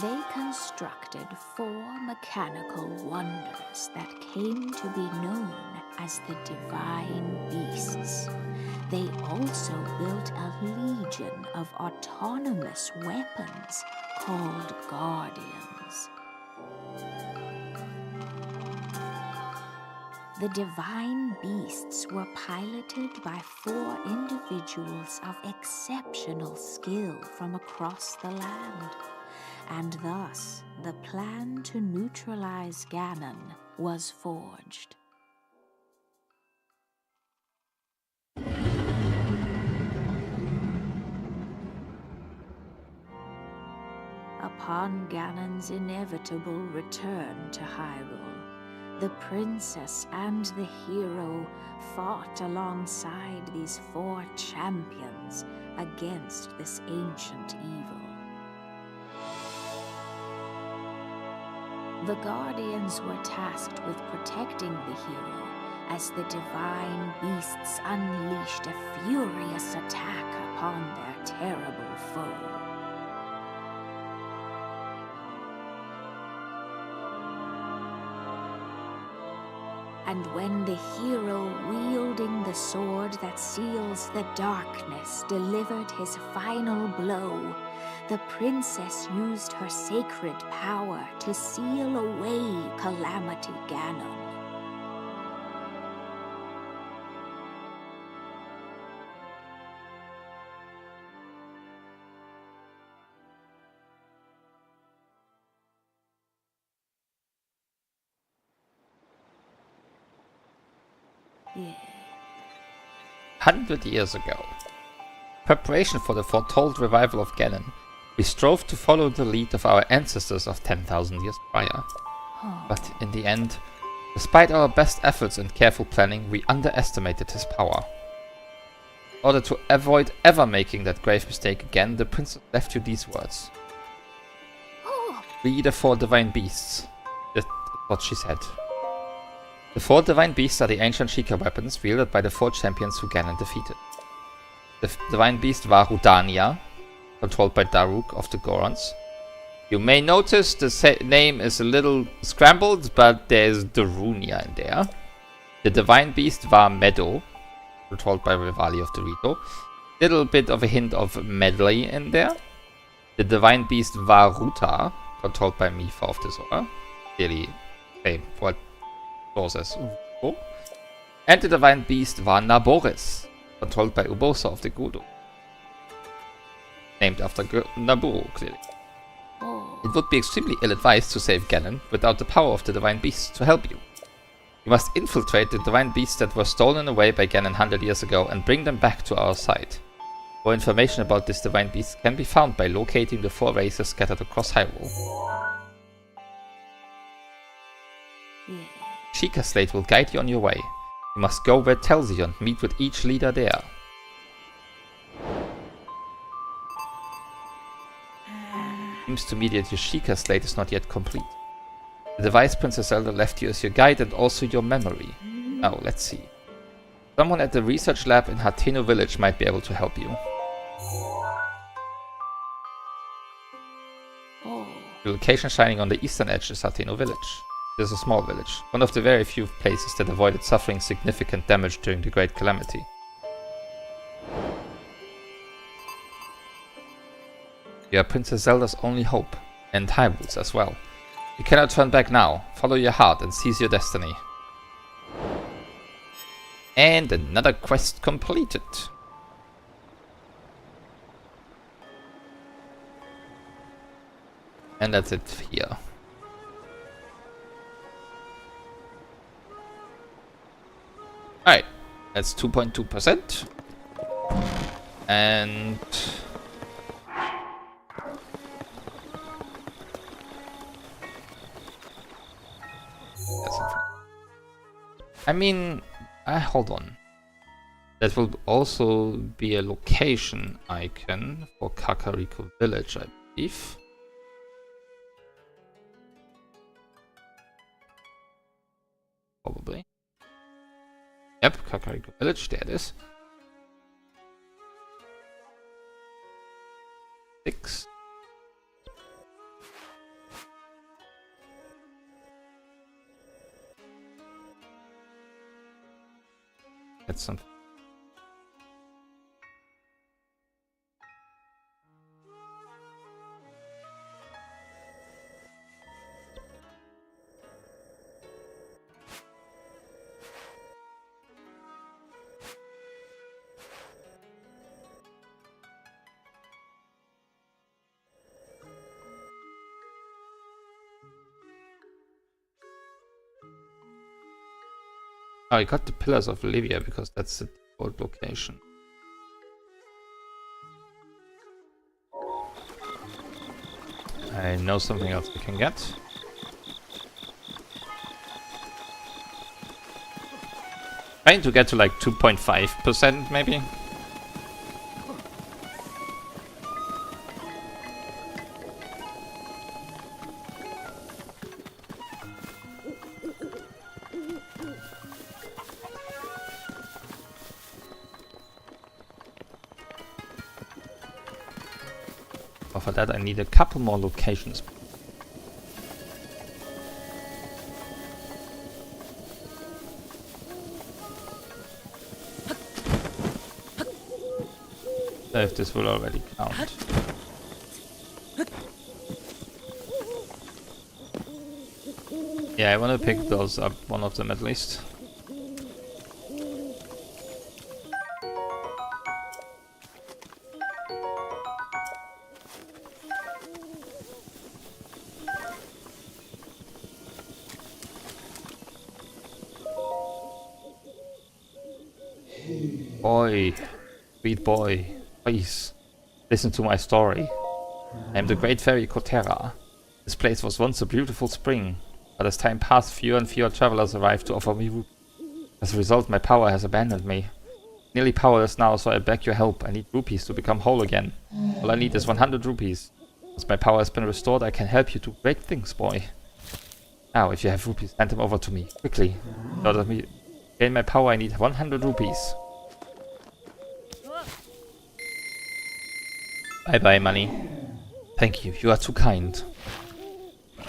They constructed 4 mechanical wonders that came to be known as the Divine Beasts. They also built a legion of autonomous weapons called Guardians. The Divine Beasts were piloted by 4 individuals of exceptional skill from across the land. And thus, the plan to neutralize Ganon was forged. upon Ganon's inevitable return to Hyrule, the princess and the hero fought alongside these 4 champions against this ancient evil. The Guardians were tasked with protecting the hero as the divine beasts unleashed a furious attack upon their terrible foe. And when the hero wielding the sword that seals the darkness delivered his final blow, the princess used her sacred power to seal away Calamity Ganon. Yeah. 100 years ago. Preparation for the foretold revival of Ganon. We strove to follow the lead of our ancestors of 10,000 years prior. But in the end, despite our best efforts and careful planning, we underestimated his power. In order to avoid ever making that grave mistake again, the princess left you these words. We the 4 divine beasts. That's what she said. The 4 divine beasts are the ancient Sheikah weapons wielded by the 4 champions who Ganon defeated. The divine beast var Rudania, controlled by Daruk of the Gorons. You may notice the name is a little scrambled, but there's Darunia in there. The divine beast var Meadow, controlled by Revali of the Rito. Little bit of a hint of Medley in there. The divine beast var Ruta, controlled by Mifa of the Zora. Clearly, same what as Ubo. And the divine beast var Naboris, controlled by Ubosa of the Godo. Named after Naboo, clearly. It would be extremely ill-advised to save Ganon without the power of the divine beasts to help you. You must infiltrate the divine beasts that were stolen away by Ganon 100 years ago and bring them back to our side. More information about this divine beast can be found by locating the 4 races scattered across Hyrule. Sheikah Slate will guide you on your way. You must go where it tells you and meet with each leader there. Seems to me that your Sheikah Slate is not yet complete. The device Princess Zelda left you as your guide and also your memory. Now, let's see. Someone at the research lab in Hateno village might be able to help you. The location shining on the eastern edge is Hateno village. It is a small village, one of the very few places that avoided suffering significant damage during the Great Calamity. You are Princess Zelda's only hope, and Hyrule's as well. You cannot turn back now. Follow your heart and seize your destiny. And another quest completed. And that's it here. Alright, that's 2.2%. And I mean, hold on. That will also be a location icon for Kakariko Village, I believe. Probably. Yep, Kakariko Village, there it is. 6. That's something. Oh, I got the Pillars of Livia because that's the old location. I know something else we can get. Trying to get to like 2.5% maybe. But for that I need a couple more locations. If this will already count. Yeah, I want to pick those up, one of them at least. Boy, sweet boy, please listen to my story. I am the great fairy Kotera. This place was once a beautiful spring, but as time passed, fewer and fewer travelers arrived to offer me root. As a result, my power has abandoned me. Nearly powerless now, so I beg your help. I need rupees to become whole again. All I need is 100 rupees. Once my power has been restored, I can help you do great things, boy. Now, if you have rupees, hand them over to me, quickly. In order to gain my power, I need 100 rupees. Bye-bye, money. Thank you, you are too kind.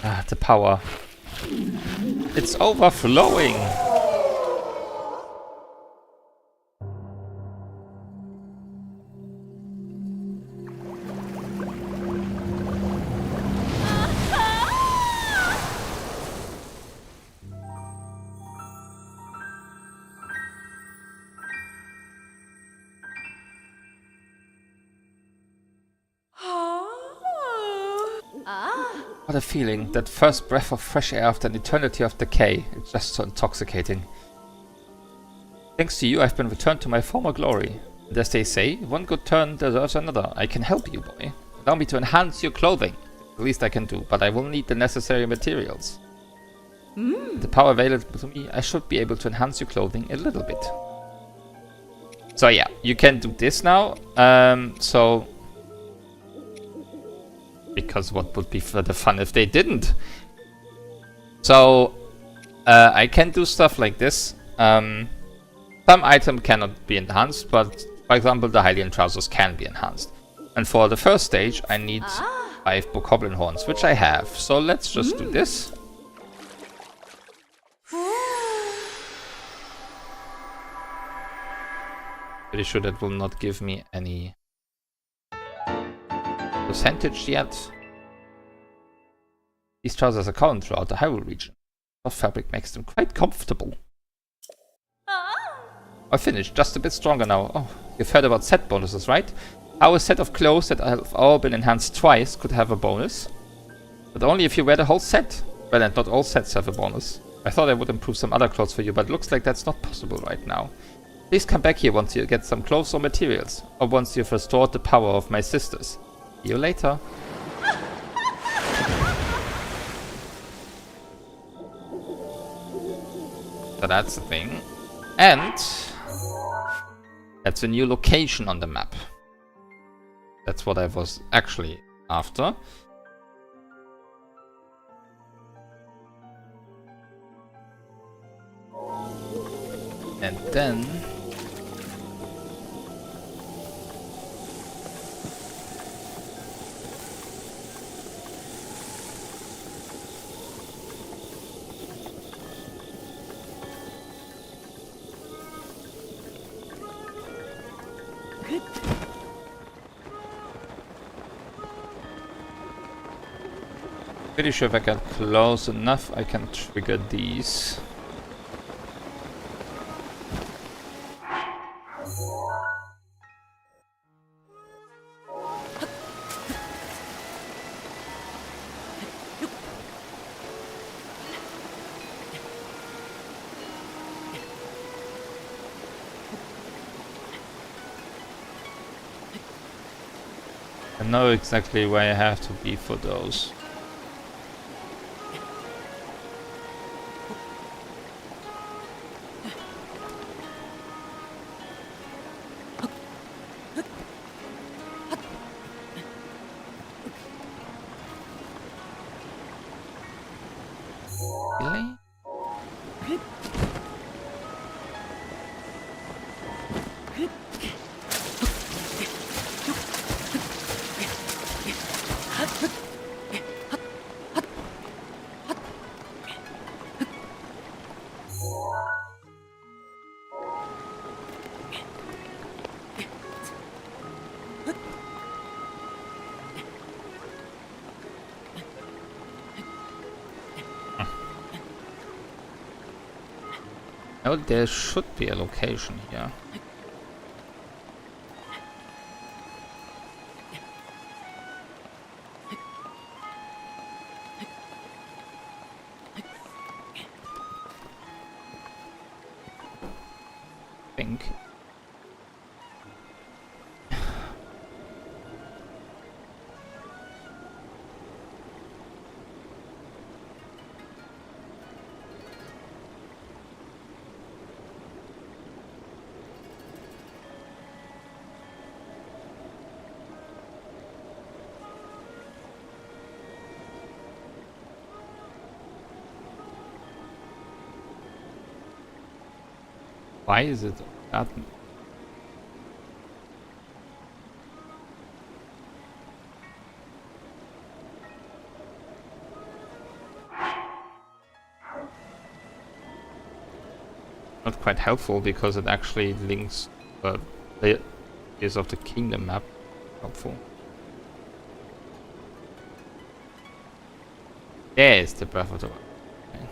Ah, the power. It's overflowing! What a feeling, that first breath of fresh air after an eternity of decay. It's just so intoxicating. Thanks to you, I've been returned to my former glory. And as they say, one good turn deserves another. I can help you, boy. Allow me to enhance your clothing. The least I can do, but I will need the necessary materials. With the power available to me, I should be able to enhance your clothing a little bit. So yeah, you can do this now. Because what would be for the fun if they didn't? So, I can do stuff like this. Some item cannot be enhanced, but for example, the Hylian trousers can be enhanced. And for the first stage, I need 5 bokoblin horns, which I have. So let's just do this. Pretty sure that will not give me any percentage yet. These trousers are common throughout the Hyrule region. Soft fabric makes them quite comfortable. I finished, just a bit stronger now. Oh, you've heard about set bonuses, right? How a set of clothes that have all been enhanced twice could have a bonus. But only if you wear the whole set. Well, and not all sets have a bonus. I thought I would improve some other clothes for you, but looks like that's not possible right now. Please come back here once you get some clothes or materials, or once you've restored the power of my sisters. See you later. So that's the thing. And that's a new location on the map. That's what I was actually after. And then pretty sure if I get close enough, I can trigger these. I know exactly where I have to be for those. Really? Oh, there should be a location here. Think. Why is it that? Not quite helpful because it actually links layers of the kingdom map. Helpful. There's the Breath of the Wild. Okay.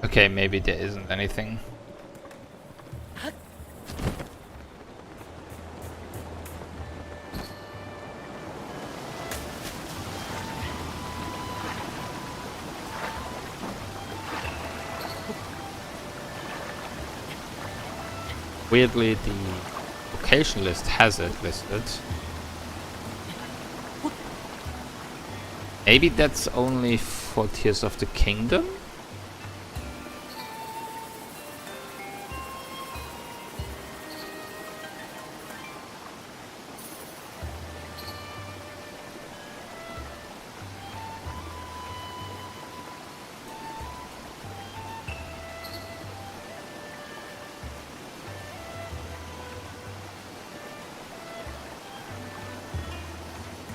Okay, maybe there isn't anything. Weirdly, the location list has it listed. Maybe that's only for Tears of the Kingdom?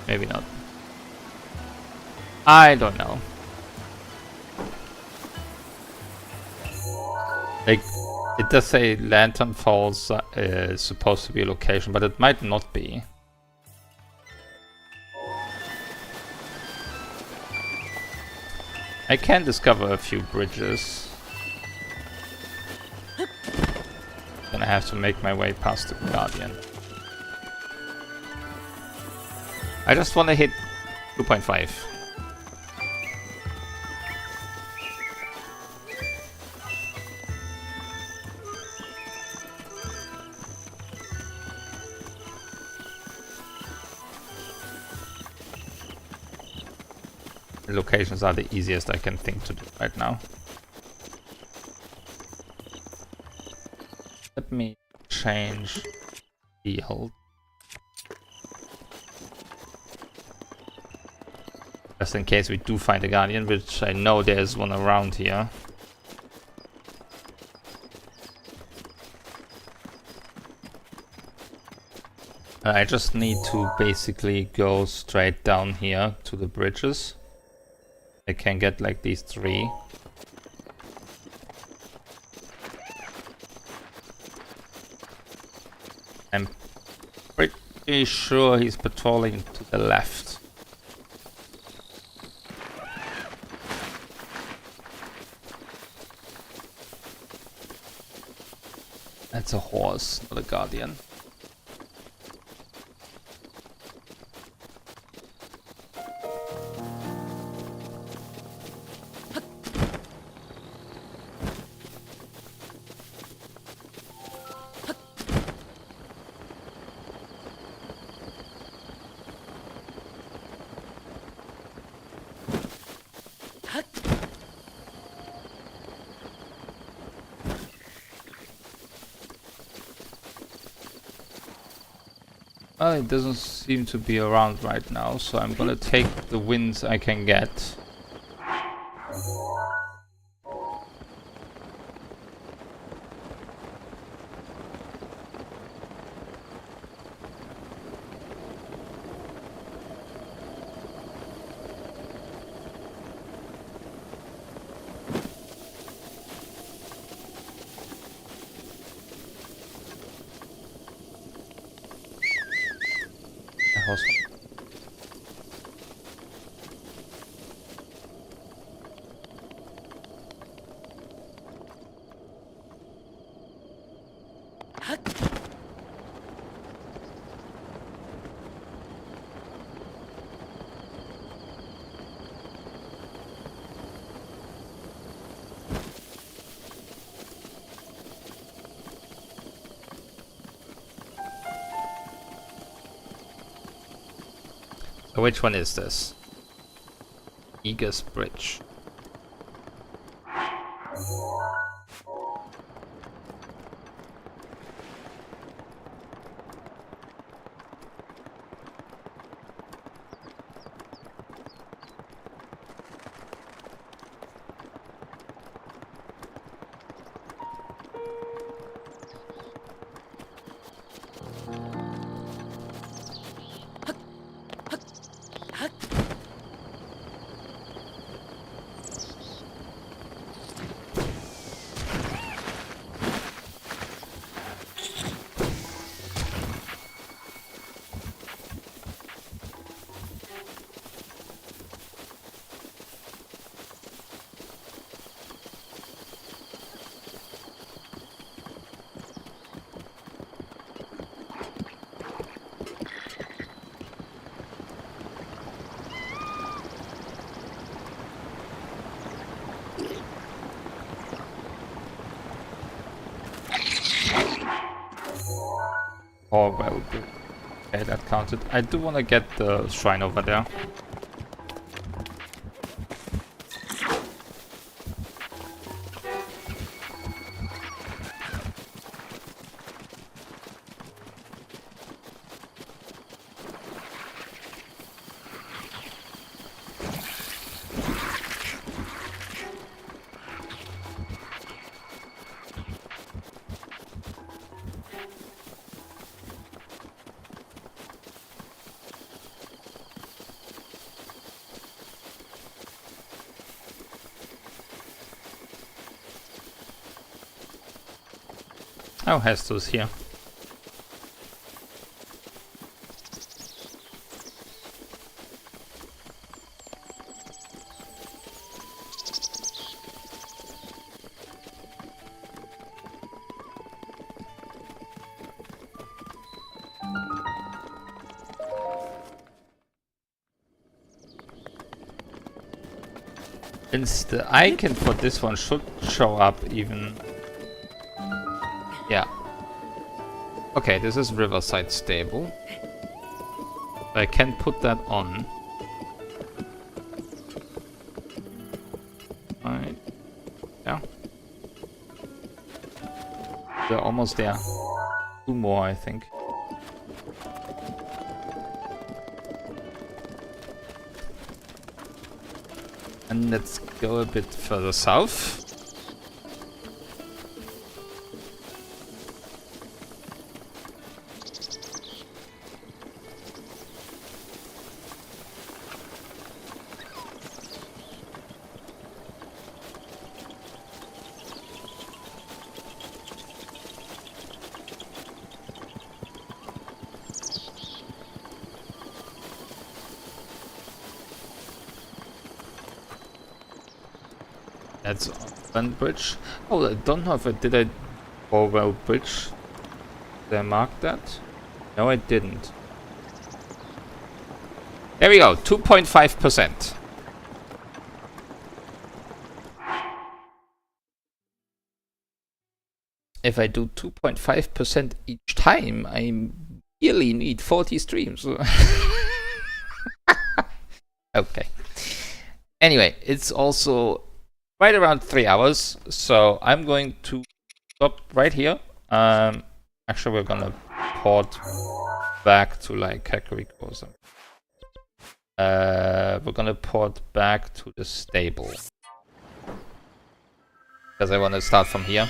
Maybe not. I don't know. Like, it does say Lantern Falls is supposed to be a location, but it might not be. I can discover a few bridges. Then I have to make my way past the Guardian. I just want to hit 2.5. The locations are the easiest I can think to do right now. Let me change field. Just in case we do find a guardian, which I know there's one around here. I just need to basically go straight down here to the bridges. I can get like these 3. I'm pretty sure he's patrolling to the left. That's a horse, not a guardian. Well, it doesn't seem to be around right now, so I'm gonna take the wins I can get. So which one is this? Eagles Bridge. Oh, well, good. Okay, that counted. I do want to get the shrine over there. Oh, Hesto's here. Since the icon for this one should show up even. Yeah. Okay, this is Riverside Stable. I can put that on. Right. Yeah. We're almost there. 2 more, I think. And let's go a bit further south. That's one bridge. Oh, I don't know if I did a Orwell bridge. Did I mark that? No, I didn't. There we go, 2.5%. If I do 2.5% each time, I really need 40 streams. Okay. Anyway, it's also right around 3 hours, so I'm going to stop right here. Actually, we're gonna port back to like Kakariko or something. We're gonna port back to the stable because I want to start from here.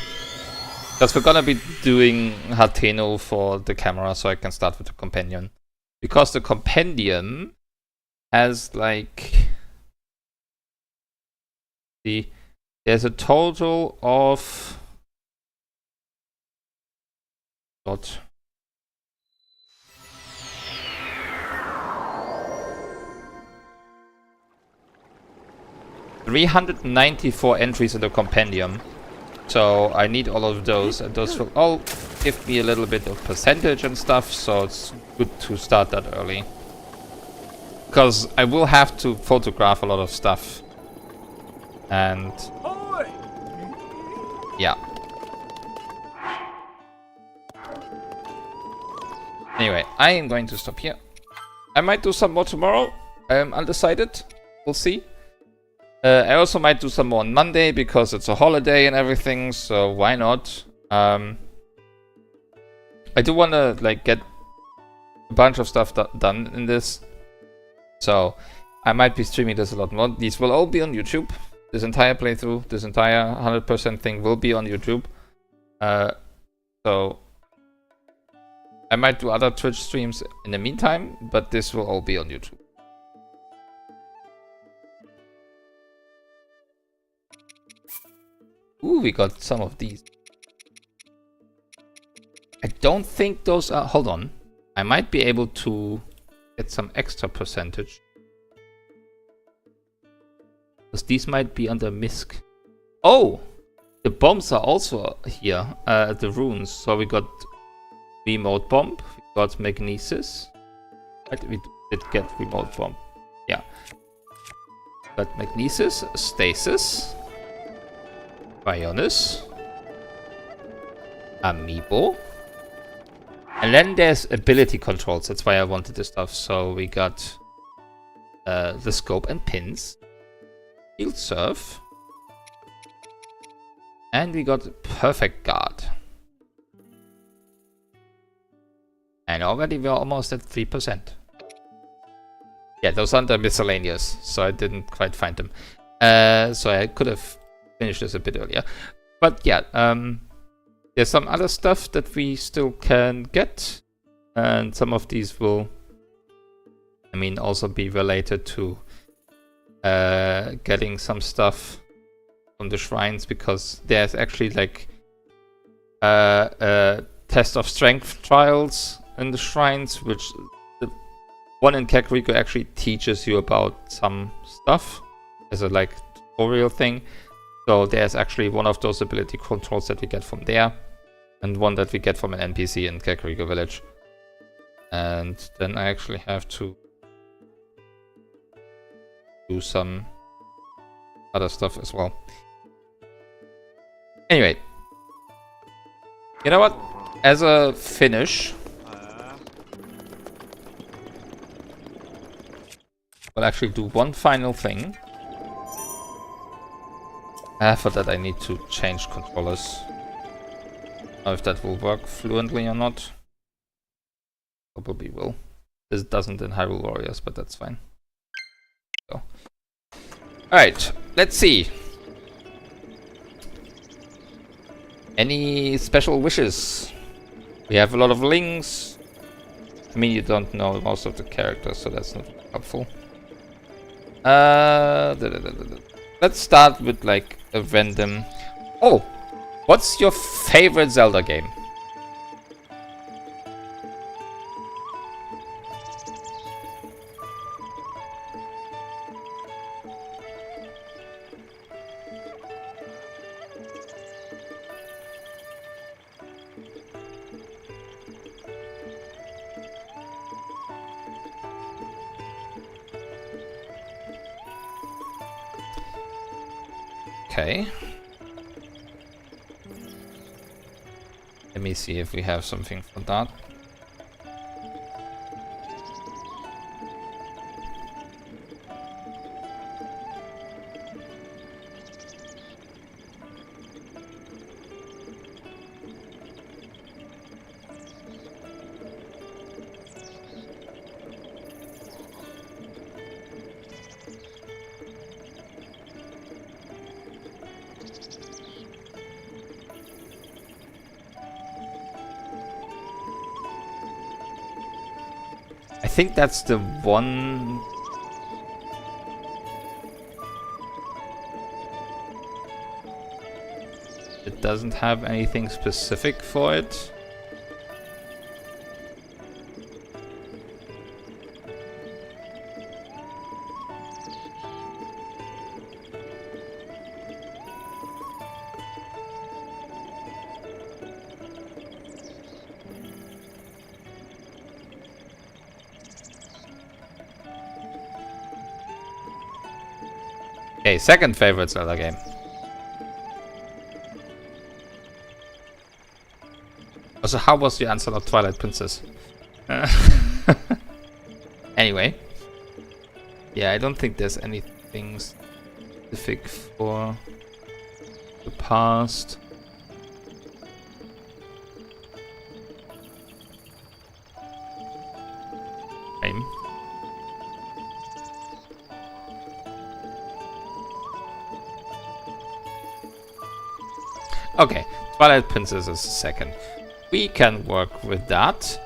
Because we're gonna be doing Hateno for the camera, so I can start with the companion. Because the compendium has like there's a total of what? 394 entries in the compendium. So I need all of those, and those will all give me a little bit of percentage and stuff, so it's good to start that early. Because I will have to photograph a lot of stuff. And yeah. Anyway, I am going to stop here. I might do some more tomorrow. I am undecided. We'll see. I also might do some more on Monday because it's a holiday and everything, so why not? I do want to like get a bunch of stuff done in this, so I might be streaming this a lot more. These will all be on YouTube. This entire playthrough, this entire 100% thing will be on YouTube. So I might do other Twitch streams in the meantime, but this will all be on YouTube. Ooh, we got some of these. I don't think those are... Hold on. I might be able to get some extra percentage. Because these might be under MISC. Oh! The bombs are also here. The runes. So we got remote bomb. We got magnesis. Right, we did get remote bomb. Yeah. Got magnesis, stasis, Bionis, Amiibo, and then there's ability controls. That's why I wanted this stuff. So we got the scope and pins, field surf, and we got perfect guard. And already we're almost at 3%. Yeah, those are the miscellaneous, so I didn't quite find them. So I could have finish this a bit earlier, but yeah, there's some other stuff that we still can get, and some of these will, I mean, also be related to getting some stuff from the shrines, because there's actually like test of strength trials in the shrines, which the one in Kakariko actually teaches you about some stuff as a like tutorial thing. So there's actually one of those ability controls that we get from there, and one that we get from an NPC in Kakariko Village. And then I actually have to do some other stuff as well. Anyway, you know what? As a finish, we'll actually do one final thing. For that I need to change controllers. know if that will work fluently or not. Probably will. This doesn't in Hyrule Warriors, but that's fine. So. Alright, let's see. Any special wishes? We have a lot of links. I mean, you don't know most of the characters, so that's not helpful. Let's start with like a random... Oh! What's your favorite Zelda game? Okay. Let me see if we have something for that. I think that's the one. It doesn't have anything specific for it. Okay, second favorite Zelda game. Also, how was your answer of Twilight Princess? Anyway. Yeah, I don't think there's anything specific for the past. Same. Okay, Twilight Princess is second. We can work with that.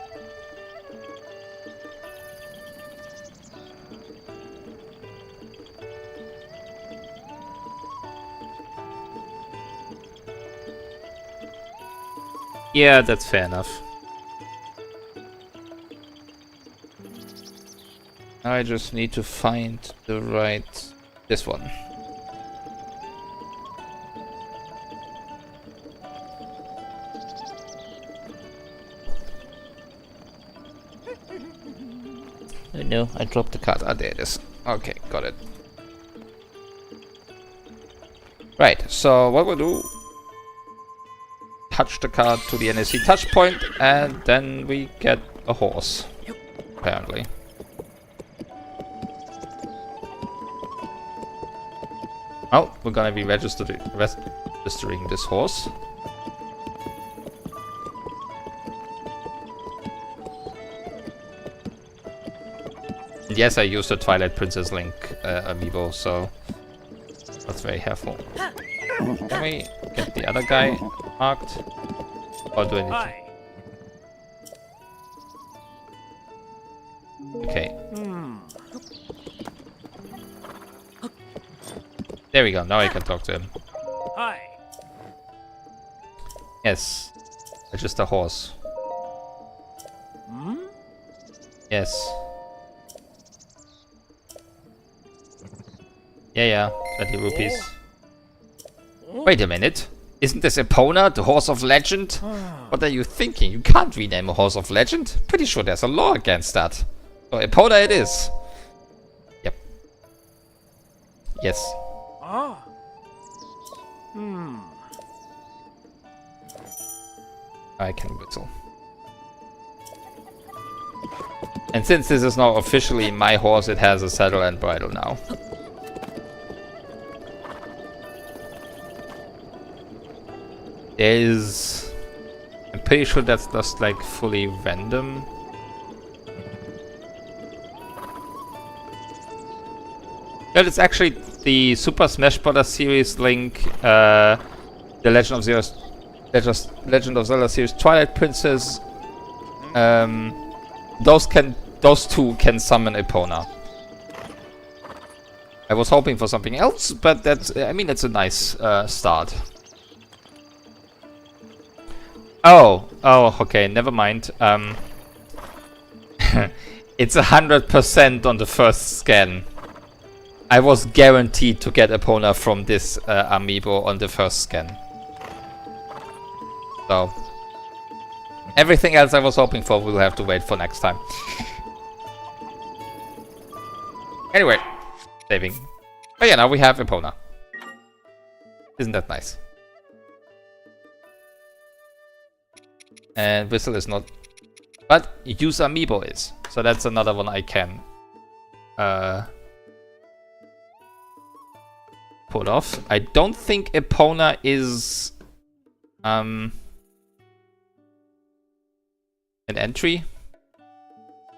Yeah, that's fair enough. Now I just need to find the right... this one. Oh no, I dropped the card. Ah, there it is. Okay, got it. Right, so what we'll do... touch the card to the NSC touch point, and then we get a horse. Apparently. Oh, we're gonna be registering this horse. Yes, I used the Twilight Princess Link amiibo, so that's very helpful. Can we get the other guy marked? Or do I need to? Okay. There we go, now I can talk to him. Hi. Yes. It's just a horse. Yes. Yeah, 20 rupees. Wait a minute. Isn't this Epona, the horse of legend? What are you thinking? You can't rename a horse of legend. Pretty sure there's a law against that. So Epona it is. Yep. Yes. Ah. I can whistle. And since this is now officially my horse, it has a saddle and bridle now. There is pretty sure that's just like fully random. But it's actually the Super Smash Bros. Series Link, the Legend of Zelda series Twilight Princess. Those two can summon Epona. I was hoping for something else, but that's, I mean, it's a nice start. Oh, okay, never mind. It's 100% on the first scan. I was guaranteed to get Epona from this amiibo on the first scan. So, everything else I was hoping for will have to wait for next time. Anyway, saving. But yeah, now we have Epona. Isn't that nice? And Whistle is not. But Use Amiibo is. So that's another one I can pull off. I don't think Epona is an entry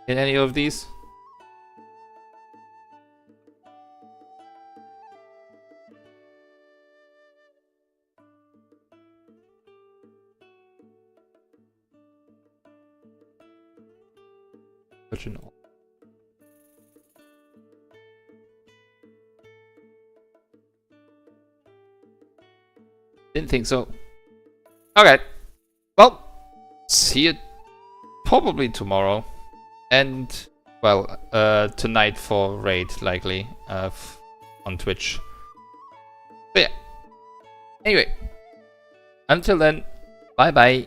in any of these. Original. Didn't think so. Okay. Well, see you probably tomorrow. And, well, tonight for Raid, likely, on Twitch. But yeah. Anyway. Until then, bye-bye.